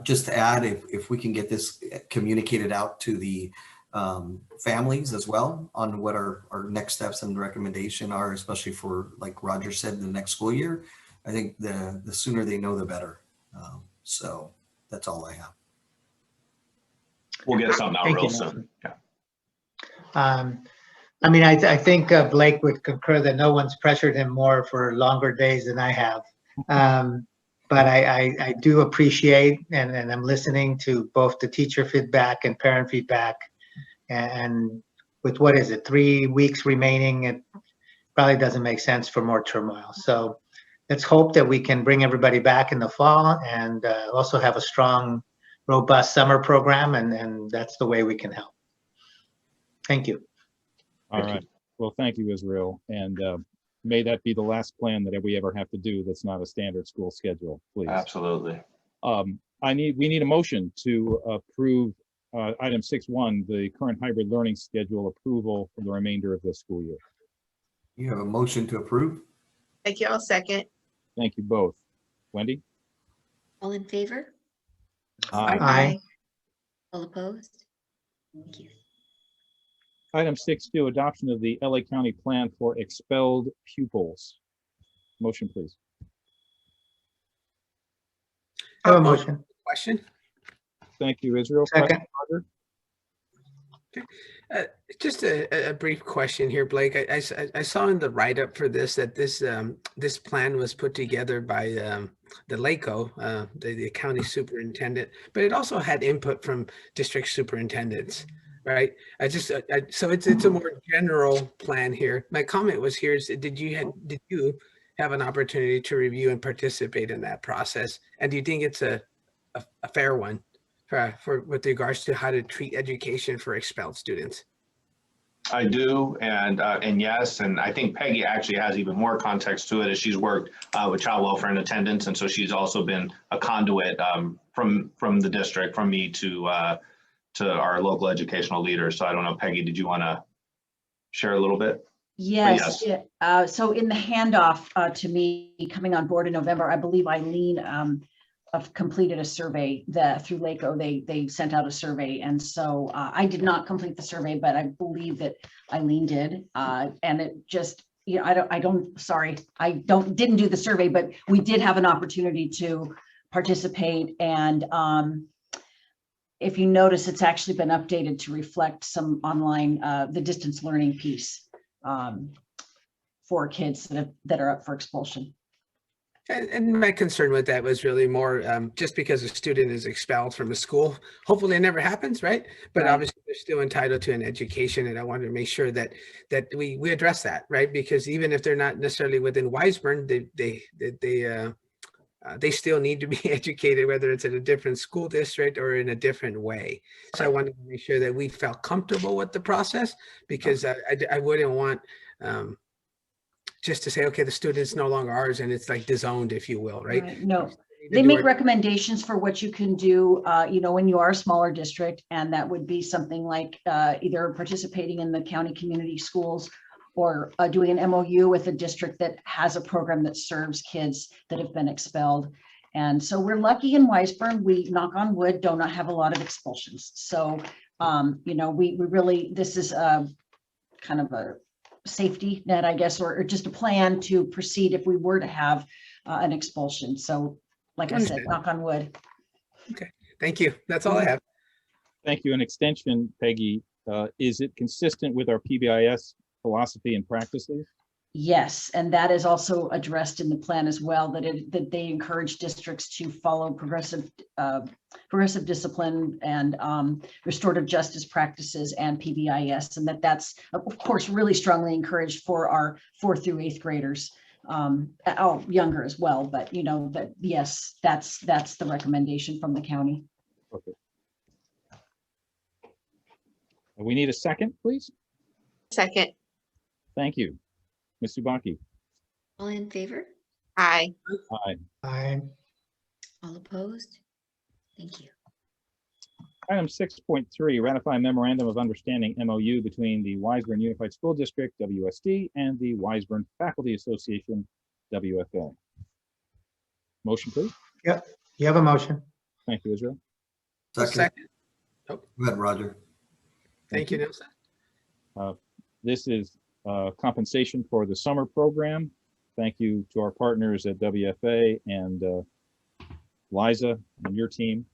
just to add, if we can get this communicated out to the families as well on what our next steps and recommendation are, especially for, like Roger said, the next school year, I think the sooner they know, the better. So that's all I have. We'll get something out real soon. Yeah. I mean, I think Blake would concur that no one's pressured him more for longer days than I have. But I do appreciate and I'm listening to both the teacher feedback and parent feedback. And with what is it, 3 weeks remaining, it probably doesn't make sense for more turmoil. So let's hope that we can bring everybody back in the fall and also have a strong, robust summer program, and that's the way we can help. Thank you. All right. Well, thank you, Israel. And may that be the last plan that we ever have to do that's not a standard school schedule, please. Absolutely. We need a motion to approve item 6.1, the current hybrid learning schedule approval for the remainder of the school year. You have a motion to approve? Thank you. I'll second. Thank you both. Wendy? All in favor? Aye. All opposed? Thank you. Item 6.2, adoption of the LA County Plan for Expelled Pupils. Motion, please. I have a motion. Question? Thank you, Israel. Second. Roger? Just a brief question here, Blake. I saw in the write-up for this that this plan was put together by the LACO, the county superintendent, but it also had input from district superintendents, right? So it's a more general plan here. My comment was here is, did you have an opportunity to review and participate in that process? And do you think it's a fair one for with regards to how to treat education for expelled students? I do, and yes, and I think Peggy actually has even more context to it as she's worked with child welfare and attendance, and so she's also been a conduit from the district, from me to our local educational leaders. So I don't know, Peggy, did you want to share a little bit? Yes. So in the handoff to me coming on board in November, I believe Eileen completed a survey through LACO. They sent out a survey, and so I did not complete the survey, but I believe that Eileen did, and it just, you know, I didn't do the survey, but we did have an opportunity to participate. And if you notice, it's actually been updated to reflect some online the distance learning piece for kids that are up for expulsion. And my concern with that was really more just because a student is expelled from a school, hopefully it never happens, right? But obviously they're still entitled to an education, and I wanted to make sure that we address that, right? Because even if they're not necessarily within Weisburn, they still need to be educated, whether it's in a different school district or in a different way. So I wanted to make sure that we felt comfortable with the process, because I wouldn't want just to say, okay, the student's no longer ours, and it's like disowned, if you will, right? No, they make recommendations for what you can do, you know, when you are a smaller district, and that would be something like either participating in the county community schools or doing an MOU with a district that has a program that serves kids that have been expelled. And so we're lucky in Weisburn, we, knock on wood, do not have a lot of expulsions. So, you know, we really, this is kind of a safety net, I guess, or just a plan to proceed if we were to have an expulsion. So like I said, knock on wood. Okay, thank you. That's all I have. Thank you. An extension, Peggy, is it consistent with our PBIS philosophy and practices? Yes, and that is also addressed in the plan as well, that they encourage districts to follow progressive discipline and restorative justice practices and PBIS, and that's of course really strongly encouraged for our 4th through 8th graders, younger as well. But you know that yes, that's the recommendation from the county. Okay. We need a second, please. Second. Thank you. Ms. Subaki. All in favor? Aye. Aye. Aye. All opposed? Thank you. Item 6.3, ratify memorandum of understanding MOU between the Weisburn Unified School District, WSD, and the Weisburn Faculty Association, WFA. Motion, please. Yep, you have a motion. Thank you, Israel. Second. Oh. Go ahead, Roger. Thank you, Nelson. This is compensation for the summer program. Thank you to our partners at WFA and Liza and your team.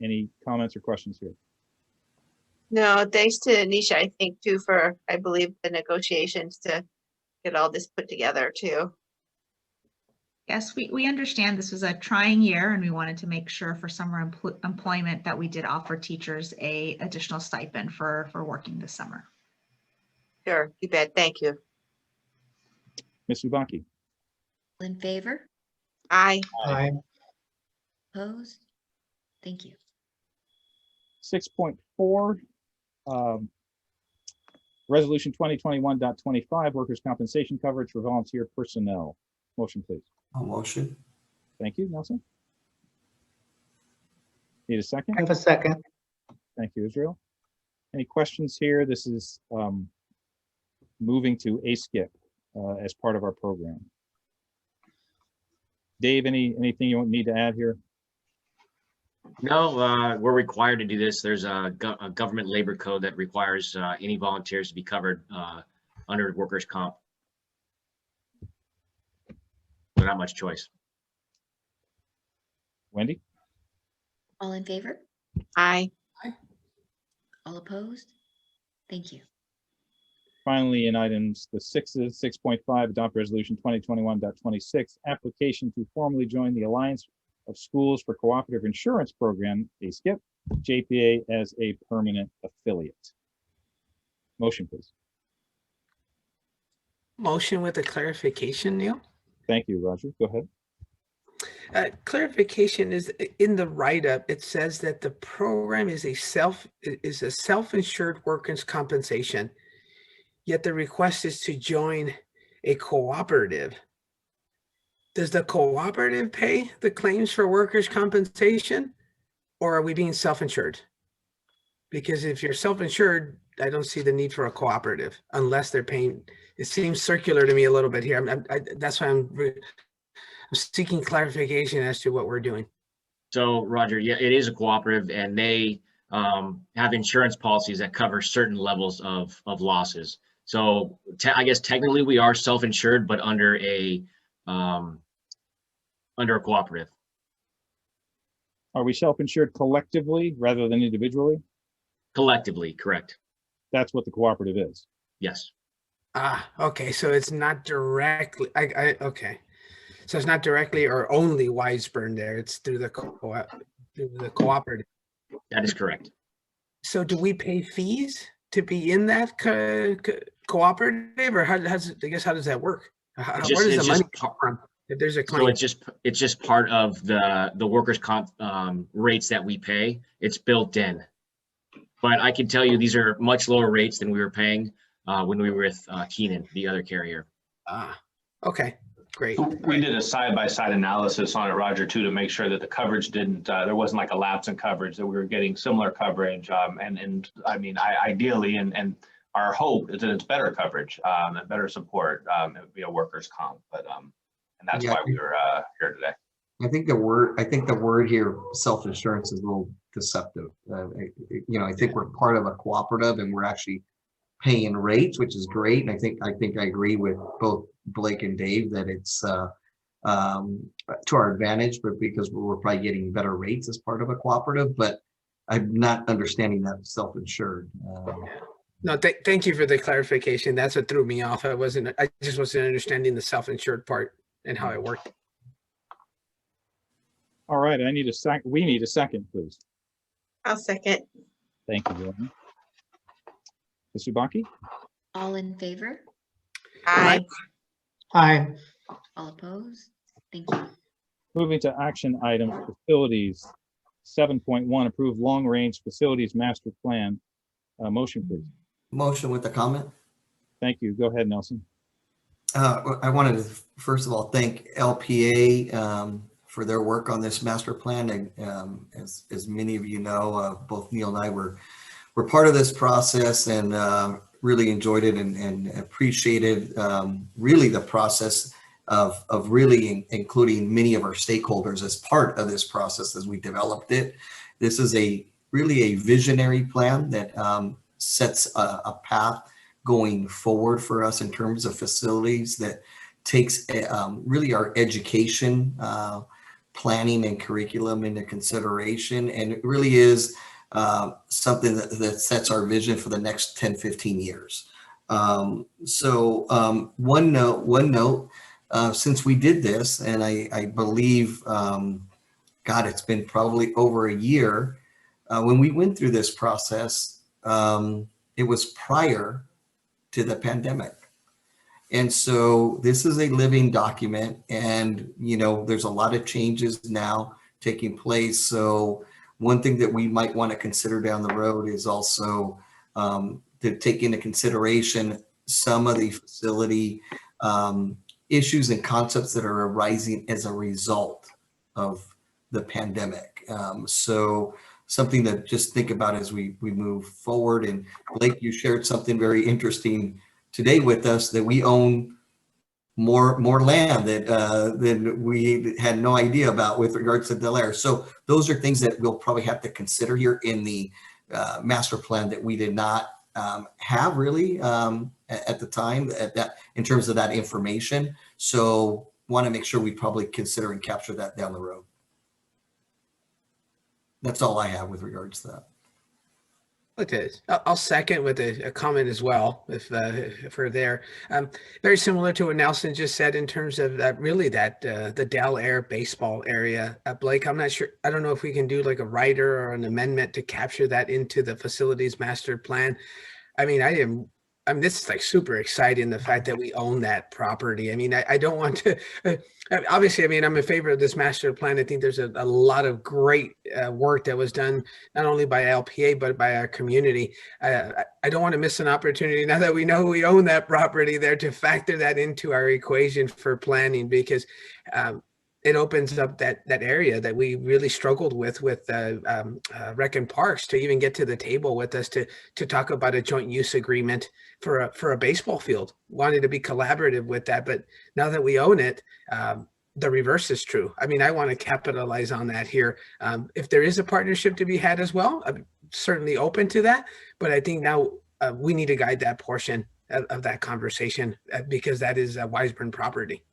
Any comments or questions here? No, thanks to Anisha, I think too, for, I believe, the negotiations to get all this put together too. Yes, we understand this was a trying year and we wanted to make sure for summer employment that we did offer teachers a additional stipend for working this summer. Sure, you bet. Thank you. Ms. Ubaki? All in favor? Aye. Aye. Opposed? Thank you. 6.4, Resolution 2021.25, workers' compensation coverage for volunteer personnel. Motion, please. A motion. Thank you, Nelson. Need a second? I have a second. Thank you, Israel. Any questions here? This is moving to ASKIP as part of our program. Dave, anything you need to add here? No, we're required to do this. There's a government labor code that requires any volunteers to be covered under workers' comp. So not much choice. Wendy? All in favor? Aye. All opposed? Thank you. Finally, in items, the 6.5, adopt resolution 2021.26, application to formally join the Alliance of Schools for Cooperative Insurance Program, ASKIP, JPA as a permanent affiliate. Motion, please. Motion with a clarification, Neil. Thank you, Roger. Go ahead. Clarification is in the write-up. It says that the program is a self-insured workers' compensation, yet the request is to join a cooperative. Does the cooperative pay the claims for workers' compensation, or are we being self-insured? Because if you're self-insured, I don't see the need for a cooperative unless they're paying. It seems circular to me a little bit here. That's why I'm seeking clarification as to what we're doing. So Roger, yeah, it is a cooperative, and they have insurance policies that cover certain levels of losses. So I guess technically we are self-insured, but under a cooperative. Are we self-insured collectively rather than individually? Collectively, correct. That's what the cooperative is. Yes. Ah, okay. So it's not directly. Okay. So it's not directly or only Weisburn there. It's through the cooperative. That is correct. So do we pay fees to be in that cooperative, or how does that work? Where does the money come from if there's a claim? So it's just part of the workers' comp rates that we pay. It's built in. But I can tell you these are much lower rates than we were paying when we were with Keenan, the other carrier. Ah, okay, great. We did a side-by-side analysis on it, Roger, too, to make sure that the coverage didn't, there wasn't like a lapse in coverage, that we were getting similar coverage. And I mean, ideally, and our hope is that it's better coverage and better support via workers' comp. But and that's why we were here today. I think the word here, self-insurance, is a little deceptive. I think we're part of a cooperative and we're actually paying rates, which is great. And I think I agree with both Blake and Dave that it's to our advantage, but because we're probably getting better rates as part of a cooperative, but I'm not understanding that self-insured. No, thank you for the clarification. That's what threw me off. I just wasn't understanding the self-insured part and how it worked. All right, we need a second, please. I'll second. Thank you, Jordan. Ms. Ubaki? All in favor? Aye. Aye. All opposed? Thank you. Moving to action items, facilities. 7.1, approve long-range facilities master plan. Motion, please. Motion with the comment. Thank you. Go ahead, Nelson. I wanted to first of all thank LPA for their work on this master plan. And as many of you know, both Neil and I were part of this process and really enjoyed it and appreciated really the process of really including many of our stakeholders as part of this process as we developed it. This is really a visionary plan that sets a path going forward for us in terms of facilities that takes really our education planning and curriculum into consideration, and it really is something that sets our vision for the next 10, 15 years. One note, since we did this, and I believe, God, it's been probably over a year, when we went through this process, it was prior to the pandemic. And so this is a living document, and there's a lot of changes now taking place. So one thing that we might want to consider down the road is also to take into consideration some of the facility issues and concepts that are arising as a result of the pandemic. So something to just think about as we move forward. And Blake, you shared something very interesting today with us, that we own more land than we had no idea about with regards to Del Air. So those are things that we'll probably have to consider here in the master plan that we did not have really at the time in terms of that information. So want to make sure we probably consider and capture that down the road. That's all I have with regards to that. Okay, I'll second with a comment as well, if we're there. Very similar to what Nelson just said in terms of the Del Air baseball area. Blake, I'm not sure. I don't know if we can do like a rider or an amendment to capture that into the facilities master plan. I mean, this is like super exciting, the fact that we own that property. I mean, I don't want to, obviously, I mean, I'm in favor of this master plan. I think there's a lot of great work that was done, not only by LPA, but by our community. I don't want to miss an opportunity now that we know we own that property there to factor that into our equation for planning, because it opens up that area that we really struggled with Rec and Parks to even get to the table with us to talk about a joint use agreement for a baseball field. Wanted to be collaborative with that, but now that we own it, the reverse is true. I mean, I want to capitalize on that here. If there is a partnership to be had as well, I'm certainly open to that. But I think now we need to guide that portion of that conversation because that is a Weisburn property.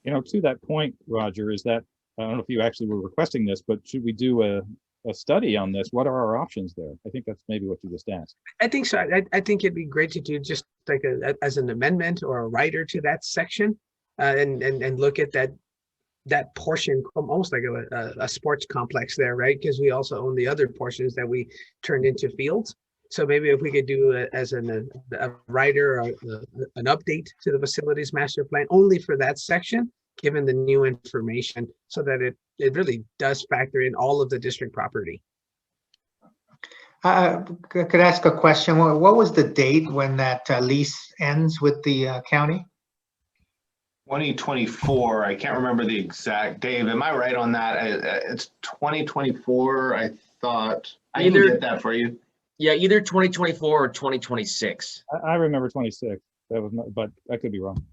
To that point, Roger, is that, I don't know if you actually were requesting this, but should we do a study on this? What are our options there? I think that's maybe what you just asked. I think so. I think it'd be great to do just like as an amendment or a rider to that section and look at that portion almost like a sports complex there, right? Because we also own the other portions that we turned into fields. So maybe if we could do it as a rider or an update to the facilities master plan only for that section, given the new information, so that it really does factor in all of the district property. Could I ask a question? What was the date when that lease ends with the county? 2024. I can't remember the exact. Dave, am I right on that? It's 2024. I thought I can get that for you. Yeah, either 2024 or 2026. I remember 26. That was not, but I could be wrong.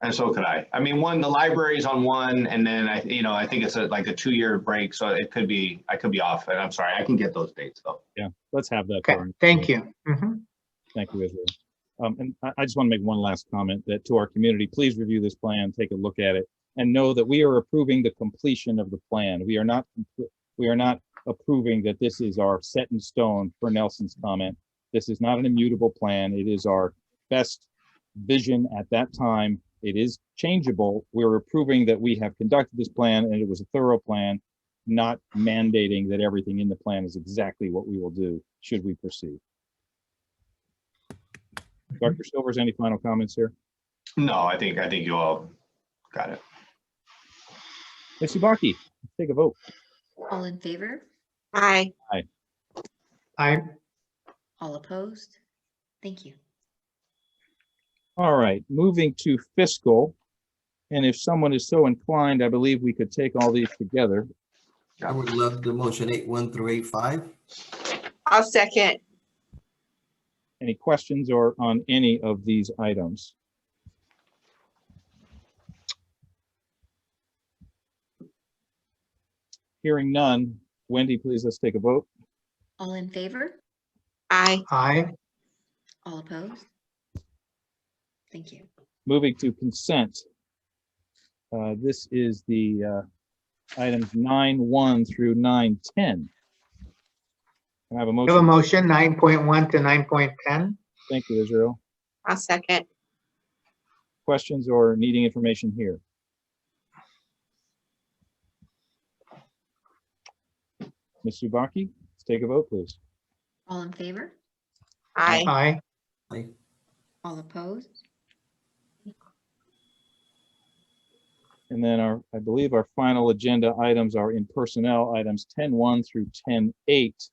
And so could I. I mean, the library's on one, and then I think it's like a 2-year break, so it could be, I could be off. And I'm sorry, I can get those dates though. Yeah, let's have that. Okay, thank you. Mm-hmm. Thank you, Israel. And I just want to make one last comment that to our community, please review this plan, take a look at it, and know that we are approving the completion of the plan. We are not approving that this is our set in stone, for Nelson's comment. This is not an immutable plan. It is our best vision at that time. It is changeable. We're approving that we have conducted this plan and it was a thorough plan, not mandating that everything in the plan is exactly what we will do should we proceed. Dr. Silvers, any final comments here? No, I think you all got it. Ms. Ubaki, take a vote. All in favor? Aye. Aye. Aye. All opposed? Thank you. All right, moving to fiscal. And if someone is so inclined, I believe we could take all these together. I would love the motion 8.1 through 8.5. I'll second. Any questions or on any of these items? Hearing none. Wendy, please, let's take a vote. All in favor? Aye. Aye. All opposed? Thank you. Moving to consent. This is the items 9.1 through 9.10. Can I have a We have a motion? motion 9.1 to 9.10. Thank you, Israel. I'll second. Questions or needing information here? Ms. Subaki, let's take a vote, please. All in favor? Aye. Aye. All opposed? And then I believe our final agenda items are in personnel items 10.1 through 10.8.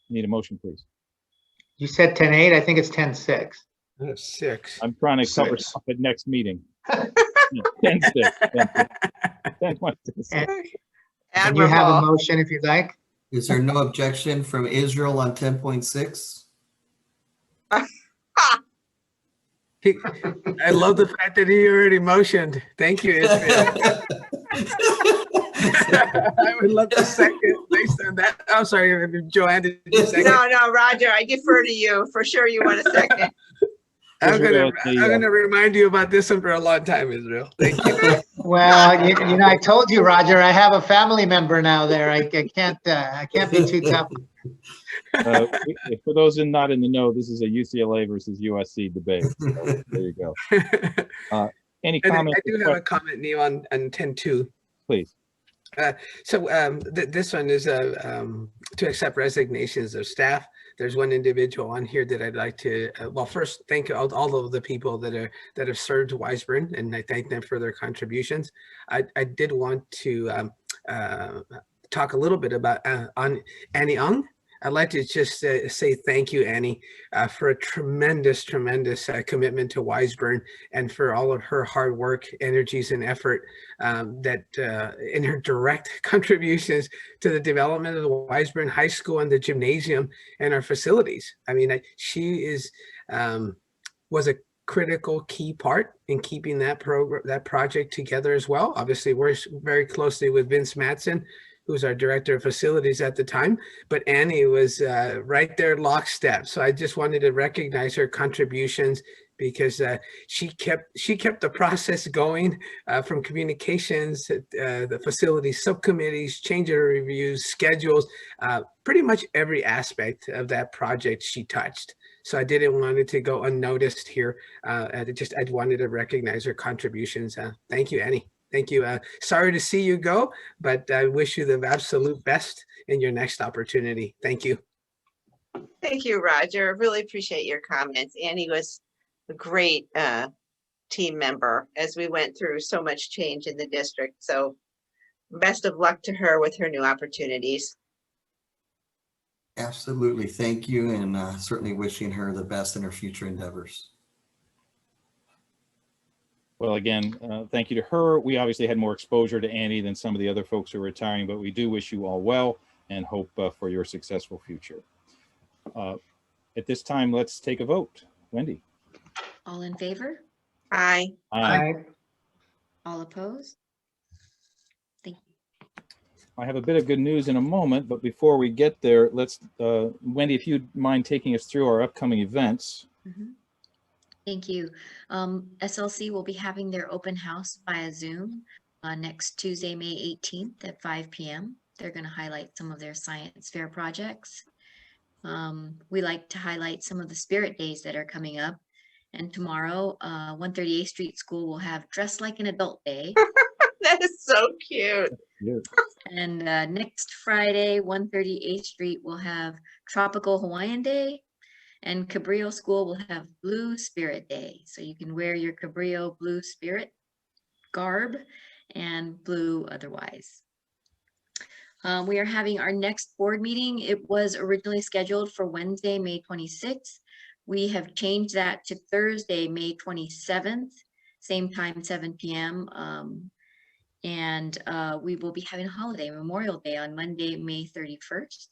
Need a motion, please. You said 10.8. I think it's 10.6. 6. I'm trying to cover Six. stuff at next meeting. 10.6. 10.1 to 6. And you have a Admirable. motion if you'd like. Is there no objection from Israel on 10.6? I love the fact that he already motioned. Thank you, Israel. I would love to second based on that. I'm sorry, Joanne, did you second? No, Roger, I defer to you. For sure you want a second. I'm gonna remind you about this one for a long time, Israel. Thank you. Well, you know, I told you, Roger, I have a family member now there. I can't be too tough. For those not in the know, this is a UCLA versus USC debate. So there you go. Any And comments? I do have a comment, Neil, on 10.2. Please. This one is to accept resignations of staff. There's one individual on here that I'd like to, well, first thank all of the people that have served Weisburn, and I thank them for their contributions. I did want to talk a little bit about on Annie Ung. I'd like to just say thank you, Annie, for a tremendous commitment to Weisburn and for all of her hard work, energies, and effort in her direct contributions to the development of the Weisburn High School and the gymnasium and our facilities. I mean, she was a critical key part in keeping that project together as well. Obviously, we're very closely with Vince Mattson, who was our director of facilities at the time, but Annie was right there lockstep. So I just wanted to recognize her contributions because she kept the process going from communications, the facility subcommittees, change order reviews, schedules, pretty much every aspect of that project she touched. So I didn't want it to go unnoticed here. I wanted to recognize her contributions. Thank you, Annie. Thank you. Sorry to see you go, but I wish you the absolute best in your next opportunity. Thank you. Thank you, Roger. Really appreciate your comments. Annie was a great team member as we went through so much change in the district. So best of luck to her with her new opportunities. Absolutely. Thank you. And certainly wishing her the best in her future endeavors. Well, again, thank you to her. We obviously had more exposure to Annie than some of the other folks who are retiring, but we do wish you all well and hope for your successful future. At this time, let's take a vote. Wendy. All in favor? Aye. Aye. All opposed? Thank you. I have a bit of good news in a moment, but before we get there, let's, Wendy, if you'd mind taking us through our upcoming events. Mm-hmm. Thank you. SLC will be having their open house via Zoom next Tuesday, May 18th at 5 p.m. They're going to highlight some of their science fair projects. We like to highlight some of the spirit days that are coming up. And tomorrow, 138th Street School will have Dress Like an Adult Day. That is so cute. And next Friday, 138th Street will have Tropical Hawaiian Day. And Cabrillo School will have Blue Spirit Day. So you can wear your Cabrillo Blue Spirit garb and blue otherwise. We are having our next board meeting. It was originally scheduled for Wednesday, May 26th. We have changed that to Thursday, May 27th, same time, 7 p.m. And we will be having a holiday, Memorial Day, on Monday, May 31st.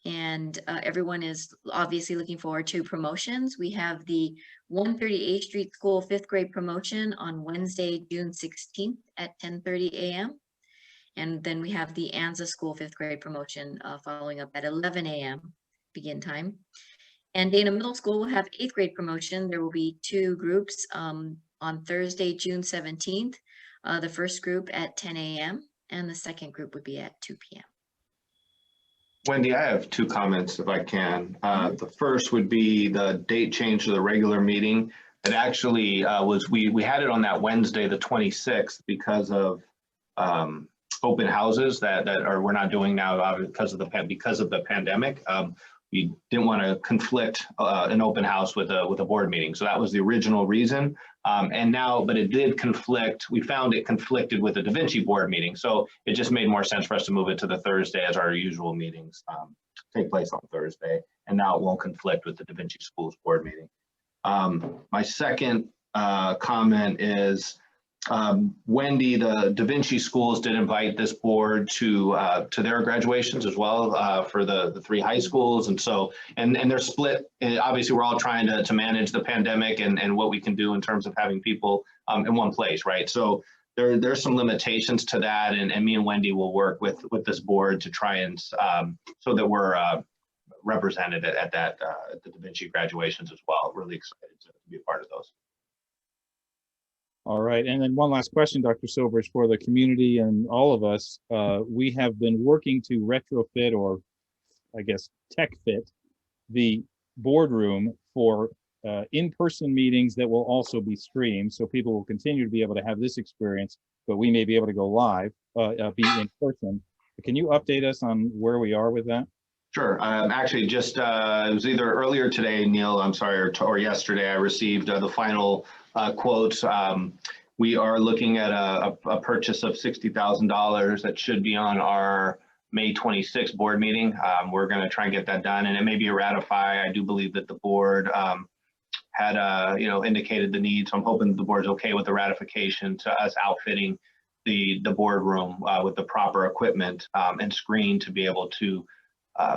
And everyone is obviously looking forward to promotions. We have the 138th Street School 5th grade promotion on Wednesday, June 16th at 10:30 a.m. And then we have the Anza School 5th grade promotion following up at 11 a.m. begin time. And Dana Middle School will have 8th grade promotion. There will be 2 groups on Thursday, June 17th. The first group at 10 a.m. and the second group would be at 2 p.m. Wendy, I have two comments if I can. The first would be the date change to the regular meeting. It actually we had it on that Wednesday, the 26th, because of open houses that we're not doing now because of the pandemic. We didn't want to conflict an open house with a board meeting, so that was the original reason. But it did conflict. We found it conflicted with the Da Vinci board meeting, so it just made more sense for us to move it to the Thursday, as our usual meetings take place on Thursday, and now it won't conflict with the Da Vinci Schools board meeting. My second comment is, Wendy, the Da Vinci Schools did invite this board to their graduations as well for the 3 high schools, and so and they're split. And obviously, we're all trying to manage the pandemic and what we can do in terms of having people in one place, right? So there's some limitations to that, and me and Wendy will work with this board to try and so that we're represented at the Da Vinci graduations as well. Really excited to be a part of those. All right, and then one last question, Dr. Silvers, for the community and all of us. We have been working to retrofit, or I guess tech fit, the boardroom for in-person meetings that will also be streamed, so people will continue to be able to have this experience, but we may be able to go live, be in person. Can you update us on where we are with that? Sure. Actually, just it was either earlier today, Neil, I'm sorry, or yesterday, I received the final quotes. We are looking at a purchase of $60,000 that should be on our May 26th board meeting. We're going to try and get that done, and it may be a ratify. I do believe that the board had indicated the need, so I'm hoping the board's okay with the ratification to us outfitting the boardroom with the proper equipment and screen to be able to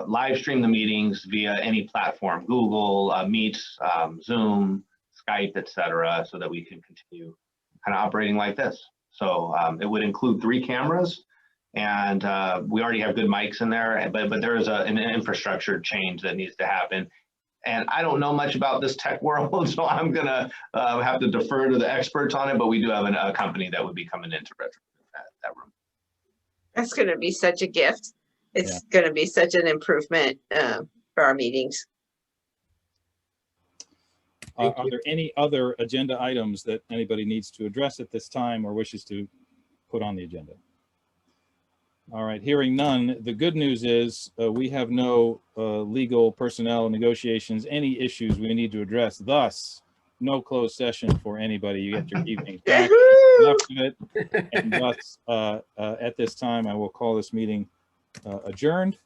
live stream the meetings via any platform, Google, Meets, Zoom, Skype, etc., so that we can continue kind of operating like this. So it would include 3 cameras, and we already have good mics in there, but there is an infrastructure change that needs to happen. And I don't know much about this tech world, so I'm gonna have to defer to the experts on it, but we do have a company that would be coming in to retrofit that room. That's going to be such a gift. It's going to be such an improvement for our meetings. Are there any other agenda items that anybody needs to address at this time or wishes to put on the agenda? All right, hearing none, the good news is we have no legal personnel negotiations, any issues we need to address. Thus, no closed session for anybody. You get your evening back. Enough of it. And thus, at this time, I will call this meeting adjourned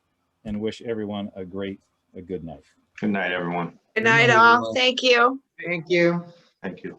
and wish everyone a good night. Good night, everyone. Good night, all. Thank you. Thank you. Thank you.